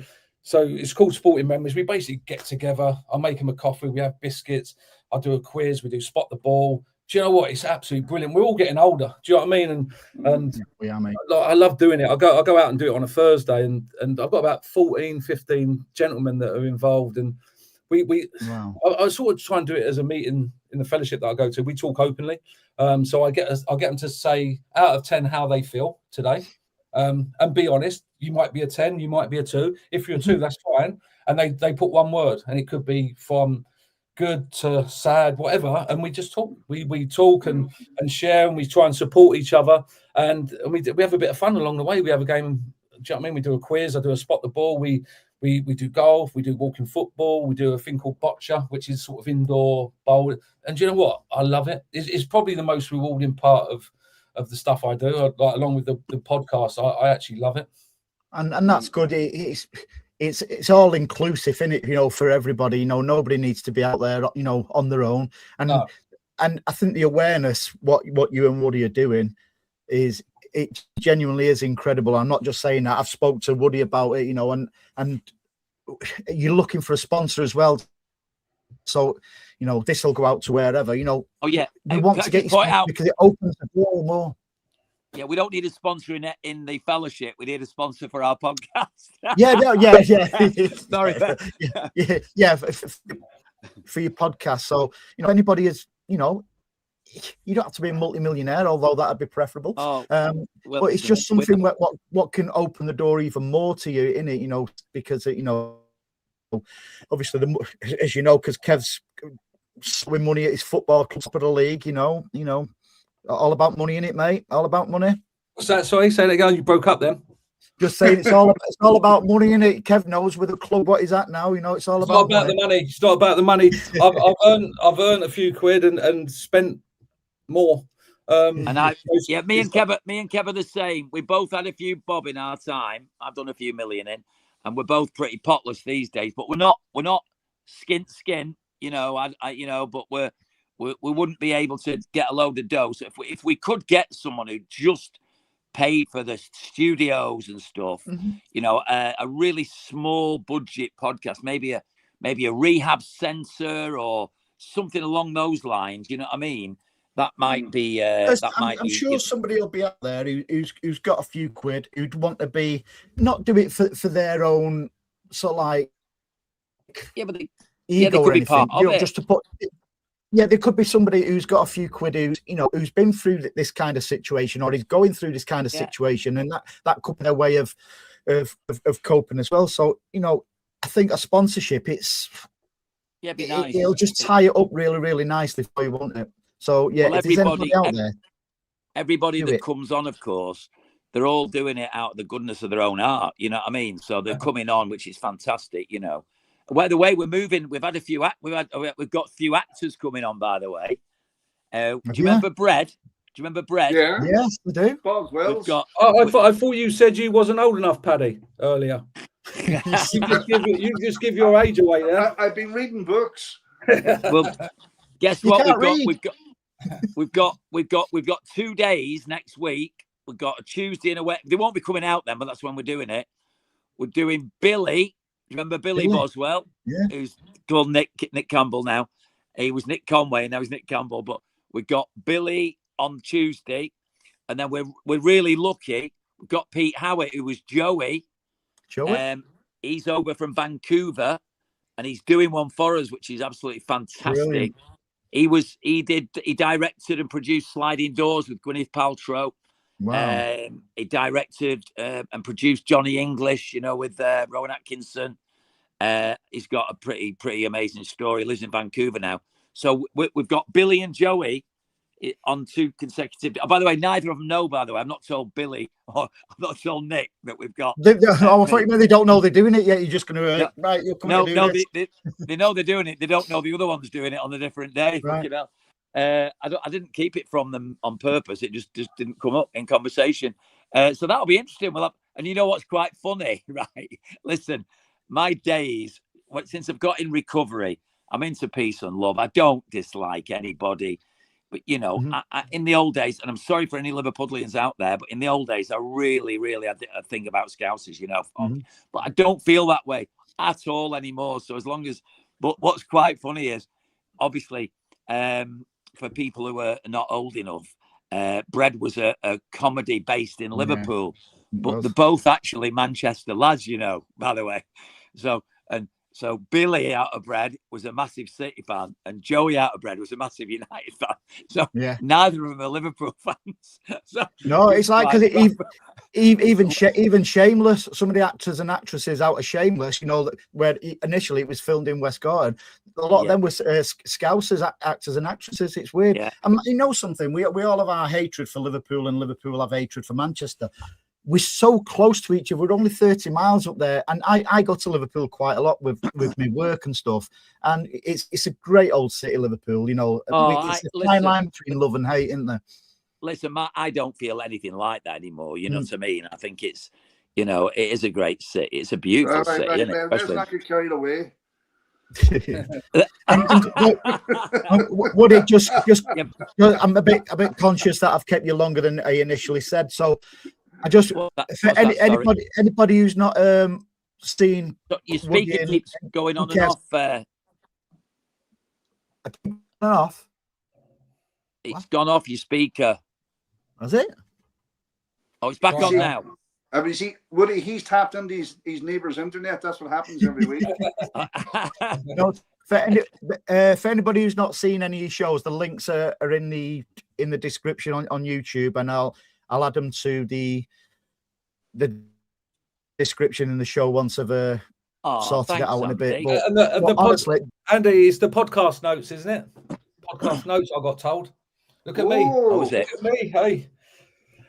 it's called Sporting Memories. We basically get together. I make them a coffee. We have biscuits. I do a quiz. We do spot the ball. Do you know what? It's absolutely brilliant. We're all getting older. Do you know what I mean? And we are, mate. I love doing it. I go out and do it on a Thursday, and I've got about 14, 15 gentlemen that are involved. And I sort of try and do it as a meeting in the fellowship that I go to. We talk openly. So I get them to say out of 10 how they feel today. And be honest. You might be a 10, you might be a 2. If you're a 2, that's fine. And they put one word, and it could be from good to sad, whatever. And we just talk. We talk and share, and we try and support each other. And we have a bit of fun along the way. We have a game. Do you know what I mean? We do a quiz. I do a spot the ball. We do golf. We do walking football. We do a thing called boccia, which is sort of indoor bowl. And do you know what? I love it. It's probably the most rewarding part of the stuff I do, like along with the podcast. I actually love it, and that's good. It's all inclusive, isn't it? You know, for everybody. You know, nobody needs to be out there, you know, on their own. And I think the awareness, what you and Woody are doing, it genuinely is incredible. I'm not just saying that. I've spoke to Woody about it, you know, and you're looking for a sponsor as well. So, you know, this will go out to wherever, you know. Oh yeah, we want to get you out because it opens the door more. Yeah, we don't need a sponsor in the fellowship. We need a sponsor for our podcast. Yeah. Sorry. Yeah. For your podcast. So, you know, anybody is, you know, you don't have to be a multi-millionaire, although that'd be preferable. But it's just something what can open the door even more to you, in it, you know, because you know, obviously, as you know, because Kev's with money at his football club of the league, you know, all about money, in it, mate. All about money. What's that? Sorry, say that again. You broke up then. Just saying, it's all about money, in it. Kev knows with the club what he's at now. You know, it's all about the money. It's not about the money. I've earned a few quid and spent more. Me and Kev are the same. We both had a few bob in our time. I've done a few million in, and we're both pretty potless these days. But we're not skin. You know, but we wouldn't be able to get a load of dough. So if we could get someone who just paid for the studios and stuff, you know, a really small budget podcast, maybe a rehab center or something along those lines. You know what I mean? That might be. I'm sure somebody will be out there who's got a few quid, who'd want to be not do it for their own sort of like but ego they could be part of it. Just to put. Yeah, there could be somebody who's got a few quid who's been through this kind of situation, or is going through this kind of situation, and that could be a way of coping as well. So, you know, I think a sponsorship, nice. It'll just tie it up really, really nicely for you, won't it? So yeah, if there's anybody out there, everybody that comes on, of course, they're all doing it out of the goodness of their own heart. You know what I mean? So they're coming on, which is fantastic. You know. By the way, we're moving. We've had a few. We've got a few actors coming on. By the way, do you remember Bread? Do you remember Bread? Yeah. Yes, we do. Well, I thought you said you wasn't old enough, Paddy, earlier. you just give your age away there. I've been reading books. Well, guess what? We've got 2 days next week. We've got a Tuesday and a Wednesday. They won't be coming out then, but that's when we're doing it. We're doing Billy. Remember Billy Boswell, who's called Nick Campbell now. He was Nick Conway, and now he's Nick Campbell. But we got Billy on Tuesday, and then we're really lucky. We've got Pete Howitt, who was Joey. He's over from Vancouver, and he's doing one for us, which is absolutely fantastic. Brilliant. He directed and produced Sliding Doors with Gwyneth Paltrow. Wow. He directed and produced Johnny English, you know, with Rowan Atkinson. He's got a pretty amazing story. He lives in Vancouver now. So we've got Billy and Joey on 2 consecutive. Oh, by the way, neither of them know, by the way. I've not told Billy or I've not told Nick that we've got. I thought you meant they don't know they're doing it yet. You're just going to, right, you're coming to do this. They know they're doing it. They don't know the other one's doing it on a different day. Right. You know? I didn't keep it from them on purpose. It just didn't come up in conversation. So that'll be interesting. And you know what's quite funny, right? Listen, my days, since I've got in recovery, I'm into peace and love. I don't dislike anybody. But, you know, I, in the old days, and I'm sorry for any Liverpudlians out there, but in the old days, I really had a thing about Scousers, you know. But I don't feel that way at all anymore. So as long as, but what's quite funny is, obviously, for people who are not old enough, Bread was a comedy based in Liverpool, but they're both actually Manchester lads, you know, by the way. So Billy out of Bread was a massive City fan, and Joey out of Bread was a massive United fan. So neither of them are Liverpool fans. So no, it's like because even Shameless, some of the actors and actresses out of Shameless, you know, where initially it was filmed in West Garden, a lot of them were Scousers, actors and actresses. It's weird. You know something? We all have our hatred for Liverpool, and Liverpool have hatred for Manchester. We're so close to each other. We're only 30 miles up there, and I go to Liverpool quite a lot with my work and stuff. And it's a great old city, Liverpool. You know, it's a fine line between love and hate, isn't there? listen, I don't feel anything like that anymore. You know what I mean? I think it's, you know, it is a great city. It's a beautiful city, isn't it? Let's not get carried away. Would it just I'm a bit conscious that I've kept you longer than I initially said. So I just anybody who's not seen your speaker keeps going on and off. Off. It's gone off your speaker. Has it? Oh, it's back on now. I mean, see, Woody, he's tapped into his neighbour's internet. That's what happens every week. No, for anybody who's not seen any shows, the links are in the description on YouTube, and I'll add them to the description in the show once I've sorted it out in a bit. But honestly, Andy, it's the podcast notes, isn't it? Podcast notes, I got told. Look at me. Oh, is it? Look at me. Hey.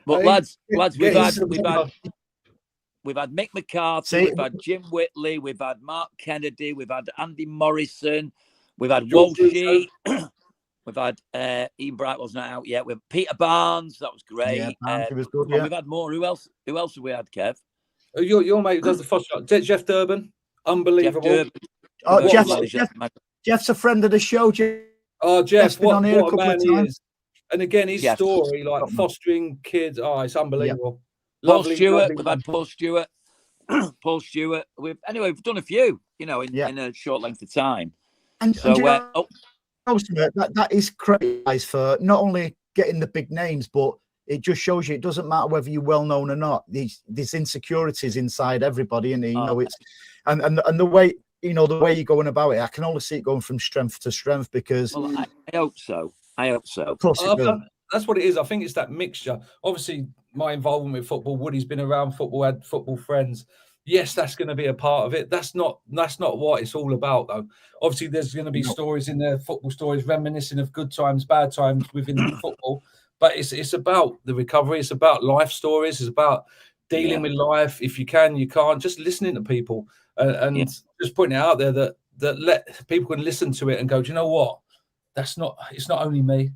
But hey. lads, we've had Mick McCarthy, we've had Jim Whitley, we've had Mark Kennedy, we've had Andy Morrison, we've had Walshy, we've had Ian Brightwell's not out yet. We've Peter Barnes, that was great. Yeah, was good, yeah. We've had more. Who else have we had, Kev? Your mate does the foster. Jeff Durbin, unbelievable. Jeff's a friend of the show. Jeff, what on here a man he is. And again, his story, like fostering kids, it's unbelievable. Paul Lovely, Stewart, lovely we've had Paul Stewart. Paul Stewart. We've done a few, you know, in a short length of time. And so that is crazy for not only getting the big names, but it just shows you it doesn't matter whether you're well known or not. These insecurities inside everybody, and it's and the way the way you're going about it, I can only see it going from strength to strength because. Well, I hope so. Of course that's what it is. I think it's that mixture. Obviously, my involvement with football. Woody's been around football, had football friends. Yes, that's going to be a part of it. That's not what it's all about, though. Obviously, there's going to be stories in there, football stories, reminiscing of good times, bad times within football. But it's about the recovery. It's about life stories. It's about dealing with life. If you can, you can't. Just listening to people and just putting it out there that let people can listen to it and go, do you know what? It's not only me.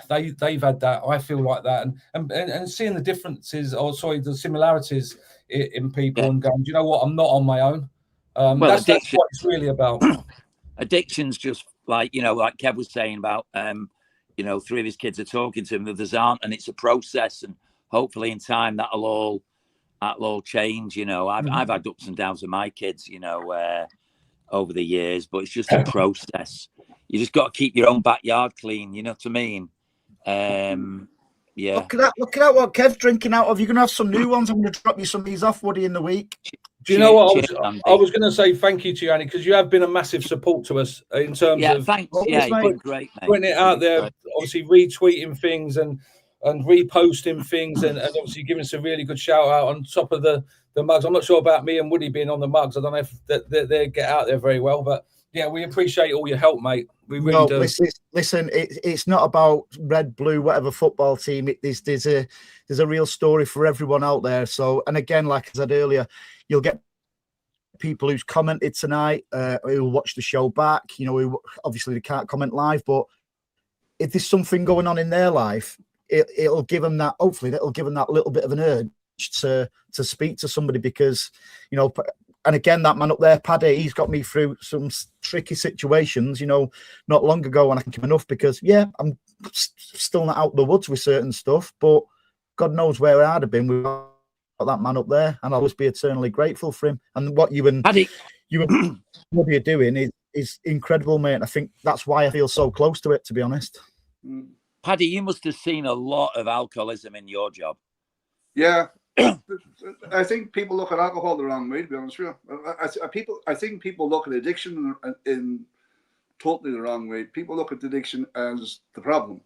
They've had that. I feel like that, and seeing the differences, the similarities in people, and going, do you know what? I'm not on my own. That's what it's really about. Addiction's just like like Kev was saying about 3 of his kids are talking to him, the others aren't, and it's a process, and hopefully in time that'll all change. I've had ups and downs with my kids, over the years, but it's just a process. You just got to keep your own backyard clean. You know what I mean? Look at that! What Kev's drinking out of. You're gonna have some new ones. I'm gonna drop you some of these off, Woody, in the week. Do you know what? I was going to say thank you to you, Annie, because you have been a massive support to us in terms of thanks. You've been great, mate. Putting it out there, obviously retweeting things and reposting things, and obviously giving us a really good shout out on top of the mugs. I'm not sure about me and Woody being on the mugs. I don't know if they get out there very well, but yeah, we appreciate all your help, mate. We really do. Listen, it's not about red, blue, whatever football team. There's a real story for everyone out there. So, and again, like I said earlier, you'll get people who's commented tonight, who'll watch the show back. Who obviously they can't comment live, but if there's something going on in their life, it'll give them that. Hopefully, that'll give them that little bit of an urge to speak to somebody because, and again, that man up there, Paddy, he's got me through some tricky situations, not long ago, and I thank him enough because, I'm still not out of the woods with certain stuff, but God knows where I'd have been without that man up there, and I'll always be eternally grateful for him. And what you and Woody are doing is incredible, mate. I think that's why I feel so close to it, to be honest. Paddy, you must have seen a lot of alcoholism in your job. Yeah. I think people look at alcohol the wrong way, to be honest with you. I think people look at addiction in totally the wrong way. People look at addiction as the problem.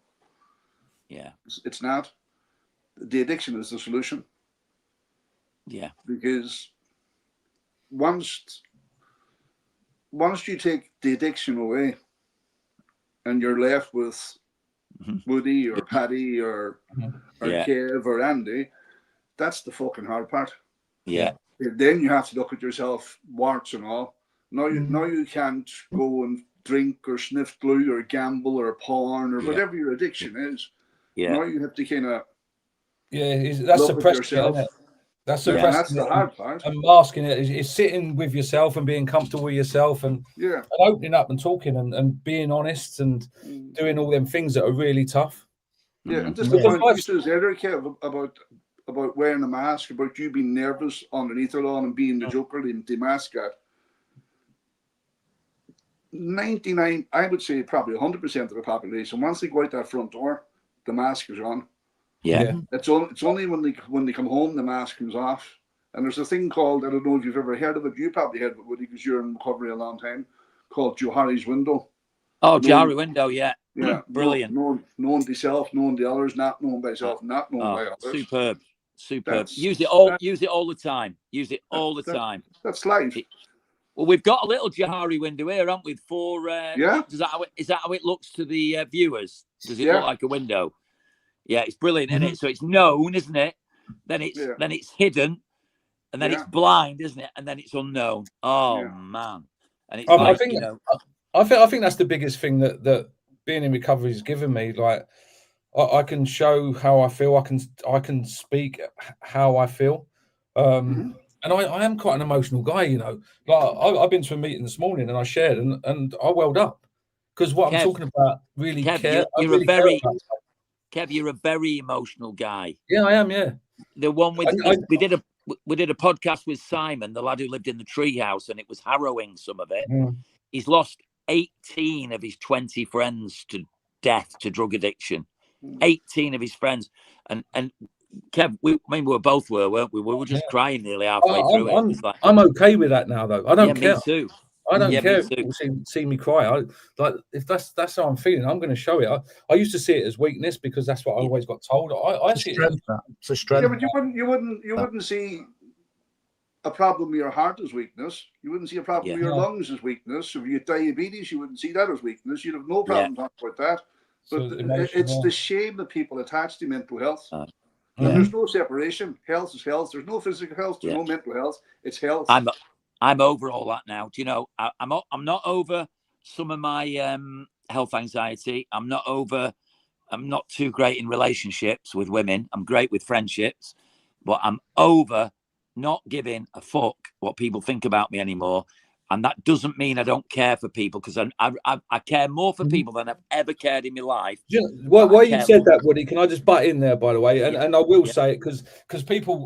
Yeah. It's not. The addiction is the solution. Yeah. Because once you take the addiction away and you're left with Woody or Paddy or Kev or Andy, that's the fucking hard part. Yeah. Then you have to look at yourself, warts and all. Now you can't go and drink or sniff glue or gamble or porn or whatever your addiction is. Yeah. Now you have to kind of that's suppressing it, isn't it? That's suppressing that's the hard part. And masking it is sitting with yourself and being comfortable with yourself and opening up and talking and being honest and doing all them things that are really tough. Yeah, and just the point you said earlier, Kev, about wearing a mask, about you being nervous underneath it all and being the joker, the mascot. 99, I would say probably 100% of the population, once they go out that front door, the mask is on. Yeah. It's only when they come home the mask comes off. And there's a thing called, I don't know if you've ever heard of it, you probably heard of it, Woody, because you're in recovery a long time, called Johari's window. Oh, Johari window, yeah. Yeah. Brilliant. Known to self, known to others, not known by self, not known by others. Superb. Use it all the time. Use it all the time. That's life. Well, we've got a little Johari window here, haven't we? Is that how it looks to the viewers? Does it look like a window? Yeah, it's brilliant, isn't it? So it's known, isn't it? Then it's hidden, and then it's blind, isn't it? And then it's unknown. Oh man! And it's I think that's the biggest thing that being in recovery has given me. Like I can show how I feel. I can speak how I feel. And I am quite an emotional guy, you know. Like I've been to a meeting this morning and I shared and I welled up because what I'm talking about really care. Kev, you're a very emotional guy. Yeah, I am. Yeah, the one with we did a podcast with Simon, the lad who lived in the treehouse, and it was harrowing. Some of it. He's lost 18 of his 20 friends to death to drug addiction. 18 of his friends, and Kev, we both were, weren't we? We were just crying nearly halfway through it. I'm okay with that now, though. I don't care. Me too. I don't care if people see me cry. If that's how I'm feeling, I'm going to show it. I used to see it as weakness because that's what I always got told. I see it. It's a strength. Yeah, but you wouldn't see a problem with your heart as weakness. You wouldn't see a problem with your lungs as weakness. If you had diabetes, you wouldn't see that as weakness. You'd have no problem talking about that. But it's the shame that people attach to mental health. There's no separation. Health is health. There's no physical health. There's no mental health. It's health. I'm over all that now. Do you know? I'm not over some of my health anxiety. I'm not too great in relationships with women. I'm great with friendships, but I'm over not giving a fuck what people think about me anymore. And that doesn't mean I don't care for people, because I care more for people than I've ever cared in my life. Why you said that, Woody? Can I just butt in there, by the way? And I will say it because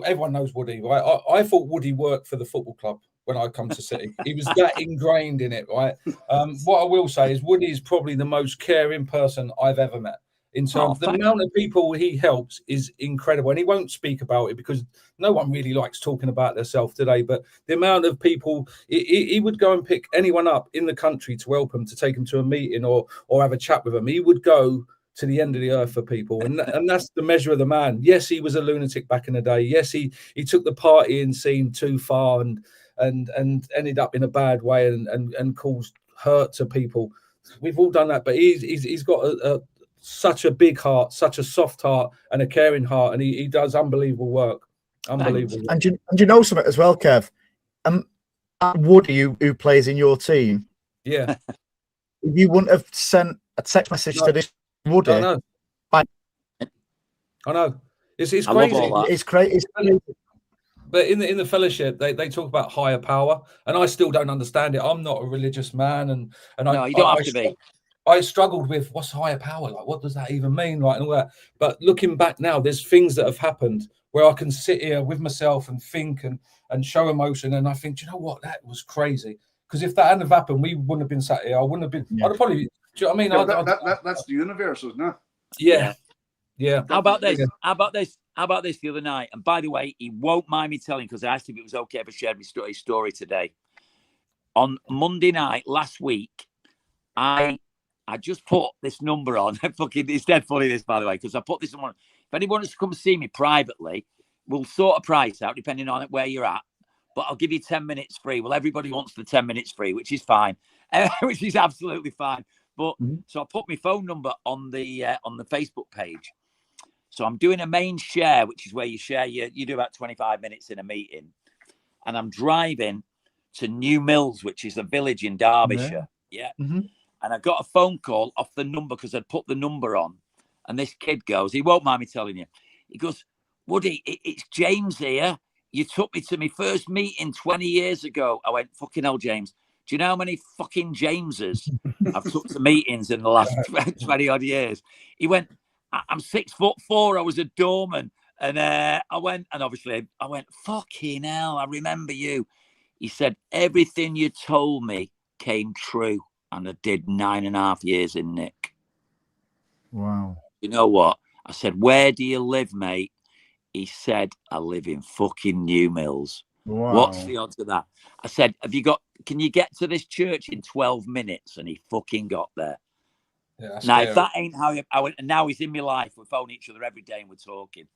everyone knows Woody, right? I thought Woody worked for the football club when I come to City. He was that ingrained in it, right? What I will say is Woody is probably the most caring person I've ever met. In terms of the amount of people he helps is incredible. And he won't speak about it because no one really likes talking about themselves today. But the amount of people, he would go and pick anyone up in the country to help them, to take them to a meeting or have a chat with them. He would go to the end of the earth for people. And that's the measure of the man. Yes, he was a lunatic back in the day. Yes, he took the partying scene too far and ended up in a bad way and caused hurt to people. We've all done that. But he's got such a big heart, such a soft heart and a caring heart, and he does unbelievable work. Unbelievable. And you know something as well, Kev? Woody, who plays in your team, you wouldn't have sent a text message to this Woody. I know. It's crazy. It's crazy. But in the fellowship, they talk about higher power, and I still don't understand it. I'm not a religious man, and no, you don't have to be. I struggled with what's higher power, like what does that even mean, like, and all that. But looking back now, there's things that have happened where I can sit here with myself and think and show emotion, and I think, do you know what, that was crazy. Because if that hadn't have happened, we wouldn't have been sat here. I wouldn't have been. I'd have probably. Do you know what I mean? That's the universe, isn't it? Yeah. How about this? How about this the other night? And by the way, he won't mind me telling, because I asked him if it was okay if I shared my story today. On Monday night last week, I just put this number on. It's dead funny, this, by the way, because I put this on. If anyone wants to come see me privately, we'll sort a price out depending on where you're at. But I'll give you 10 minutes free. Well, everybody wants the 10 minutes free, which is fine, which is absolutely fine. But so I put my phone number on the Facebook page. So I'm doing a main share, which is where you share you do about 25 minutes in a meeting, and I'm driving to New Mills, which is a village in Derbyshire. And I got a phone call off the number because I'd put the number on, And this kid goes, he won't mind me telling you. He goes, Woody, it's James here. You took me to my first meeting 20 years ago. I went, fucking hell, James. Do you know how many fucking Jameses I've took to meetings in the last 20 odd years? He went, I'm 6'4". I was a doorman. And I went, fucking hell, I remember you. He said, everything you told me came true. And I did 9.5 years in Nick. Wow. You know what? I said, where do you live, mate? He said, I live in fucking New Mills. Wow. What's the odds of that? I said, can you get to this church in 12 minutes? And he fucking got there. Yeah, now, scary. If that ain't how I went, and now he's in my life. We phone each other every day and we're talking.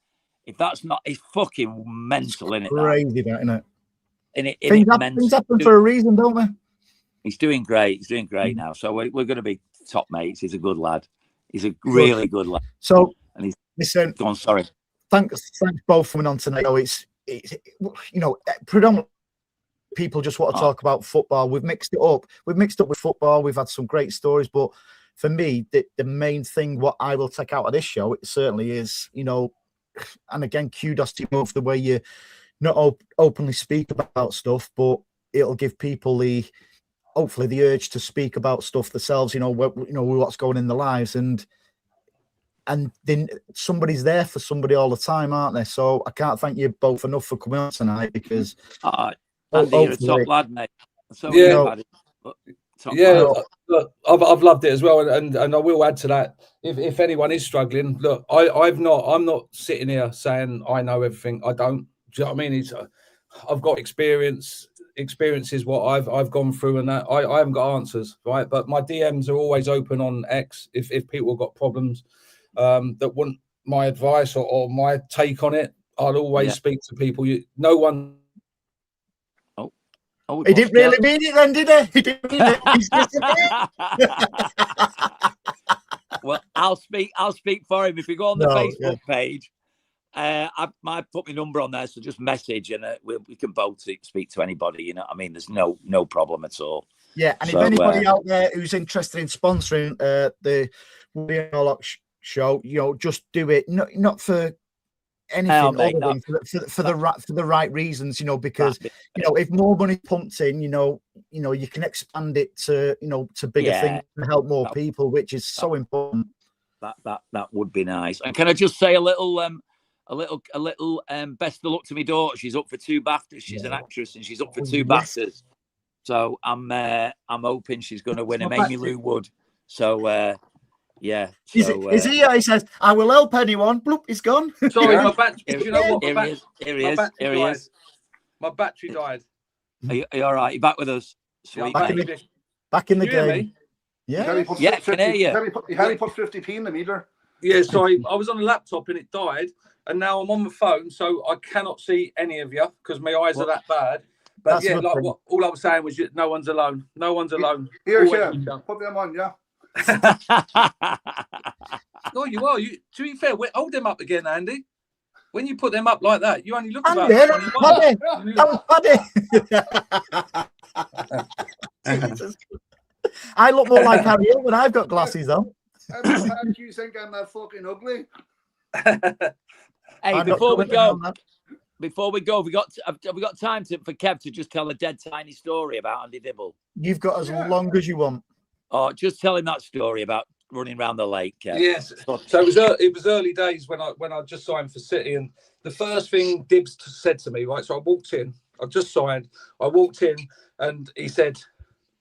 If that's not, it's fucking mental, isn't it? Crazy, that, isn't it? Things happen for a reason, don't they? He's doing great. He's doing great now. So we're going to be top mates. He's a good lad. He's a really good lad. So, and he's listen. Go on, sorry. Thanks both for coming on tonight. It's predominantly people just want to talk about football. We've mixed it up. We've mixed up with football. We've had some great stories, but for me, the main thing what I will take out of this show, it certainly is, and again, kudos to you for the way you not openly speak about stuff, but it'll give people hopefully the urge to speak about stuff themselves. What's going in their lives, and then somebody's there for somebody all the time, aren't they? So I can't thank you both enough for coming on tonight, because Andy, you're a top lad, mate. So look, I've loved it as well, and I will add to that. If anyone is struggling, look, I'm not sitting here saying I know everything. I don't. Do you know what I mean? I've got experiences what I've gone through, and that I haven't got answers, right? But my DMs are always open on X if people have got problems that want my advice or my take on it. I'll always speak to people. No one. He didn't really mean it then, did he? He didn't mean it. He's just Well, I'll speak for him. If you go on the Facebook page, I might put my number on there, so just message, and we can both speak to anybody. You know what I mean? There's no problem at all. Yeah, and if anybody out there who's interested in sponsoring the Woody and Horlock show, just do it. Not for anything other than for the right reasons, because if more money pumped in, you can expand it to bigger things and help more people, which is so important. That would be nice. And can I just say a little best of luck to my daughter? She's up for 2 BAFTAs. She's an actress, and she's up for 2 BAFTAs. So I'm hoping she's going to win him. Amy Lou Wood. So. Yeah. Is he? He says, I will help anyone. Bloop, he's gone. Sorry, my battery. You know what? Here he is. My battery died. Are you all right? You back with us? Sweet. Back in the game. Yeah. Yeah, can hear you. Harry put 50p in the meter. Yeah, sorry. I was on a laptop and it died, and now I'm on the phone, so I cannot see any of you because my eyes are that bad. But all I was saying was no one's alone. No one's alone. Here, put them on, yeah. No, you are. To be fair, hold them up again, Andy. When you put them up like that, you only look about. I look more like Harry when I've got glasses on. How do you think I'm that fucking ugly? Hey, before we go, have we got time for Kev to just tell a dead tiny story about Andy Dibble? You've got as long as you want. Oh, just tell him that story about running around the lake, Kev. Yes. So it was early days when I just signed for City, and the first thing Dibbs said to me, right? So I walked in. I just signed. I walked in, and he said,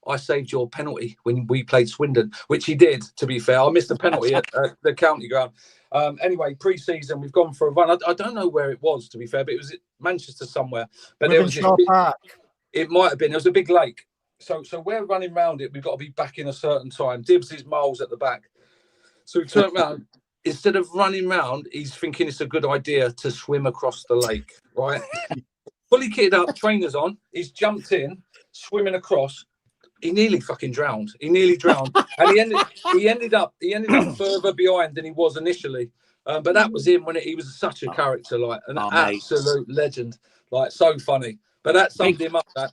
"I saved your penalty when we played Swindon," which he did. To be fair, I missed a penalty at the county ground. Anyway, pre-season, we've gone for a run. I don't know where it was, to be fair, but it was at Manchester somewhere. But there was it might have been. There was a big lake. So we're running around it. We've got to be back in a certain time. Dibbs is miles at the back. So we turned around. Instead of running round, he's thinking it's a good idea to swim across the lake, right? Fully kitted up, trainers on. He's jumped in, swimming across. He nearly fucking drowned. And he ended up further behind than he was initially. But that was him when he was such a character, like an absolute legend, like so funny. But that summed him up. That.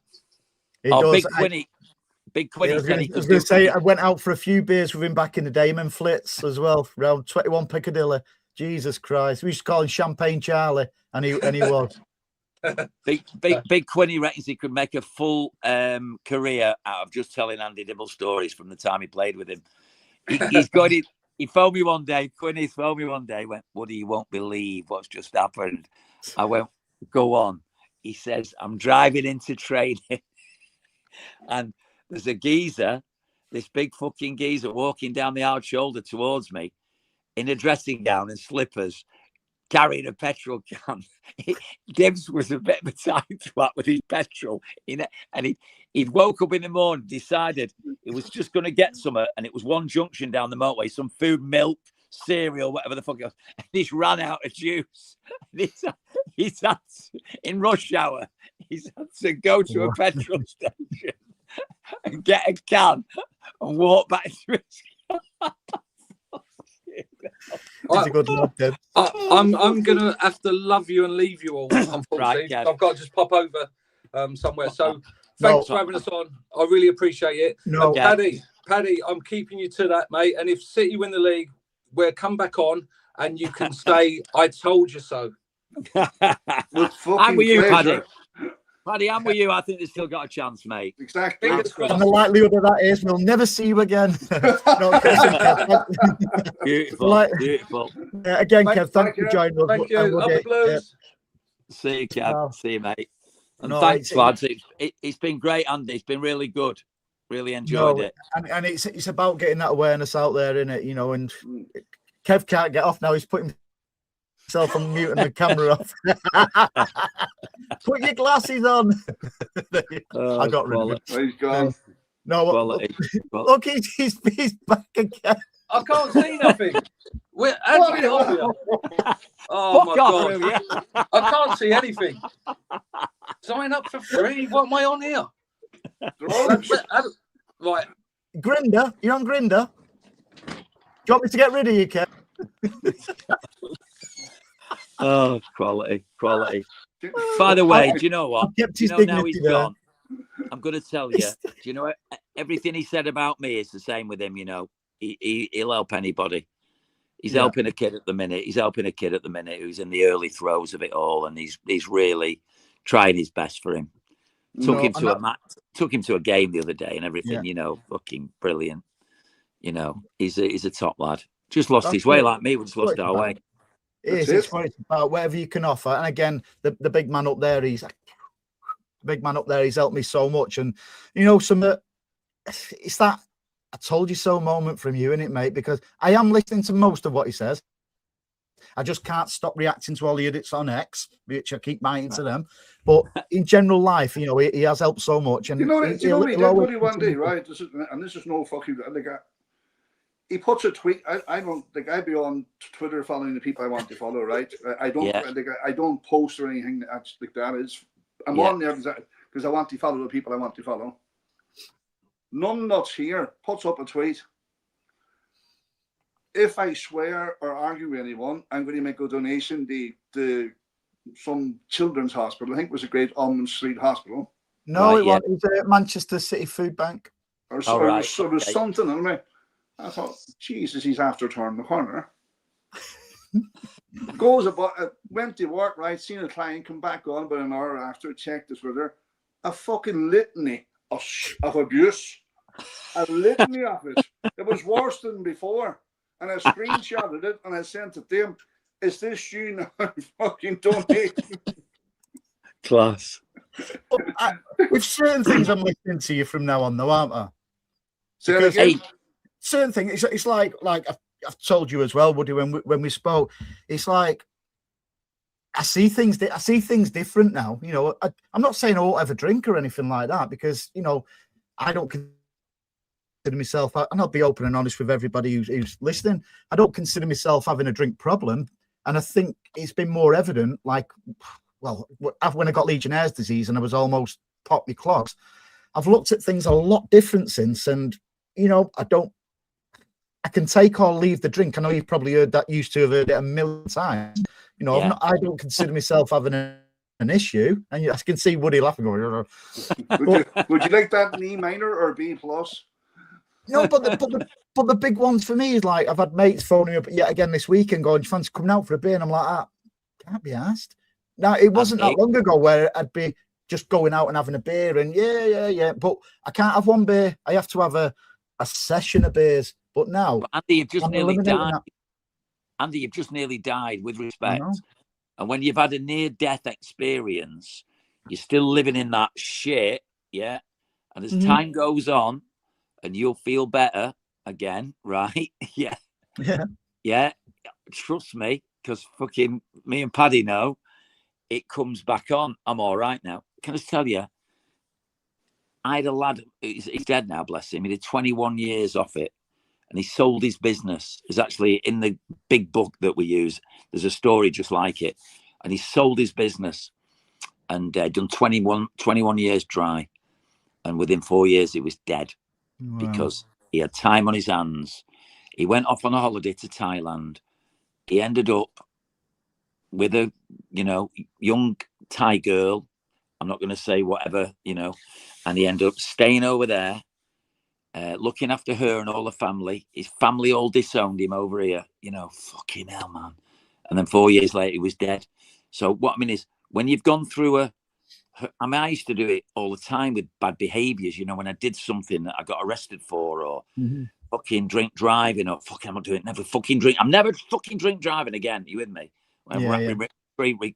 Big Big Quinny I was said he going could to do say, I went out for a few beers with him back in the day, him and Flitz as well, around 21 Piccadilly. Jesus Christ. We used to call him Champagne Charlie, and he was. Big Quinny reckons he could make a full career out of just telling Andy Dibble stories from the time he played with him. He's got it. He phoned me one day. Quinny phoned me one day. Went, Woody, you won't believe what's just happened. I went, go on. He says, I'm driving into training, and there's a geezer, this big fucking geezer, walking down the hard shoulder towards me in a dressing gown and slippers, carrying a petrol can. Gibbs was a bit of a tight twat with his petrol. And he'd woke up in the morning, decided he was just going to get some, and it was one junction down the motorway, some food, milk, cereal, whatever the fuck it was. And he's ran out of juice. He's had to, in rush hour, he's had to go to a petrol station and get a can and walk back to his car. He's a good lad, Deb. I'm gonna have to love you and leave you all. Unfortunately, Right, yeah. I've got to just pop over somewhere. So thanks for having us on. I really appreciate it. No, Paddy, I'm keeping you to that, mate. And if City win the league, we'll come back on and you can say, "I told you so." With I'm with you, pleasure. Paddy. Paddy, I'm with you. I think they've still got a chance, mate. Exactly. Fingers crossed. and the likelihood of that is we'll never see you again. No, Beautiful, Like- beautiful. again, Thank- Kev, thanks for you. joining us. Thank you. And Up the Blues. See you, Kev. No. See you, mate. And No, thanks, it's- lads. It's been great, Andy. It's been really good. Really enjoyed it. And it's about getting that awareness out there, isn't it? You know, and Kev can't get off now. He's putting himself on mute and the camera off. Put your glasses on. I got rid of it. There you go. No, Quality. look, he's back again. I can't see nothing. We're actually on here. Oh my Fuck off, god! will you? I can't see anything. Sign up for free. What am I on here? Right. Grinder, you're on Grinder. Do you want me to get rid of you, Kev? Oh, quality. By the way, do you know what? He kept Do you his know now dignity he's there. gone? I'm going to tell you. Do you know what? Everything he said about me is the same with him. You know, he'll help anybody. He's helping a kid at the minute. He's helping a kid at the minute who's in the early throes of it all, and he's really trying his best for him. Took him to a game the other day and everything. Yeah. You know, fucking brilliant. You know, he's a top lad. Just lost That's his way what- like me. We just what lost it's our about. way. It's what it's about, whatever you can offer. And again, the big man up there, he's helped me so much. And you know, it's that I told you so moment from you, innit, mate? Because I am listening to most of what he says. I just can't stop reacting to all the idiots on X, which I keep biting to them. But in general life, you know, he has helped so much. And You know what he did always Woody, one day, continue. right? This is no fucking like he puts a tweet. I don't like I'd be on Twitter following the people I want to follow, right? I don't like I don't post or anything that's like that. I'm on there because I want to follow the people I want to follow. None nuts here puts up a tweet. If I swear or argue with anyone, I'm going to make a donation to some children's hospital. I think it was a Great Ormond Street Hospital. No, Right, it was Manchester City Food Bank. Or right, so there's something. And I thought, Jesus, he's after turning the corner. Went to work, right? Seen a client come back on about an hour after, checked this with her. A fucking litany of abuse. A litany of it. It was worse than before. And I screenshotted it and I sent it to him. Is this you now? Fucking donate. Class. With certain things, I'm listening to you from now on, though, aren't I? Say it Because again. certain things, it's like I've told you as well, Woody, when we spoke. It's like I see things different now. You know, I'm not saying I won't ever drink or anything like that because you know I don't consider myself, and I'll be open and honest with everybody who's listening. I don't consider myself having a drink problem, and I think it's been more evident. Like, well, when I got Legionnaire's disease and I was almost popped my clogs, I've looked at things a lot different since, and you know, I can take or leave the drink. I know you've probably heard that, used to have heard it a million times. You know, I don't consider myself having a an issue, and I can see Woody laughing. Going, would you like that in E minor or B plus? no, but the big ones for me is like I've had mates phoning me up yet again this week and going, "Do you fancy coming out for a beer?" And I'm like, can't be asked. Now it wasn't that long ago where I'd be just going out and having a beer and yeah. But I can't have one beer. I have to have a session of beers. But now, but Andy, you've just nearly died. Andy, you've just nearly died. With respect, and when you've had a near-death experience, you're still living in that shit, yeah. And as time goes on, and you'll feel better again, right? Yeah. Trust me, because fucking me and Paddy know it comes back on. I'm all right now. Can I just tell you? I had a lad. He's dead now, bless him. He did 21 years off it, and he sold his business. It's actually in the big book that we use. There's a story just like it, and he sold his business and done 21 years dry, and within 4 years he was dead. Wow. Because he had time on his hands. He went off on a holiday to Thailand. He ended up with a, young Thai girl. I'm not going to say whatever, and he ended up staying over there, looking after her and all the family. His family all disowned him over here, fucking hell, man. And then 4 years later, he was dead. So what I mean is, when you've gone through I used to do it all the time with bad behaviors, when I did something that I got arrested for, or fucking drink driving, or fucking, I'm not doing it, never fucking drink. I'm never fucking drink driving again. You with me? When I wrapped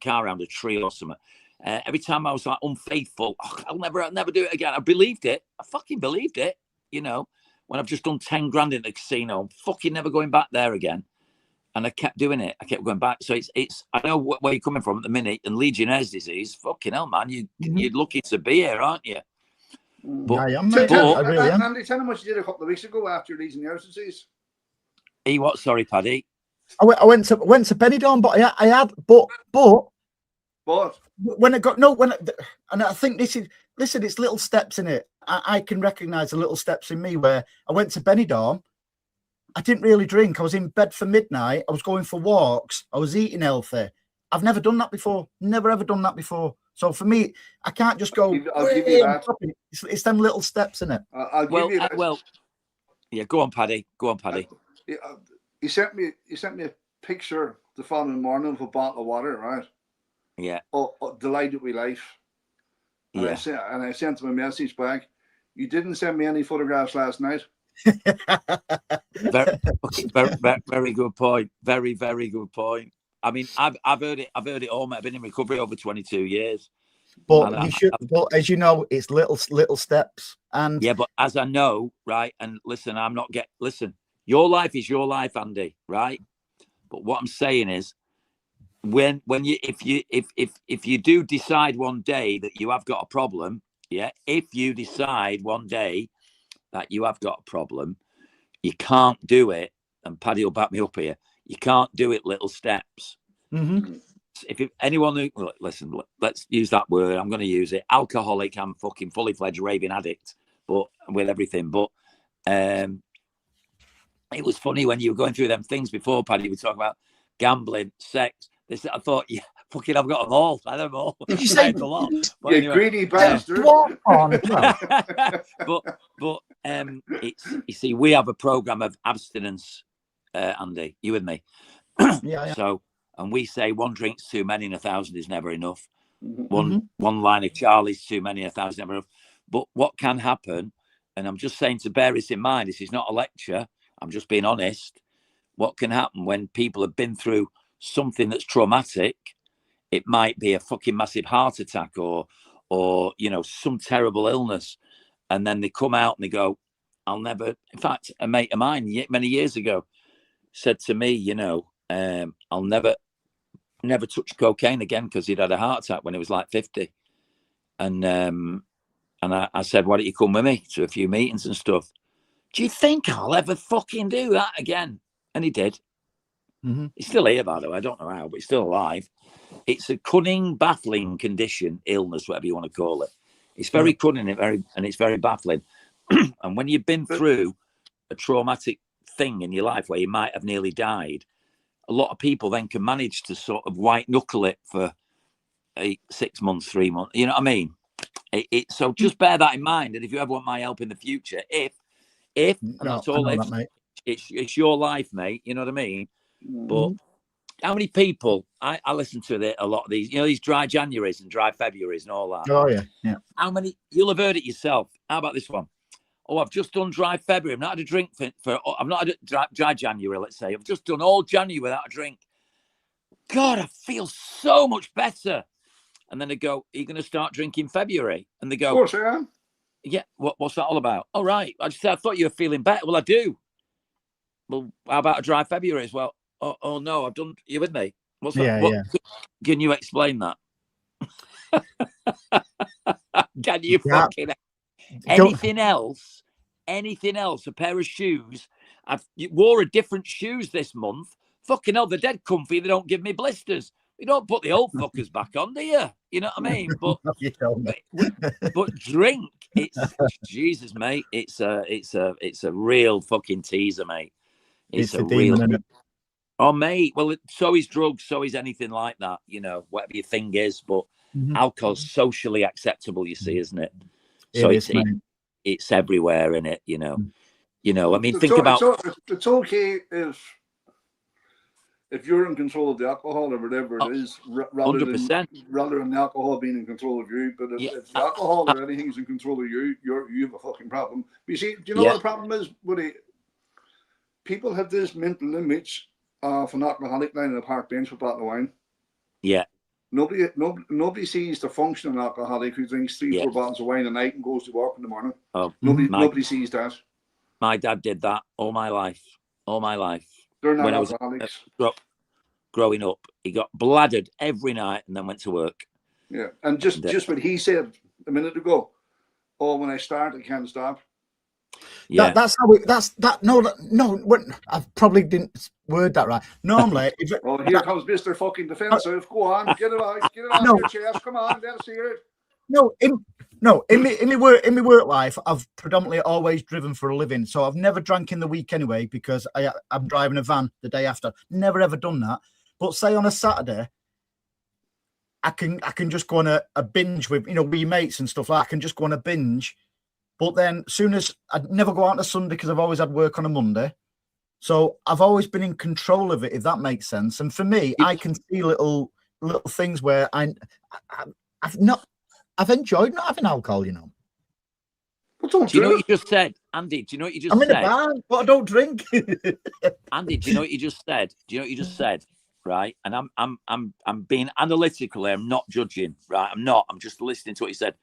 car around a tree or something. Every time I was like unfaithful, I'll never do it again. I believed it. I fucking believed it. When I've just done 10 grand in the casino, I'm fucking never going back there again. And I kept doing it. I kept going back. So it's. I know where you're coming from at the minute. And Legionnaire's disease, fucking hell, man. You're lucky to be here, aren't you? But, I am, mate. I really am. Andy, tell him what you did a couple of weeks ago after Legionnaire's disease. What? Sorry, Paddy. I went to Benidorm, but I had, but when I got and I think this is, listen, it's little steps in it. I can recognize the little steps in me where I went to Benidorm. I didn't really drink. I was in bed for midnight. I was going for walks. I was eating healthy. I've never done that before. Never ever done that before. So for me, I can't just go. I'll give you that. It's them little steps in it. I'll give you that. Well, yeah. Go on, Paddy. He sent me a picture the following morning of a bottle of water, right? Yeah. Oh, delighted with life. And I sent him a message back. You didn't send me any photographs last night. Very good point. Very, very good point. I mean, I've heard it all, mate. I've been in recovery over 22 years. But but as you know, it's little steps. And yeah, but as I know, right, and listen, listen, your life is your life, Andy, right? But what I'm saying is, if you do decide one day that you have got a problem, if you decide one day that you have got a problem, you can't do it, and Paddy will back me up here, you can't do it little steps. Anyone who, listen, let's use that word, I'm going to use it, alcoholic, I'm fucking fully fledged raving addict, but with everything, but it was funny when you were going through them things before, Paddy, we talk about gambling, sex, this, I thought, yeah, fucking, I've got them all. I don't know. Did you say a lot? But anyway, greedy bastard. but it's, you see, we have a program of abstinence, Andy. You with me? Yeah. So, and we say one drink's too many and 1,000 is never enough. One line of Charlie's too many, 1,000 is never enough. But what can happen, and I'm just saying to bear this in mind, this is not a lecture, I'm just being honest. What can happen when people have been through something that's traumatic? It might be a fucking massive heart attack or some terrible illness, and then they come out and they go, I'll never. In fact, a mate of mine many years ago said to me, I'll never touch cocaine again because he'd had a heart attack when he was like 50, and I said, why don't you come with me to a few meetings and stuff? Do you think I'll ever fucking do that again? And he did. He's still here, by the way. I don't know how, but he's still alive. It's a cunning, baffling condition, illness, whatever you want to call it. It's very cunning and it's very baffling. And when you've been through a traumatic thing in your life where you might have nearly died, a lot of people then can manage to sort of white knuckle it for 6 months, 3 months. You know what I mean? So just bear that in mind. And if you ever want my help in the future, and that's all, it's your life, mate. You know what I mean? But how many people I listen to a lot of these, these dry Januaries and dry Februaries and all that. Oh yeah. How many? You'll have heard it yourself. How about this one? Oh, I've just done dry February. I've not had a drink I've not had a dry January. Let's say I've just done all January without a drink. God, I feel so much better. And then they go, "Are you going to start drinking February?" And they go, "Of course I am." Yeah. What's that all about? All right. I thought you were feeling better. Well, I do. Well, how about a dry February as well? Oh no, I've done. You with me? What's that? Yeah. Can you explain that? Can you fucking anything else? Anything else? A pair of shoes. You wore a different shoes this month. Fucking hell, they're dead comfy. They don't give me blisters. You don't put the old fuckers back on, do you? You know what I mean? But but drink. It's Jesus, mate. It's a real fucking teaser, mate. It's a real. Demon, oh, mate. Well, so is drugs. So is anything like that. Whatever your thing is. But alcohol's socially acceptable. You see, isn't it? So it's everywhere in it. I mean, think about. It's okay if you're in control of the alcohol or whatever it is, rather than the alcohol being in control of you. But if the alcohol or anything's in control of you, you have a fucking problem. But you see, do you know what the problem is, Woody? People have this mental image of an alcoholic lying on a park bench with a bottle of wine. Yeah. Nobody sees the functioning alcoholic who drinks 3-4 bottles of wine a night and goes to work in the morning. Oh, nobody sees that. My dad did that all my life. They're not alcoholics. Growing up, he got bladdered every night and then went to work. Yeah, and just what he said a minute ago. Oh, when I start, I can't stop. Yeah, that's how it. That's that. No. I probably didn't word that right. Normally, here comes Mr. Fucking Defensive. Go on, get it out your chest. Come on, let's hear it. In my work life, I've predominantly always driven for a living, so I've never drank in the week anyway because I'm driving a van the day after. Never ever done that. But say on a Saturday, I can just go on a binge with with your mates and stuff like that. I can just go on a binge. But then, soon as I'd never go out on a Sunday because I've always had work on a Monday, so I've always been in control of it, if that makes sense. And for me, I can see little things where I've enjoyed not having alcohol, Do you know what you just said, Andy? Do you know what you just said? I'm in a bar, but I don't drink. Andy, do you know what you just said? Right? And I'm being analytical here. I'm not judging, right? I'm not. I'm just listening to what you said.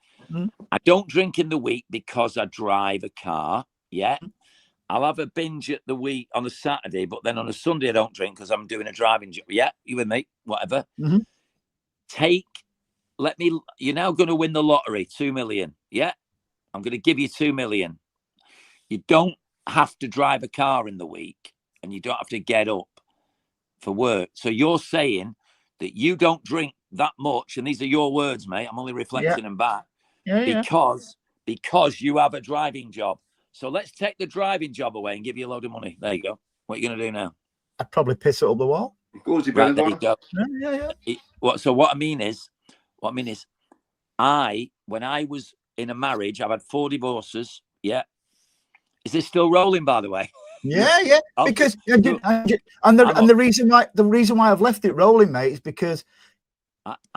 I don't drink in the week because I drive a car. Yeah. I'll have a binge at the week on a Saturday, but then on a Sunday I don't drink because I'm doing a driving job. Yeah, you with me? Whatever. You're now going to win the lottery, 2 million. Yeah. I'm going to give you 2 million. You don't have to drive a car in the week and you don't have to get up for work. So you're saying that you don't drink that much, and these are your words, mate. I'm only reflecting them back. Because you have a driving job. So let's take the driving job away and give you a load of money. There you go. What are you going to do now? I'd probably piss it up the wall. Right, there you go. So what I mean is, when I was in a marriage, I've had 4 divorces. Yeah. Is this still rolling, by the way? Yeah. Because the reason why I've left it rolling, mate, is because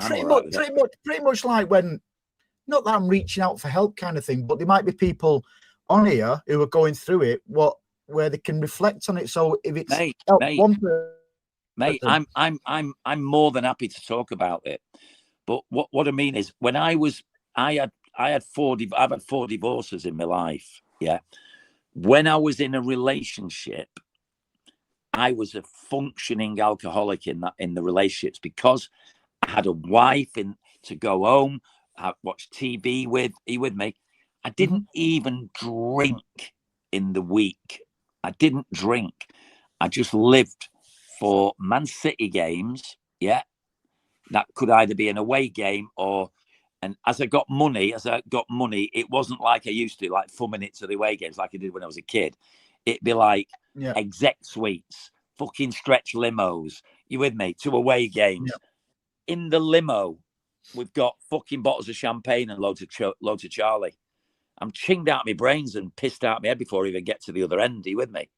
pretty much like when, not that I'm reaching out for help kind of thing, but there might be people on here who are going through it where they can reflect on it. So if it's mate, I'm more than happy to talk about it. But what I mean is, when I've had 4 divorces in my life. Yeah. When I was in a relationship, I was a functioning alcoholic in the relationships because I had a wife to go home, watch TV with. Are you with me? I didn't even drink in the week. I didn't drink. I just lived for Man City games. Yeah. That could either be an away game and as I got money, it wasn't like I used to, like thumbing it to the away games like I did when I was a kid. It'd be like exec suites, fucking stretch limos. You with me? To away games. In the limo, we've got fucking bottles of champagne and loads of Charlie. I'm chinged out my brains and pissed out my head before I even get to the other end. Are you with me?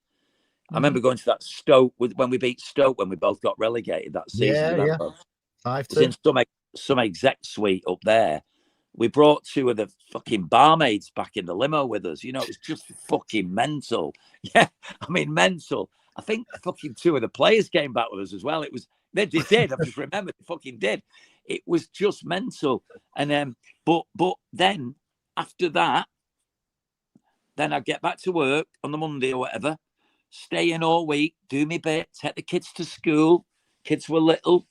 I remember going to that Stoke when we beat Stoke when we both got relegated that season. Yeah. It was in some exec suite up there. We brought 2 of the fucking barmaids back in the limo with us. You know, it was just fucking mental. Yeah, I mean, mental. I think fucking 2 of the players came back with us as well. It was they did. I've just remembered they fucking did. It was just mental. And but then after that, then I'd get back to work on the Monday or whatever, stay in all week, do my bit, take the kids to school. Kids were little,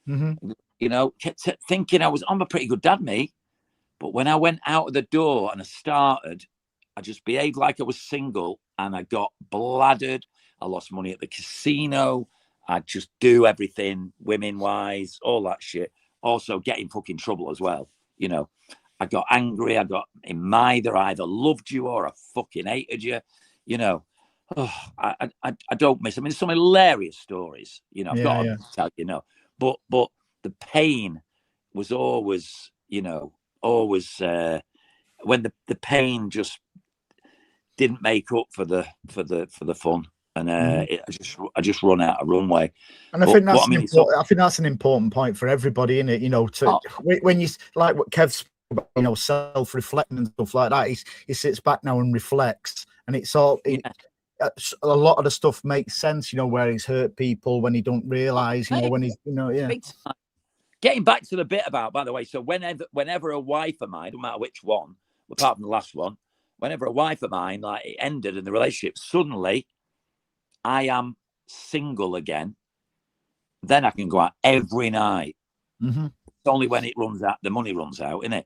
you know, kept thinking I'm a pretty good dad, me. But when I went out of the door and I started, I just behaved like I was single and I got bladdered. I lost money at the casino. I'd just do everything women-wise, all that shit. Also get in fucking trouble as well. You know, I got angry. I got in either loved you or I fucking hated you. You know, I don't miss. I mean, there's some hilarious stories. You know, I've got to tell you know, but the pain was always, you know, when the pain just didn't make up for the fun, and I just run out of runway. And I think that's an important point for everybody, isn't it? You know, when you like what Kev's, you know, self-reflecting and stuff like that. He sits back now and reflects, and it's all. A lot of the stuff makes sense, you know, where he's hurt people when he don't realise, you know, when he's, you know, Getting back to the bit about, by the way, so whenever a wife of mine, no matter which one, apart from the last one, whenever a wife of mine, like, it ended in the relationship, suddenly I am single again, then I can go out every night. It's only when it runs out, the money runs out, innit?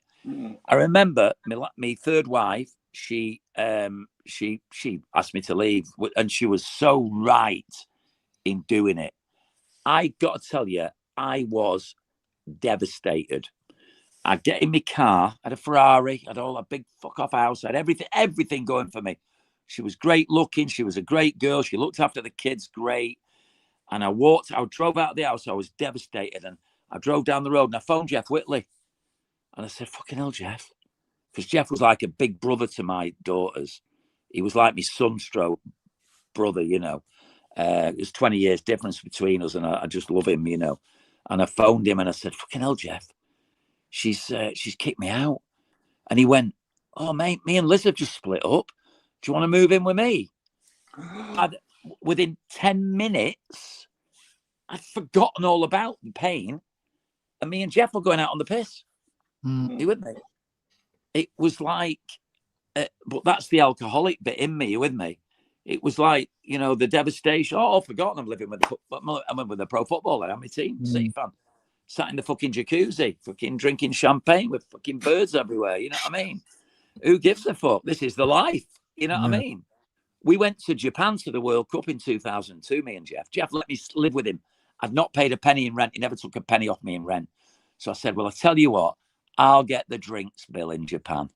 I remember my third wife, she asked me to leave, and she was so right in doing it. I got to tell you, I was devastated. I'd get in my car, I had a Ferrari, I had all a big fuck off house, I had everything going for me. She was great looking, she was a great girl, she looked after the kids great. And I drove out of the house, I was devastated, and I drove down the road and I phoned Jeff Whitley. And I said, fucking hell, Jeff. Because Jeff was like a big brother to my daughters. He was like my sunstroke brother, you know. There's 20 years difference between us, and I just love him, you know. And I phoned him and I said, fucking hell, Jeff, she's kicked me out. And he went, oh, mate, me and Liz have just split up. Do you want to move in with me? Within 10 minutes, I'd forgotten all about the pain. And me and Jeff were going out on the piss. You with me? It was like, but that's the alcoholic bit in me. You with me? It was like, you know, the devastation. Oh, I've forgotten I'm living with the pro footballer. I'm a team City fan. Sat in the fucking jacuzzi, fucking drinking champagne with fucking birds everywhere. You know what I mean? Who gives a fuck? This is the life. You know what I mean? We went to Japan to the World Cup in 2002, me and Jeff. Jeff let me live with him. I'd not paid a penny in rent. He never took a penny off me in rent. So I said, well, I'll tell you what, I'll get the drinks bill in Japan.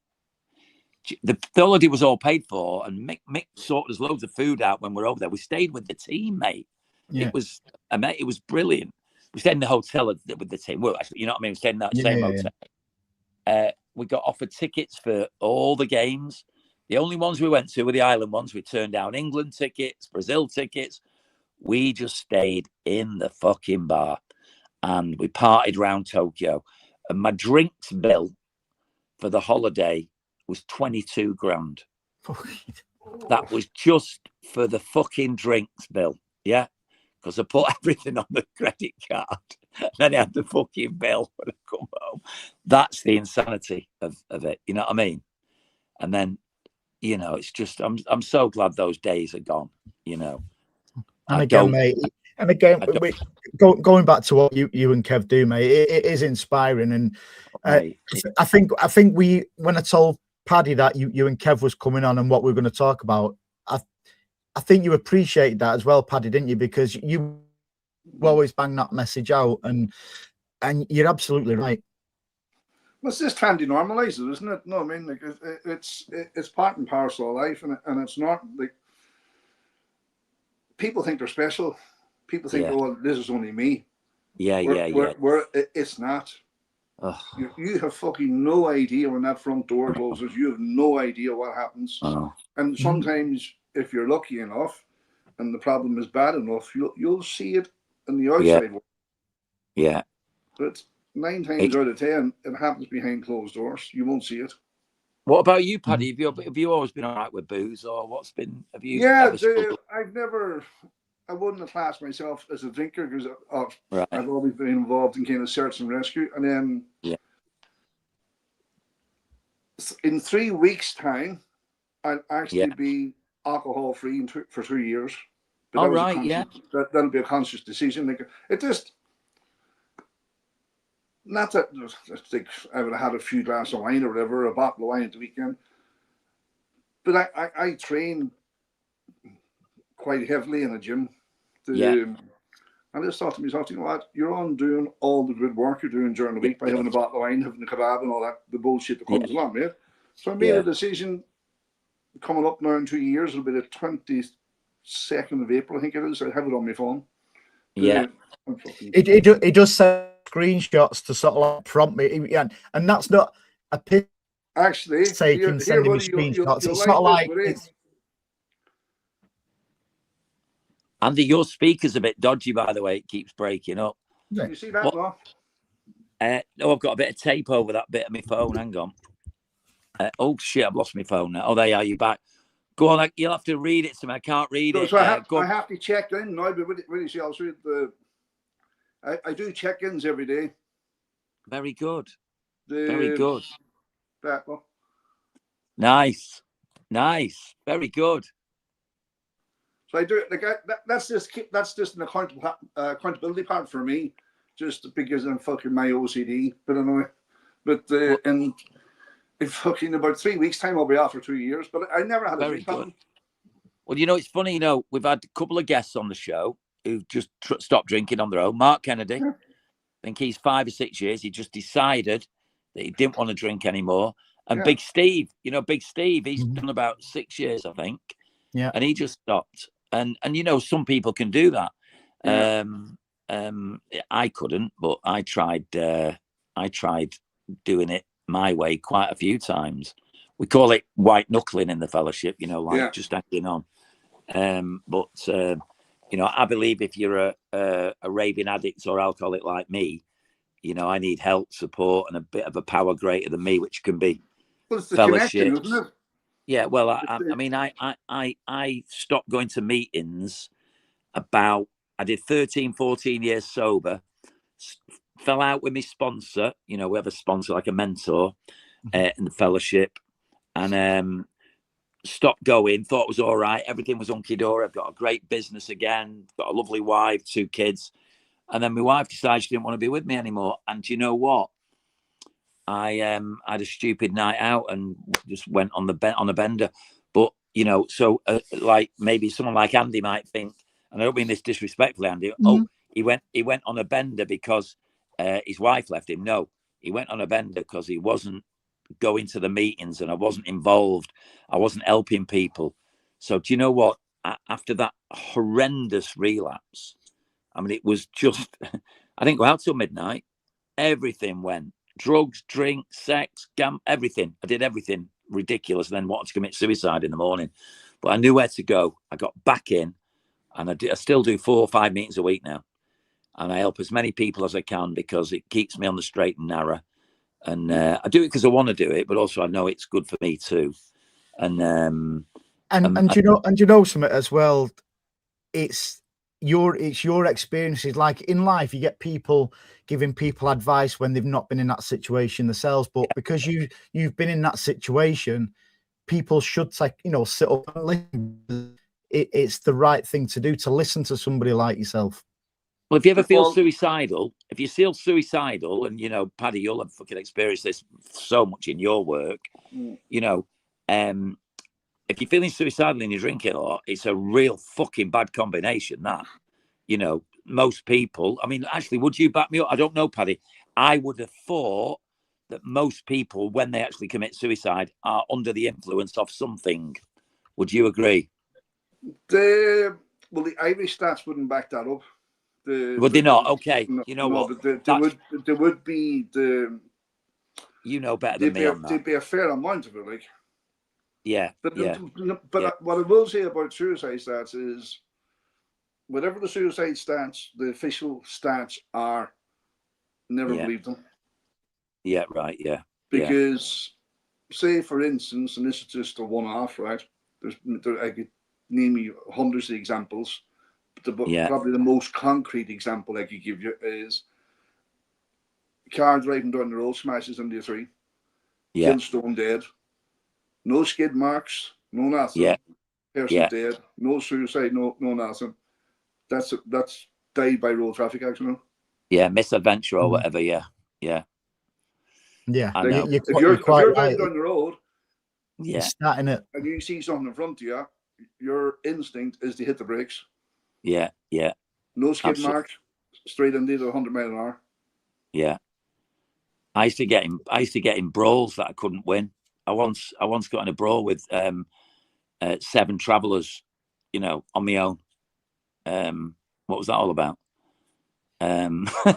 The holiday was all paid for, and Mick sorted us loads of food out when we're over there. We stayed with the team, mate. It was brilliant. We stayed in the hotel with the team. Well, actually, you know what I mean? We stayed in that same hotel. We got offered tickets for all the games. The only ones we went to were the island ones. We turned down England tickets, Brazil tickets. We just stayed in the fucking bar and we partied around Tokyo. And my drinks bill for the holiday was 22 grand. That was just for the fucking drinks bill. Yeah. Because I put everything on the credit card. Then I had the fucking bill when I come home. That's the insanity of it. You know what I mean? And then, you know, it's just, I'm so glad those days are gone, you know. And again, mate, going back to what you and Kev do, mate, it is inspiring. And I think when I told Paddy that you and Kev was coming on and what we were going to talk about, I think you appreciate that as well, Paddy, didn't you? Because you always bang that message out, and you're absolutely right. Well, it's just trying to normalise it, isn't it? No, I mean, like it's part and parcel of life, and it's not like people think they're special. People think, oh, this is only me. Yeah. Where it's not. Oh, You have fucking no idea when that front door closes. You have no idea what happens. oh, And sometimes, if you're lucky enough, and the problem is bad enough, you'll see it in the yeah, outside world. yeah. But 9 times out of 10, it happens behind closed doors. You won't see it. What about you, Paddy? Have you always been all right with booze, or what's been? Have you Yeah, ever struggled? I wouldn't have classed myself as a drinker because Right. I've always been involved in kind of search and rescue. And then in 3 weeks' time, I'll actually be alcohol free for 3 years. But All right, that'll be a conscious decision. Like, it just, not that I think I would have had a few glasses of wine or whatever, a bottle of wine at the weekend. But I train quite heavily in a gym. I just thought to myself, you know what, you're on doing all the good work you're doing during the week by having a bottle of wine, having a kebab and all that, the bullshit that comes along with it. So I made a decision coming up now in 2 years. It'll be the 22nd of April, I think it is. I have it on my phone. It does send screenshots to sort of like prompt me, and that's not a piss actually taking sending me screenshots. It's sort of like Andy, your speaker's a bit dodgy, by the way. It keeps breaking up. You see that, Law? No, I've got a bit of tape over that bit of my phone. Hang on. Oh, shit, I've lost my phone now. Oh, there you are. You back. Go on. You'll have to read it to me. I can't read it. So I have to check in now, but really see, I'll see I do check-ins every day. Very good. Very good. Nice. Very good. So I do it like that's just an accountability part for me, just because I'm fucking my OCD. But anyway, in fucking about 3 weeks' time, I'll be off for 2 years. But I never had a drink happen. Well, it's funny. We've had a couple of guests on the show who've just stopped drinking on their own. Mark Kennedy, I think he's 5 or 6 years. He just decided that he didn't want to drink anymore. And Big Steve, Big Steve, he's done about 6 years, I think. Yeah. And he just stopped. And some people can do that. Yeah. I couldn't, but I tried doing it my way quite a few times. We call it white knuckling in the fellowship, just acting on. But I believe if you're a raving addict or alcoholic like me, I need help, support, and a bit of a power greater than me, which can be fellowships. Isn't it? Yeah, well, I stopped going to meetings I did 13, 14 years sober, fell out with my sponsor. We have a sponsor, like a mentor in the fellowship, and stopped going, thought it was all right. Everything was hunky-dory. I've got a great business again, got a lovely wife, 2 kids. And then my wife decided she didn't want to be with me anymore. And do you know what? I had a stupid night out and just went on a bender. But so like maybe someone like Andy might think, and I don't mean this disrespectfully, Andy. He went on a bender because his wife left him. No, he went on a bender because he wasn't going to the meetings and I wasn't involved. I wasn't helping people. So do you know what? After that horrendous relapse, I mean, it was just I didn't go out till midnight. Everything went. Drugs, drink, sex, everything. I did everything ridiculous, and then wanted to commit suicide in the morning. But I knew where to go. I got back in, and I still do 4 or 5 meetings a week now. And I help as many people as I can because it keeps me on the straight and narrow. And I do it because I want to do it, but also I know it's good for me too. And you know something as well. It's your experiences. Like in life, you get people giving people advice when they've not been in that situation themselves. But because you've been in that situation, people should sit up and listen. It's the right thing to do, to listen to somebody like yourself. Well, if you ever feel suicidal, and Paddy, you'll have fucking experienced this so much in your work, if you're feeling suicidal and you're drinking a lot, it's a real fucking bad combination, that. Most people, I mean, actually, would you back me up? I don't know, Paddy. I would have thought that most people, when they actually commit suicide, are under the influence of something. Would you agree? The Irish stats wouldn't back that up. Would they not? Okay. No, you know what? There would be the You know better than me on that. There'd be a fair amount of it, like. Yeah, But yeah. What I will say about suicide stats is, whatever the suicide stats, the official stats are, never believe them. Yeah, right, yeah. Because, say for instance, and this is just a one-off, right? I could name you hundreds of examples. But probably the most concrete example I could give you is car driving down the road, smashes into a tree, killed, stone dead, no skid marks, no nothing. Person dead, no suicide, no nothing. That's died by road traffic accident. Yeah, misadventure or whatever. Yeah. Yeah, I know. If you're quite driving right. down the road, starting it, and you see something in front of you, your instinct is to hit the brakes. Yeah. No skid marks, straight into the 100 mile an hour. Yeah. I used to get in brawls that I couldn't win. I once got in a brawl with 7 travellers, on my own. What was that all about? that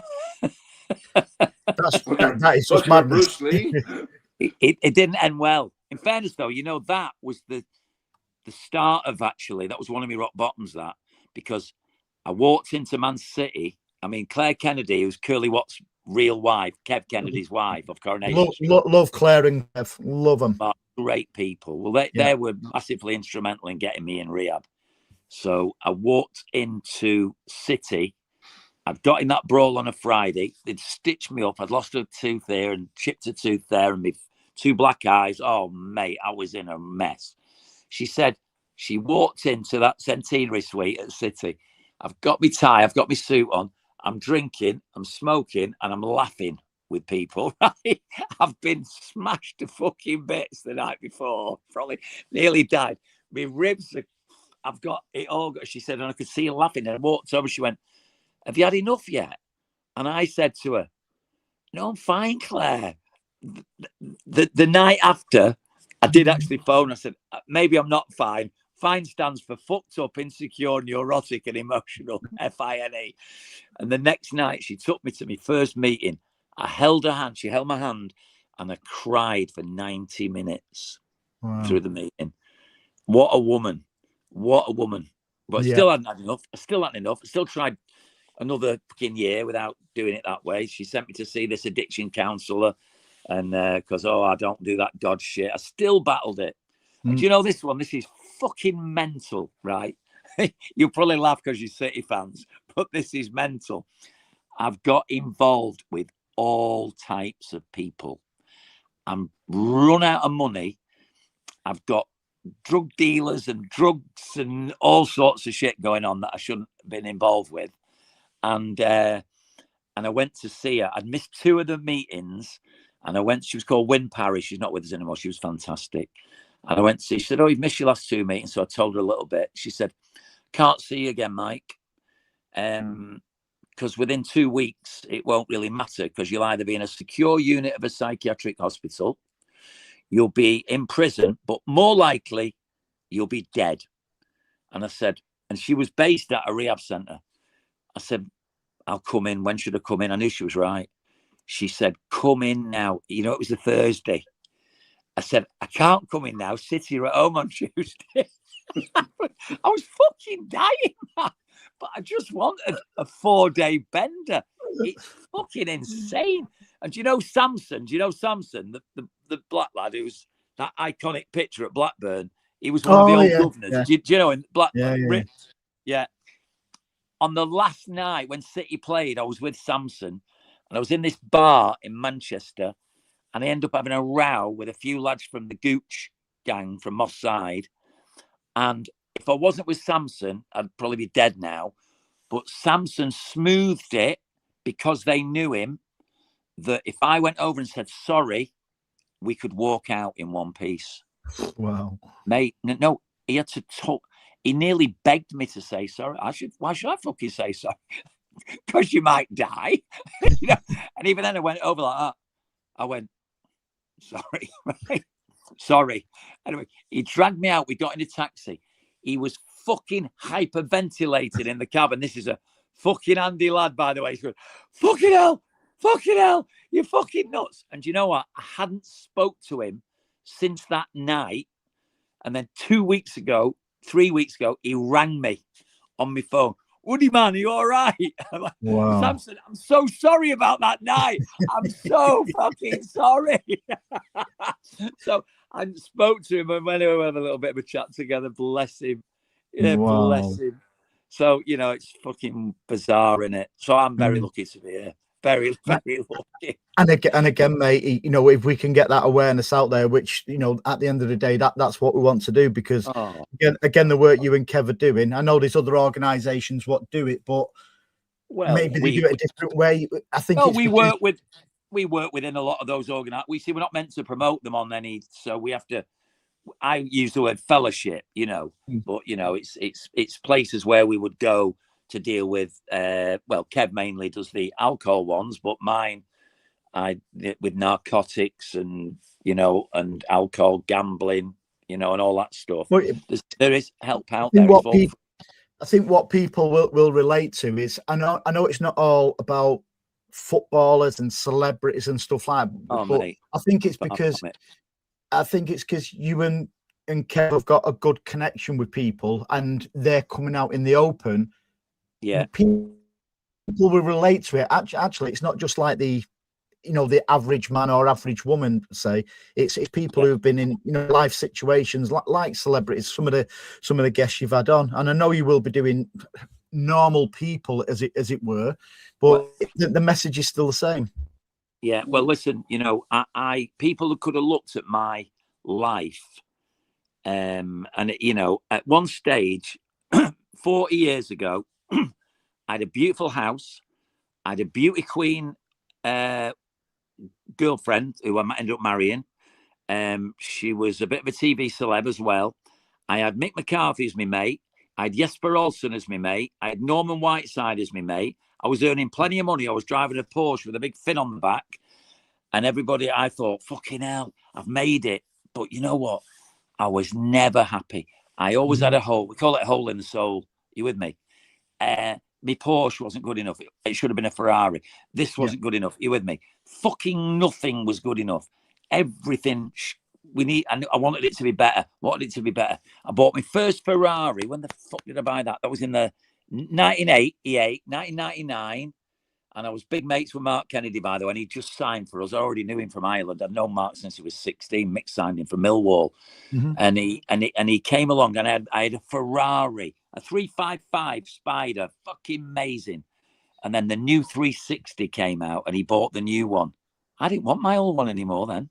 is just madness. It didn't end well. In fairness, though, that was the start of, actually, that was one of my rock bottoms, that, because I walked into Man City. I mean, Claire Kennedy, who's Curly Watt's real wife, Kev Kennedy's wife of Coronation Street. Love Claire and Kev. Love them. Great people. Well, they were massively instrumental in getting me in rehab. So I walked into City. I'd got in that brawl on a Friday. They'd stitched me up. I'd lost a tooth here and chipped a tooth there and my 2 black eyes. Oh, mate, I was in a mess. She said she walked into that centenary suite at City. I've got my tie. I've got my suit on. I'm drinking, I'm smoking, and I'm laughing with people, right? I've been smashed to fucking bits the night before, probably nearly died. My ribs, I've got it all. She said, and I could see her laughing. And I walked over, she went, "Have you had enough yet?" And I said to her, "No, I'm fine, Claire." The night after, I did actually phone. I said, "Maybe I'm not fine." Fine stands for fucked up, insecure, neurotic, and emotional. FINE. And the next night, she took me to my first meeting. I held her hand. She held my hand, and I cried for 90 minutes through the meeting. What a woman! What a woman! But I still hadn't had enough. I still tried another fucking year without doing it that way. She sent me to see this addiction counsellor, and because I don't do that dodge shit. I still battled it. And do you know this one? This is fucking mental, right? You'll probably laugh because you're City fans, but this is mental. I've got involved with all types of people. I'm run out of money. I've got drug dealers and drugs and all sorts of shit going on that I shouldn't have been involved with. And I went to see her. I'd missed 2 of the meetings, and she was called Wynne Parry. She's not with us anymore. She was fantastic. And I went to see, she said, "Oh, you've missed your last 2 meetings." So I told her a little bit. She said, "Can't see you again, Mike. Because within 2 weeks, it won't really matter, because you'll either be in a secure unit of a psychiatric hospital, you'll be in prison, but more likely, you'll be dead." And I said, and she was based at a rehab centre. I said, "I'll come in. When should I come in?" I knew she was right. She said, "Come in now." It was a Thursday. I said, "I can't come in now. City are at home on Tuesday." I was fucking dying, man. But I just wanted a 4-day bender. It's fucking insane. And do you know Samson? The black lad who's that iconic picture at Blackburn? He was one of the old governors. Yeah. Do you know in Blackburn? Yeah. On the last night when City played, I was with Samson, and I was in this bar in Manchester, and I ended up having a row with a few lads from the Gooch gang from Moss Side. And if I wasn't with Samson, I'd probably be dead now. But Samson smoothed it, because they knew him, that if I went over and said sorry, we could walk out in one piece. Wow. Mate, no, he had to talk. He nearly begged me to say sorry. Why should I fucking say sorry? Because you might die. And even then I went over like that. I went, sorry. Sorry. Anyway, he dragged me out. We got in a taxi. He was fucking hyperventilating in the cab. And this is a fucking handy lad, by the way. He's going, "Fucking hell. fucking hell, you're fucking nuts. And you know what? I hadn't spoke to him since that night. And then 3 weeks ago, he rang me on my phone. Woody, man, are you all right? I'm like, Wow. Samson, I'm so sorry about that night. I'm so fucking sorry. So I spoke to him and went over and had a little bit of a chat together. Bless him. Yeah, Wow. bless him. So, you know, it's fucking bizarre, innit? So I'm very lucky to be here. Very, very lucky. And again, mate, you know, if we can get that awareness out there, which, you know, at the end of the day, that's what we want to do, because again, the work you and Kev are doing, I know there's other organisations what do it, but maybe they do it a different way. I think we work within a lot of those organisations. We're not meant to promote them on any, so we have to. I use the word fellowship, you know, but you know, it's places where we would go to deal with. Well, Kev mainly does the alcohol ones, but mine, with narcotics and, you know, and alcohol, gambling, you know, and all that stuff. Well, there is help out there. I think what people will relate to is, I know it's not all about footballers and celebrities and stuff like that, but mate, I think it's because you and Kev have got a good connection with people, and they're coming out in the open. Yeah, people will relate to it. Actually, it's not just like the average man or average woman. Say it's people who've been in, you know, life situations like celebrities. Some of the guests you've had on, and I know you will be doing normal people as it were, but the message is still the same. Yeah, well, listen, you know, people could have looked at my life, and you know, at one stage, 40 years ago, I had a beautiful house, I had a beauty queen girlfriend who I ended up marrying. She was a bit of a TV celeb as well. I had Mick McCarthy as my mate. I had Jesper Olsen as my mate. I had Norman Whiteside as my mate. I was earning plenty of money. I was driving a Porsche with a big fin on the back. And everybody, I thought, fucking hell, I've made it. But you know what? I was never happy. I always had a hole. We call it a hole in the soul. You with me? My Porsche wasn't good enough. It should have been a Ferrari. This wasn't good enough. You with me? Fucking nothing was good enough. Everything I wanted it to be better. I bought my first Ferrari. When the fuck did I buy that? That was in the 1988, 1999. And I was big mates with Mark Kennedy, by the way, and he just signed for us. I already knew him from Ireland. I'd known Mark since he was 16. Mick signed him from Millwall. And he came along, and I had a Ferrari, a 355 Spider, fucking amazing. And then the new 360 came out, and he bought the new one. I didn't want my old one anymore then.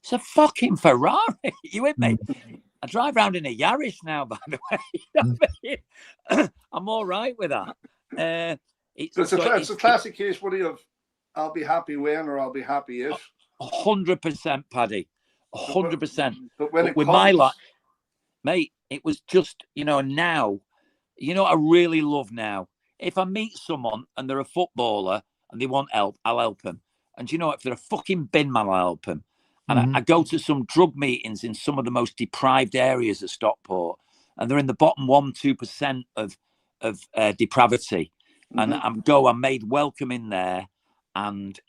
It's a fucking Ferrari. You with me? I drive around in a Yaris now, by the way. You know what I mean? I'm all right with that. It's a classic case, Woody, of I'll be happy when, or I'll be happy if. 100%, Paddy. 100%. But when with my life, mate, it was just, you know, now, you know what I really love now? If I meet someone and they're a footballer and they want help, I'll help them. And you know what? If they're a fucking bin man, I'll help them. And I go to some drug meetings in some of the most deprived areas of Stockport, and they're in the bottom 1-2% of depravity. And I'm made welcome in there, and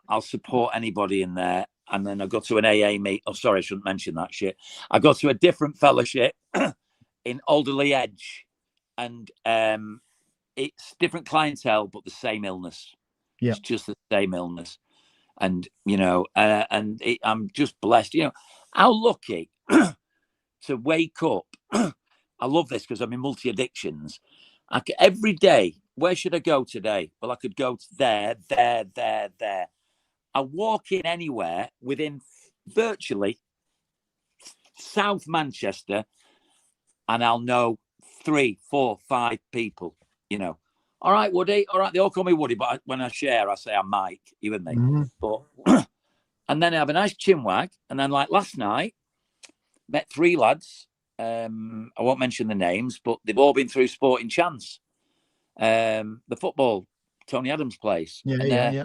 I'll support anybody in there. And then I go to an AA meet. Oh, sorry, I shouldn't mention that shit. I go to a different fellowship in Alderley Edge, and it's different clientele, but the same illness. Yeah, it's just the same illness. And you know, I'm just blessed. You know, how lucky to wake up. I love this because I'm in multi addictions. Every day. Where should I go today? Well, I could go to there. I walk in anywhere within virtually South Manchester, and I'll know 3, 4, 5 people, you know. All right, Woody. All right, they all call me Woody, but when I share, I say I'm Mike. You with me? But and then I have a nice chinwag, and then like last night, met 3 lads. I won't mention the names, but they've all been through Sporting Chance. The football, Tony Adams' place. And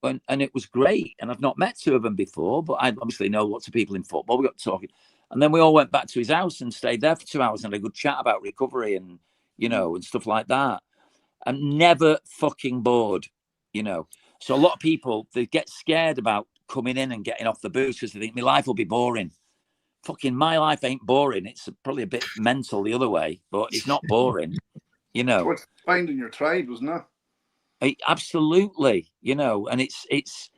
it was great. And I've not met 2 of them before, but I obviously know lots of people in football. We got talking. And then we all went back to his house and stayed there for 2 hours and had a good chat about recovery and, you know, and stuff like that. I'm never fucking bored, you know. So a lot of people, they get scared about coming in and getting off the booze because they think my life will be boring. Fucking my life ain't boring. It's probably a bit mental the other way, but it's not boring, you know. So it's finding your tribe, isn't it? Absolutely, you know, and it's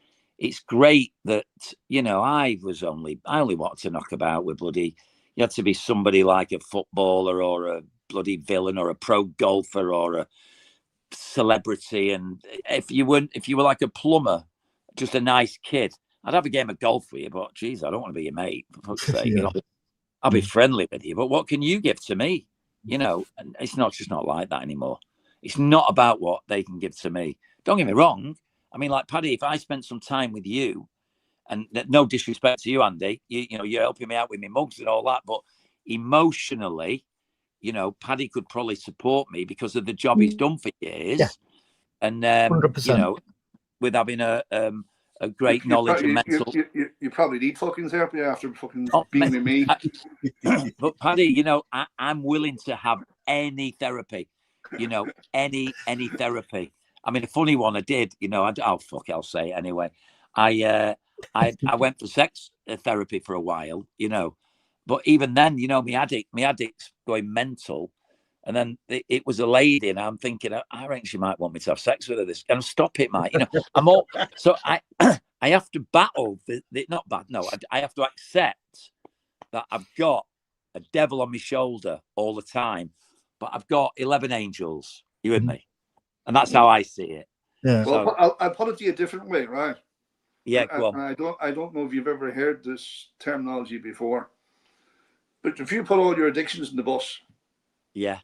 great that, you know, I only wanted to knock about with bloody, you had to be somebody like a footballer or a bloody villain or a pro golfer or a celebrity. And if you were like a plumber, just a nice kid, I'd have a game of golf with you, but geez, I don't want to be your mate, for fuck's sake. Yeah. You know, I'll be friendly with you, but what can you give to me? You know, and it's just not like that anymore. It's not about what they can give to me. Don't get me wrong. I mean, like Paddy, if I spent some time with you, and no disrespect to you, Andy, you know, you're helping me out with my mugs and all that, but emotionally, you know, Paddy could probably support me because of the job he's done for years. Yeah. And 100%. you know, with having a great knowledge and mental. You probably need fucking therapy after fucking being with me. But Paddy, you know, I'm willing to have any therapy, you know, any therapy. I mean, a funny one I did, you know, I'll say it anyway. I went for sex therapy for a while, you know, but even then, you know, my addict's going mental. And then it was a lady, and I'm thinking, I reckon she might want me to have sex with her. And stop it, mate. You know, I'm all so I have to battle I have to accept that I've got a devil on my shoulder all the time, but I've got 11 angels. You with me? And that's how I see it. Yeah. Well, So, I'll put it to you a different way, right? Yeah, go on. I don't know if you've ever heard this terminology before, but if you put all your addictions in the bus, Yeah.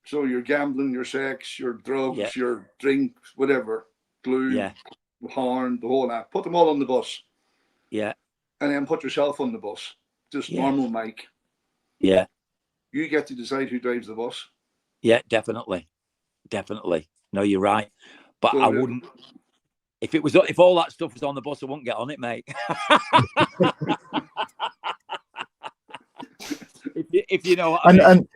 so your gambling, your sex, your drugs, Yeah. your drink, whatever, glue, Yeah. horn, the whole lot, put them all on the bus. Yeah. And then put yourself on the bus. Just normal Mike. Yeah. You get to decide who drives the bus. Yeah, definitely. No, you're right. But So, I wouldn't. If all that stuff was on the bus, I wouldn't get on it, mate. if you know what I mean.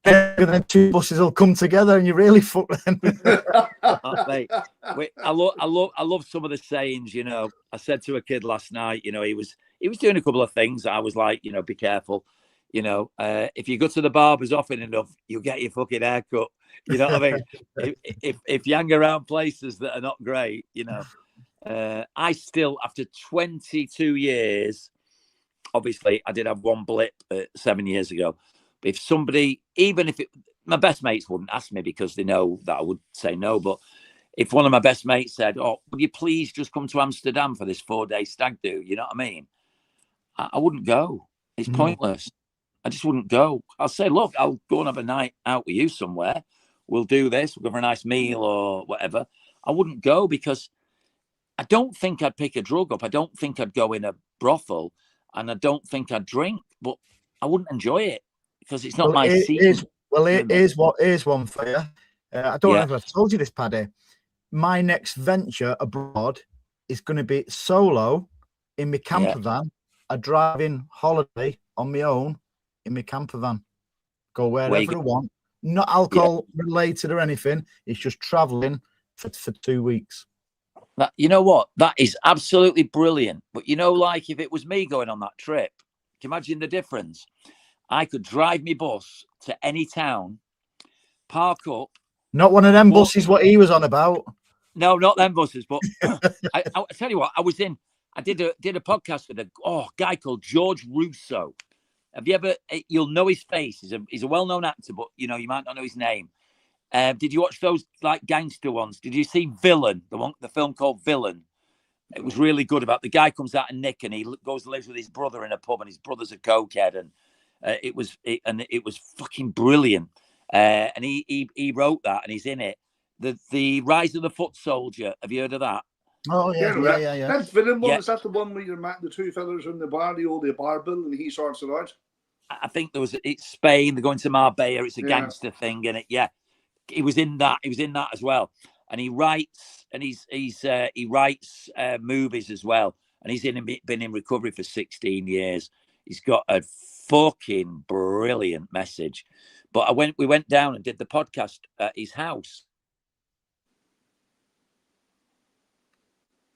And then two buses will come together, and you really fuck them. Mate, I love some of the sayings. You know, I said to a kid last night. You know, he was doing a couple of things. I was like, you know, be careful. You know, if you go to the barber's often enough, you'll get your fucking haircut. You know what I mean? if you hang around places that are not great, you know, I still, after 22 years, obviously I did have one blip 7 years ago. But if somebody, even if my best mates wouldn't ask me because they know that I would say no. But if one of my best mates said, "Oh, would you please just come to Amsterdam for this 4-day stag do?" You know what I mean? I wouldn't go. It's pointless. I just wouldn't go. I'll say, look, I'll go and have a night out with you somewhere. We'll do this. We'll go for a nice meal or whatever. I wouldn't go because I don't think I'd pick a drug up. I don't think I'd go in a brothel, and I don't think I'd drink, but I wouldn't enjoy it because it's not my scene. Here's one for you. I don't know if I've told you this, Paddy. My next venture abroad is going to be solo in my camper van. I drive in holiday on my own in my camper van. Go wherever I want. Not alcohol related or anything. It's just traveling for 2 weeks. You know what? That is absolutely brilliant. But you know, like if it was me going on that trip, can you imagine the difference? I could drive my bus to any town, park up. Not one of them buses what he was on about. No, not them buses. But I tell you what, I did a podcast with a guy called George Russo. Have you ever? You'll know his face. He's a well-known actor, but you know you might not know his name. Did you watch those like gangster ones? Did you see Villain? The film called Villain. It was really good. About the guy comes out of Nick and he goes and lives with his brother in a pub, and his brother's a cokehead, and it was fucking brilliant. And he wrote that, and he's in it. The Rise of the Foot Soldier. Have you heard of that? Oh yeah. That Villain one, is that the one where you're met the two fellas in the bar, the bar bill, and he sorts it out? I think it's Spain. They're going to Marbella. It's a gangster thing, and he was in that. He was in that as well. And he writes, and he writes movies as well. And he's been in recovery for 16 years. He's got a fucking brilliant message. But we went down and did the podcast at his house.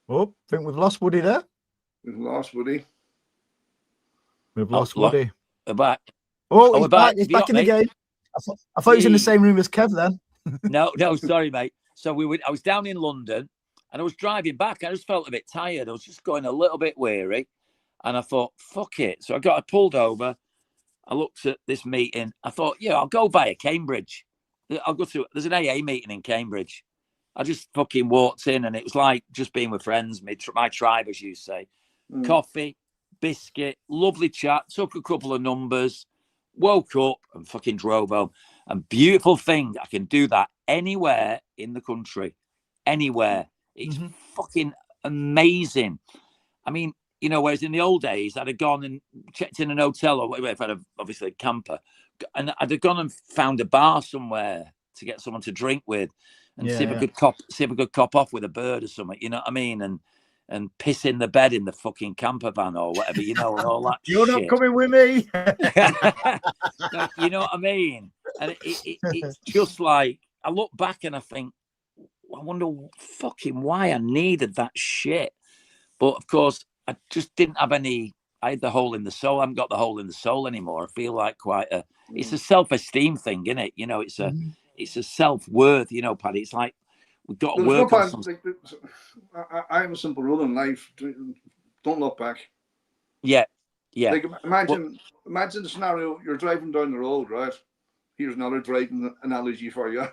Oh, I think we've lost Woody there. We've lost Woody. We've lost Woody. We're back. Oh, we're he's back. He's back in the game. I thought he was in the same room as Kev then. No, sorry, mate. So I was down in London and I was driving back. I just felt a bit tired. I was just going a little bit weary. And I thought, fuck it. So I pulled over. I looked at this meeting. I thought, yeah, I'll go via Cambridge. There's an AA meeting in Cambridge. I just fucking walked in and it was like just being with friends, my tribe, as you say. Coffee, biscuit, lovely chat, took a couple of numbers, woke up and fucking drove home. And beautiful thing, I can do that anywhere in the country. Anywhere. It's fucking amazing. I mean, you know, whereas in the old days, I'd have gone and checked in an hotel or whatever, if I'd have obviously a camper, and I'd have gone and found a bar somewhere to get someone to drink with and see if I could cop off with a bird or something, you know what I mean? And piss in the bed in the fucking camper van or whatever, you know, and all that You're shit. not coming with me. You know what I mean? And it's just like, I look back and I think, I wonder fucking why I needed that shit. But of course, I just didn't have any. I had the hole in the soul. I haven't got the hole in the soul anymore. I feel like it's a self-esteem thing, isn't it? You know, it's a self-worth, you know, Paddy. It's like we've got to work on something. I have a simple rule in life. Don't look back. Yeah. Like imagine the scenario, you're driving down the road, right? Here's another driving analogy for you.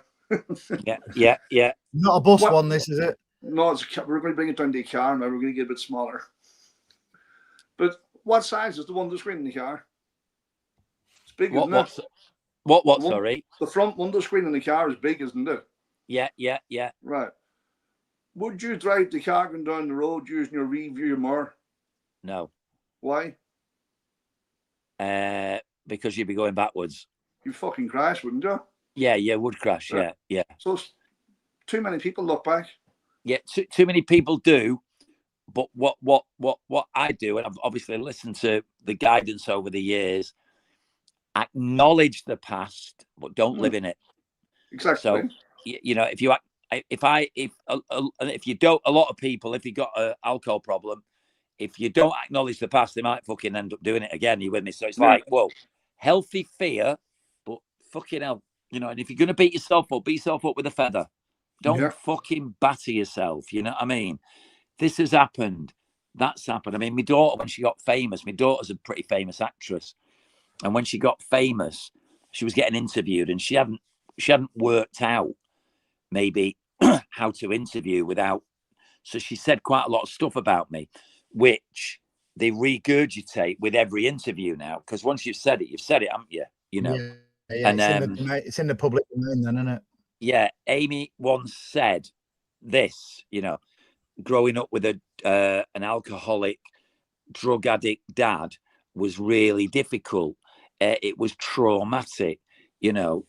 Yeah. Not a bus one, this is it? No, we're going to bring it down to a car now. We're going to get a bit smaller. But what size is the window screen in the car? It's big, isn't it? What? Sorry. The front window screen in the car is big, isn't it? Yeah. Right. Would you drive the car going down the road using your rear view mirror? No. Why? Because you'd be going backwards. You fucking crash, wouldn't you? Yeah, would crash. Right. Yeah. So too many people look back. Yeah, too many people do. But what I do, and I've obviously listened to the guidance over the years, acknowledge the past, but don't live in it. Exactly. So, you know, if you don't, a lot of people, if you got an alcohol problem, if you don't acknowledge the past, they might fucking end up doing it again. You with me? So it's like, whoa, healthy fear, but fucking hell, you know. And if you're gonna beat yourself up with a feather. Don't fucking batter yourself. You know what I mean? This has happened. That's happened. I mean, my daughter, when she got famous, my daughter's a pretty famous actress. And when she got famous, she was getting interviewed and she hadn't worked out maybe how to interview without. So she said quite a lot of stuff about me, which they regurgitate with every interview now. Because once you've said it, haven't you? You know? Yeah, and it's in the public domain then, isn't it? Yeah, Amy once said this, you know, growing up with an alcoholic, drug addict dad was really difficult. It was traumatic, you know.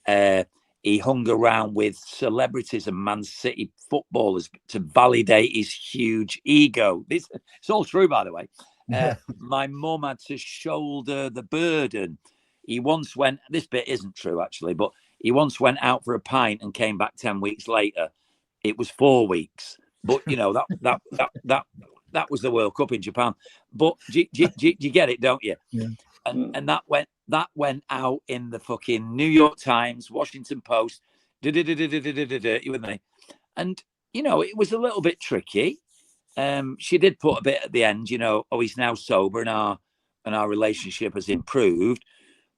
He hung around with celebrities and Man City footballers to validate his huge ego. It's all true, by the way. My mum had to shoulder the burden. He once went, this bit isn't true actually, but he once went out for a pint and came back 10 weeks later. It was 4 weeks, but you know, that was the World Cup in Japan. But do you get it, don't you? Yeah. And that went out in the fucking New York Times, Washington Post. You with me? And you know, it was a little bit tricky. She did put a bit at the end, you know, oh, he's now sober and our relationship has improved.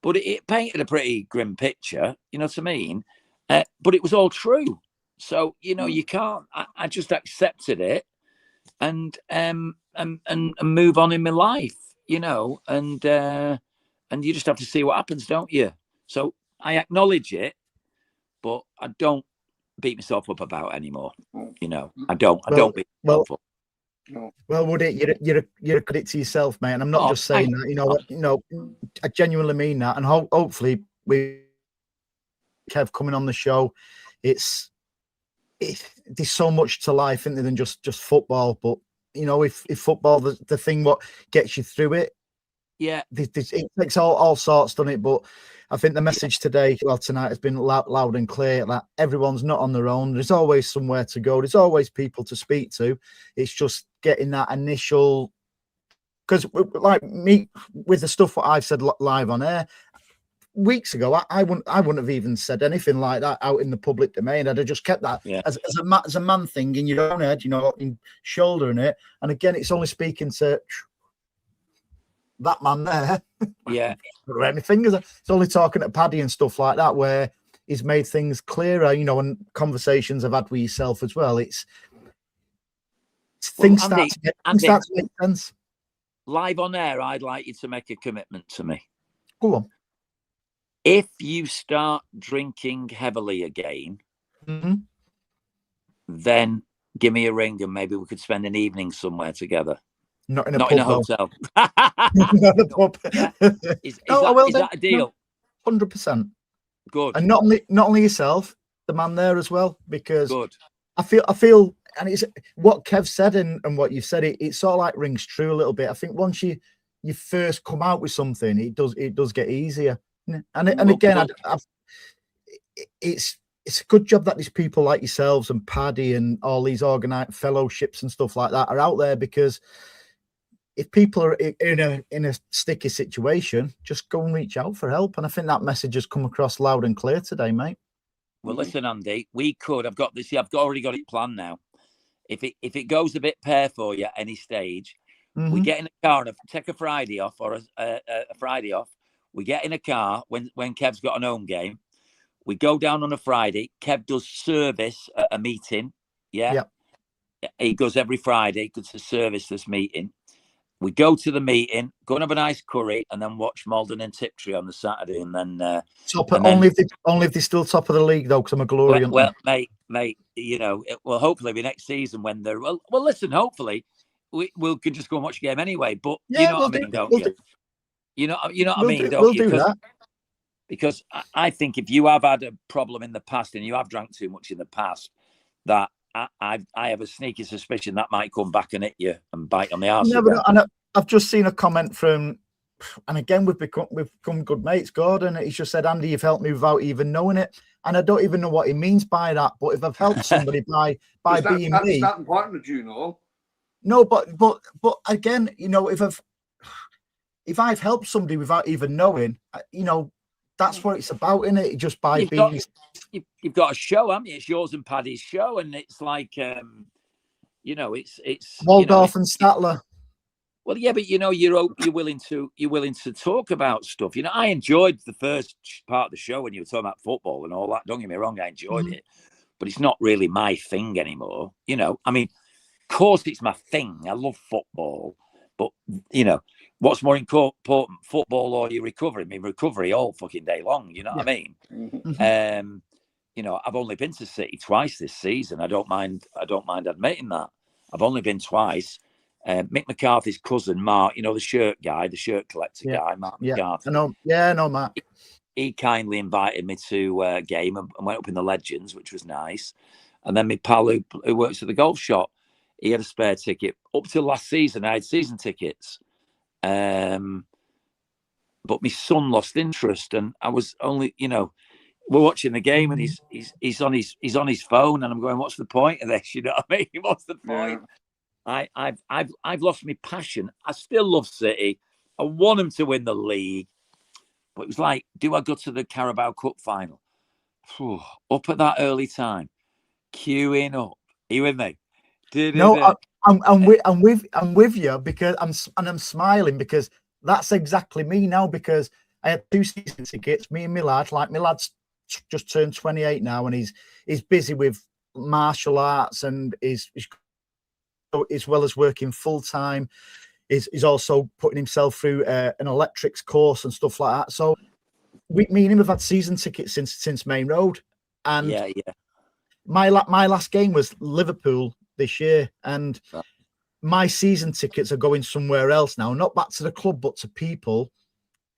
But it painted a pretty grim picture, you know what I mean? But it was all true. So, you know, you can't, I just accepted it and move on in my life, you know, and you just have to see what happens, don't you? So I acknowledge it, but I don't beat myself up about it anymore. You know, I don't beat myself up. No. Well, Woody, you're a credit to yourself, mate. And I'm not just saying that. You know, I genuinely mean that. And hopefully, with Kev coming on the show, there's so much to life, isn't there, than just football. But you know, if football the thing what gets you through it, it takes all sorts, doesn't it? But I think the message tonight has been loud and clear that everyone's not on their own. There's always somewhere to go. There's always people to speak to. It's just getting that initial, because like me with the stuff what I've said live on air weeks ago, I wouldn't have even said anything like that out in the public domain. I'd have just kept that as a man thing in your own head, you know, in shouldering it. And again, it's only speaking to that man there. Yeah. Where my fingers are. It's only talking to Paddy and stuff like that, where he's made things clearer, you know, and conversations I've had with yourself as well. Things start to make sense. Live on air, I'd like you to make a commitment to me. Go on. If you start drinking heavily again, then give me a ring and maybe we could spend an evening somewhere together. Not in a hotel. Not a pub. Is that a deal? 100%. Good. And not only yourself, the man there as well, because good. I feel, and it's what Kev said and what you said. It sort of like rings true a little bit. I think once you first come out with something, it does get easier. And again, it's a good job that these people like yourselves and Paddy and all these organized fellowships and stuff like that are out there, because if people are in a sticky situation, just go and reach out for help. And I think that message has come across loud and clear today, mate. Well, listen, Andy, I've got this. I've already got it planned now. If it goes a bit pear for you at any stage, we get in a car and take a Friday off or a Friday off. We get in a car when Kev's got an home game. We go down on a Friday. Kev does service at a meeting. Yeah. Yep. He goes every Friday to service this meeting. We go to the meeting, go and have a nice curry, and then watch Malden and Tiptree on the Saturday, and then only if they're still top of the league though, because I'm a glory. Well, mate, you know, hopefully be next season when they're well. Listen, hopefully we can just go and watch a game anyway. But you know what I mean, don't you? You know what I mean, don't you? We'll do that. Because I think if you have had a problem in the past and you have drank too much in the past, that I have a sneaky suspicion that might come back and hit you and bite on the arse. And I've just seen a comment from, and again, we've become good mates, Gordon. He's just said, Andy, you've helped me without even knowing it. And I don't even know what he means by that. But if I've helped somebody by being me. That's not important, you know. No, but again, you know, if I've helped somebody without even knowing, you know, that's what it's about, isn't it? Just by you've got a show, haven't you? It's yours and Paddy's show, and it's like, you know, it's Waldorf and Statler. Well, yeah, but you know, you're willing to talk about stuff. You know, I enjoyed the first part of the show when you were talking about football and all that. Don't get me wrong, I enjoyed it, but it's not really my thing anymore. You know, I mean, of course, it's my thing. I love football, but you know. What's more important, football or your recovery? I mean, recovery all fucking day long. You know what I mean? You know, I've only been to City twice this season. I don't mind admitting that. I've only been twice. Mick McCarthy's cousin, Mark, you know, the shirt collector guy, Mark McCarthy. I know Mark. He kindly invited me to a game and went up in the Legends, which was nice. And then my pal who works at the golf shop, he had a spare ticket. Up till last season, I had season tickets. But my son lost interest, and I was only, you know, we're watching the game, and he's on his phone, and I'm going, what's the point of this? You know what I mean? What's the point? Yeah. I've lost my passion. I still love City. I want them to win the league, but it was like, do I go to the Carabao Cup final? Up at that early time, queuing up. Are you with me? No, I'm with you, because I'm smiling, because that's exactly me now, because I had 2 season tickets, me and my lad. Like, my lad's just turned 28 now, and he's busy with martial arts, and is as well as working full time. He's also putting himself through an electrics course and stuff like that. So me and him have had season tickets since Main Road, and my last game was Liverpool this year, and my season tickets are going somewhere else now, not back to the club, but to people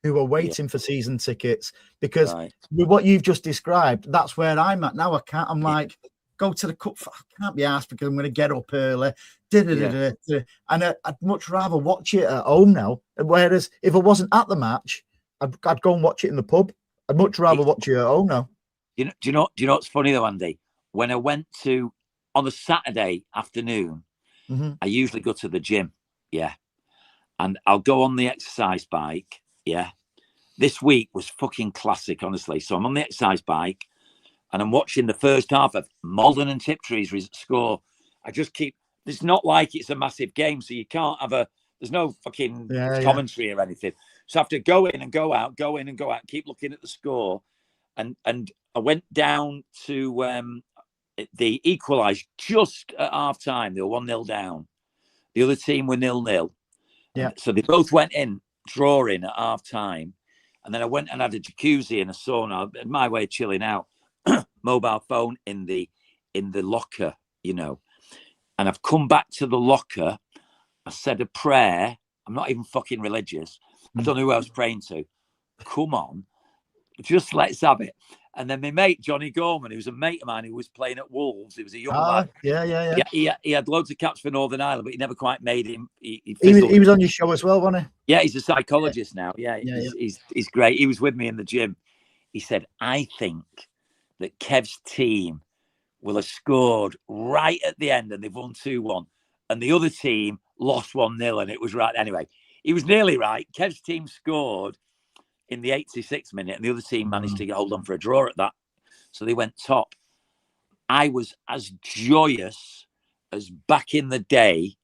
who are waiting for season tickets, because with what you've just described, that's where I'm at now. I'm like, go to the cup. I can't be asked because I'm going to get up early. And I'd much rather watch it at home now. Whereas if I wasn't at the match, I'd go and watch it in the pub. I'd much rather watch it at home now. Do you know what's funny though, Andy? When I went to on the Saturday afternoon, I usually go to the gym. Yeah. And I'll go on the exercise bike. Yeah. This week was fucking classic, honestly. So I'm on the exercise bike and I'm watching the first half of Malden and Tiptree's score. I just keep, it's not like it's a massive game. So you can't have there's no fucking commentary or anything. So I have to go in and go out, keep looking at the score. And I went down to the equalised just at half time. They were 1-0 down. The other team were 0-0. Yeah. So they both went in, drawing at half time. And then I went and had a jacuzzi and a sauna. My way of chilling out. Mobile phone in the locker, you know. And I've come back to the locker. I said a prayer. I'm not even fucking religious. I don't know who I was praying to. Come on. Just let's have it. And then my mate, Johnny Gorman, who was a mate of mine who was playing at Wolves. He was a young lad. Yeah. He had loads of caps for Northern Ireland, but he never quite made him. He was on your show as well, wasn't he? Yeah, he's a psychologist now. He's great. He was with me in the gym. He said, I think that Kev's team will have scored right at the end and they've won 2-1. And the other team lost 1-0 and it was right. Anyway, he was nearly right. Kev's team scored in the 86th minute and the other team managed to get hold on for a draw at that. So they went top. I was as joyous as back in the day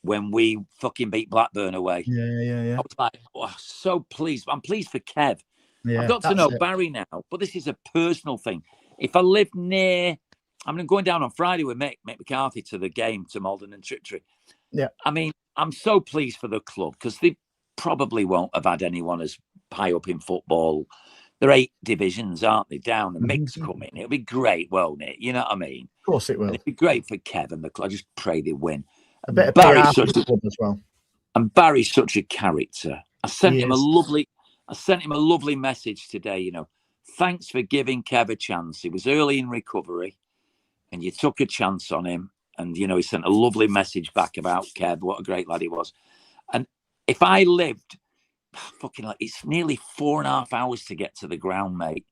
when we fucking beat Blackburn away. Yeah. I was like, oh, so pleased. I'm pleased for Kev. Yeah, I've got to know Barry now, but this is a personal thing. If I live near, I'm going down on Friday with Mick McCarthy to the game to Malden and Tiptree. Yeah. I mean, I'm so pleased for the club because they probably won't have had anyone as high up in football. There are 8 divisions, aren't they, down? And Mick's coming. It'll be great, won't it? You know what I mean? Of course it will. And it'd be great for Kev and the club. I just pray they win. A bit of Barry's such a club as well. And Barry's such a character. I sent him a lovely message today, you know. Thanks for giving Kev a chance. He was early in recovery and you took a chance on him. And, you know, he sent a lovely message back about Kev, what a great lad he was. And if I lived, fucking like, it's nearly 4.5 hours to get to the ground, mate.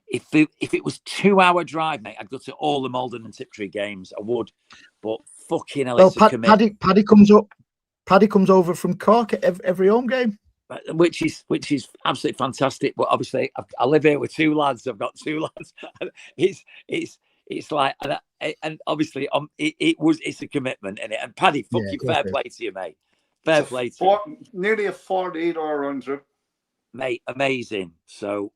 If it was 2-hour drive, mate, I'd go to all the Malden and Tiptree games. I would. But fucking hell, Paddy comes up. Paddy comes over from Cork at every home game. Which is absolutely fantastic. But obviously, I live here with 2 lads. I've got 2 lads. It's like, and obviously, it's a commitment in it. And Paddy, fucking fair play to you, mate. Fair play to you. Nearly a 48-hour round trip, mate. Amazing. So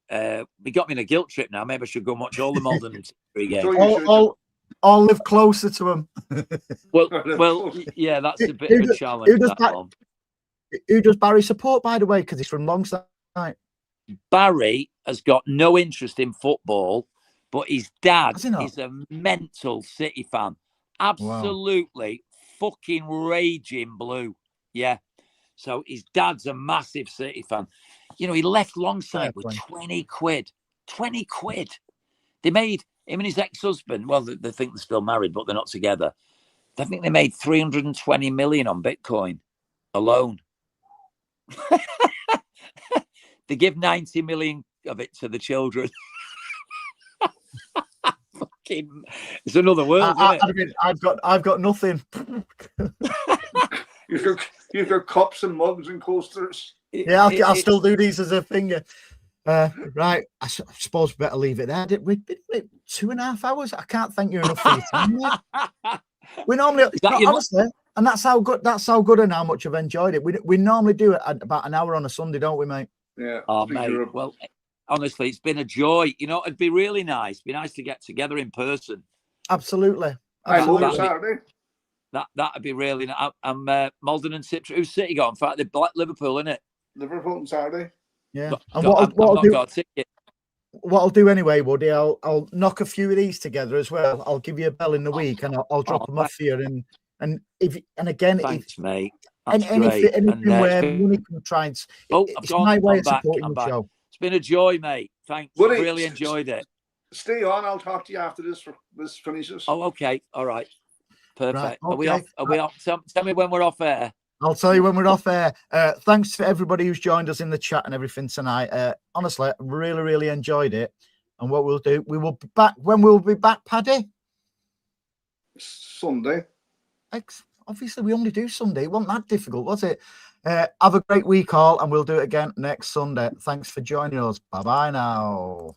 we got me in a guilt trip now. Maybe I should go and watch all the Malden and Tiptree games. I'll live closer to him. well, yeah, that's a bit of a challenge. Who does Barry support, by the way? Because he's from Longside. Barry has got no interest in football, but his dad is a mental City fan. Absolutely fucking raging blue. Yeah. So his dad's a massive City fan. You know, he left Longside with 20 quid. 20 quid. They made him and his ex-husband, well, they think they're still married, but they're not together. I think they made 320 million on Bitcoin alone. They give 90 million of it to the children. Fucking, it's another world. I mean, I've got nothing. You've got cups and mugs and coasters. Yeah, I'll still do these as a finger. Right, I suppose we better leave it there. We 2.5 hours. I can't thank you enough for your time. We normally, honestly, and that's how good and how much I've enjoyed it. We normally do it at about an hour on a Sunday, don't we, mate? Yeah. Oh, mate. Well, honestly, it's been a joy. You know, it'd be really nice. It'd be nice to get together in person. Absolutely. Saturday. That'd be really nice. I'm Malden and Tiptree. Who's City got? In fact, they're Liverpool, isn't it? Liverpool on Saturday. Yeah. And what I'll do anyway, Woody, I'll knock a few of these together as well. I'll give you a bell in the week and I'll drop them off here. And again, thanks, mate. Anything where money can try and it's my way of supporting the show. It's been a joy, mate. Thanks. Woody, really enjoyed it. Stay on. I'll talk to you after this finishes. Oh, okay. All right. Perfect. Right, okay. Are we off? Tell me when we're off air. I'll tell you when we're off air. Thanks to everybody who's joined us in the chat and everything tonight. Honestly, really, really enjoyed it. And what we'll do, we will be back. When we'll be back, Paddy? Sunday. obviously we only do Sunday. It wasn't that difficult, was it? Have a great week all, and we'll do it again next Sunday. Thanks for joining us. Bye-bye now.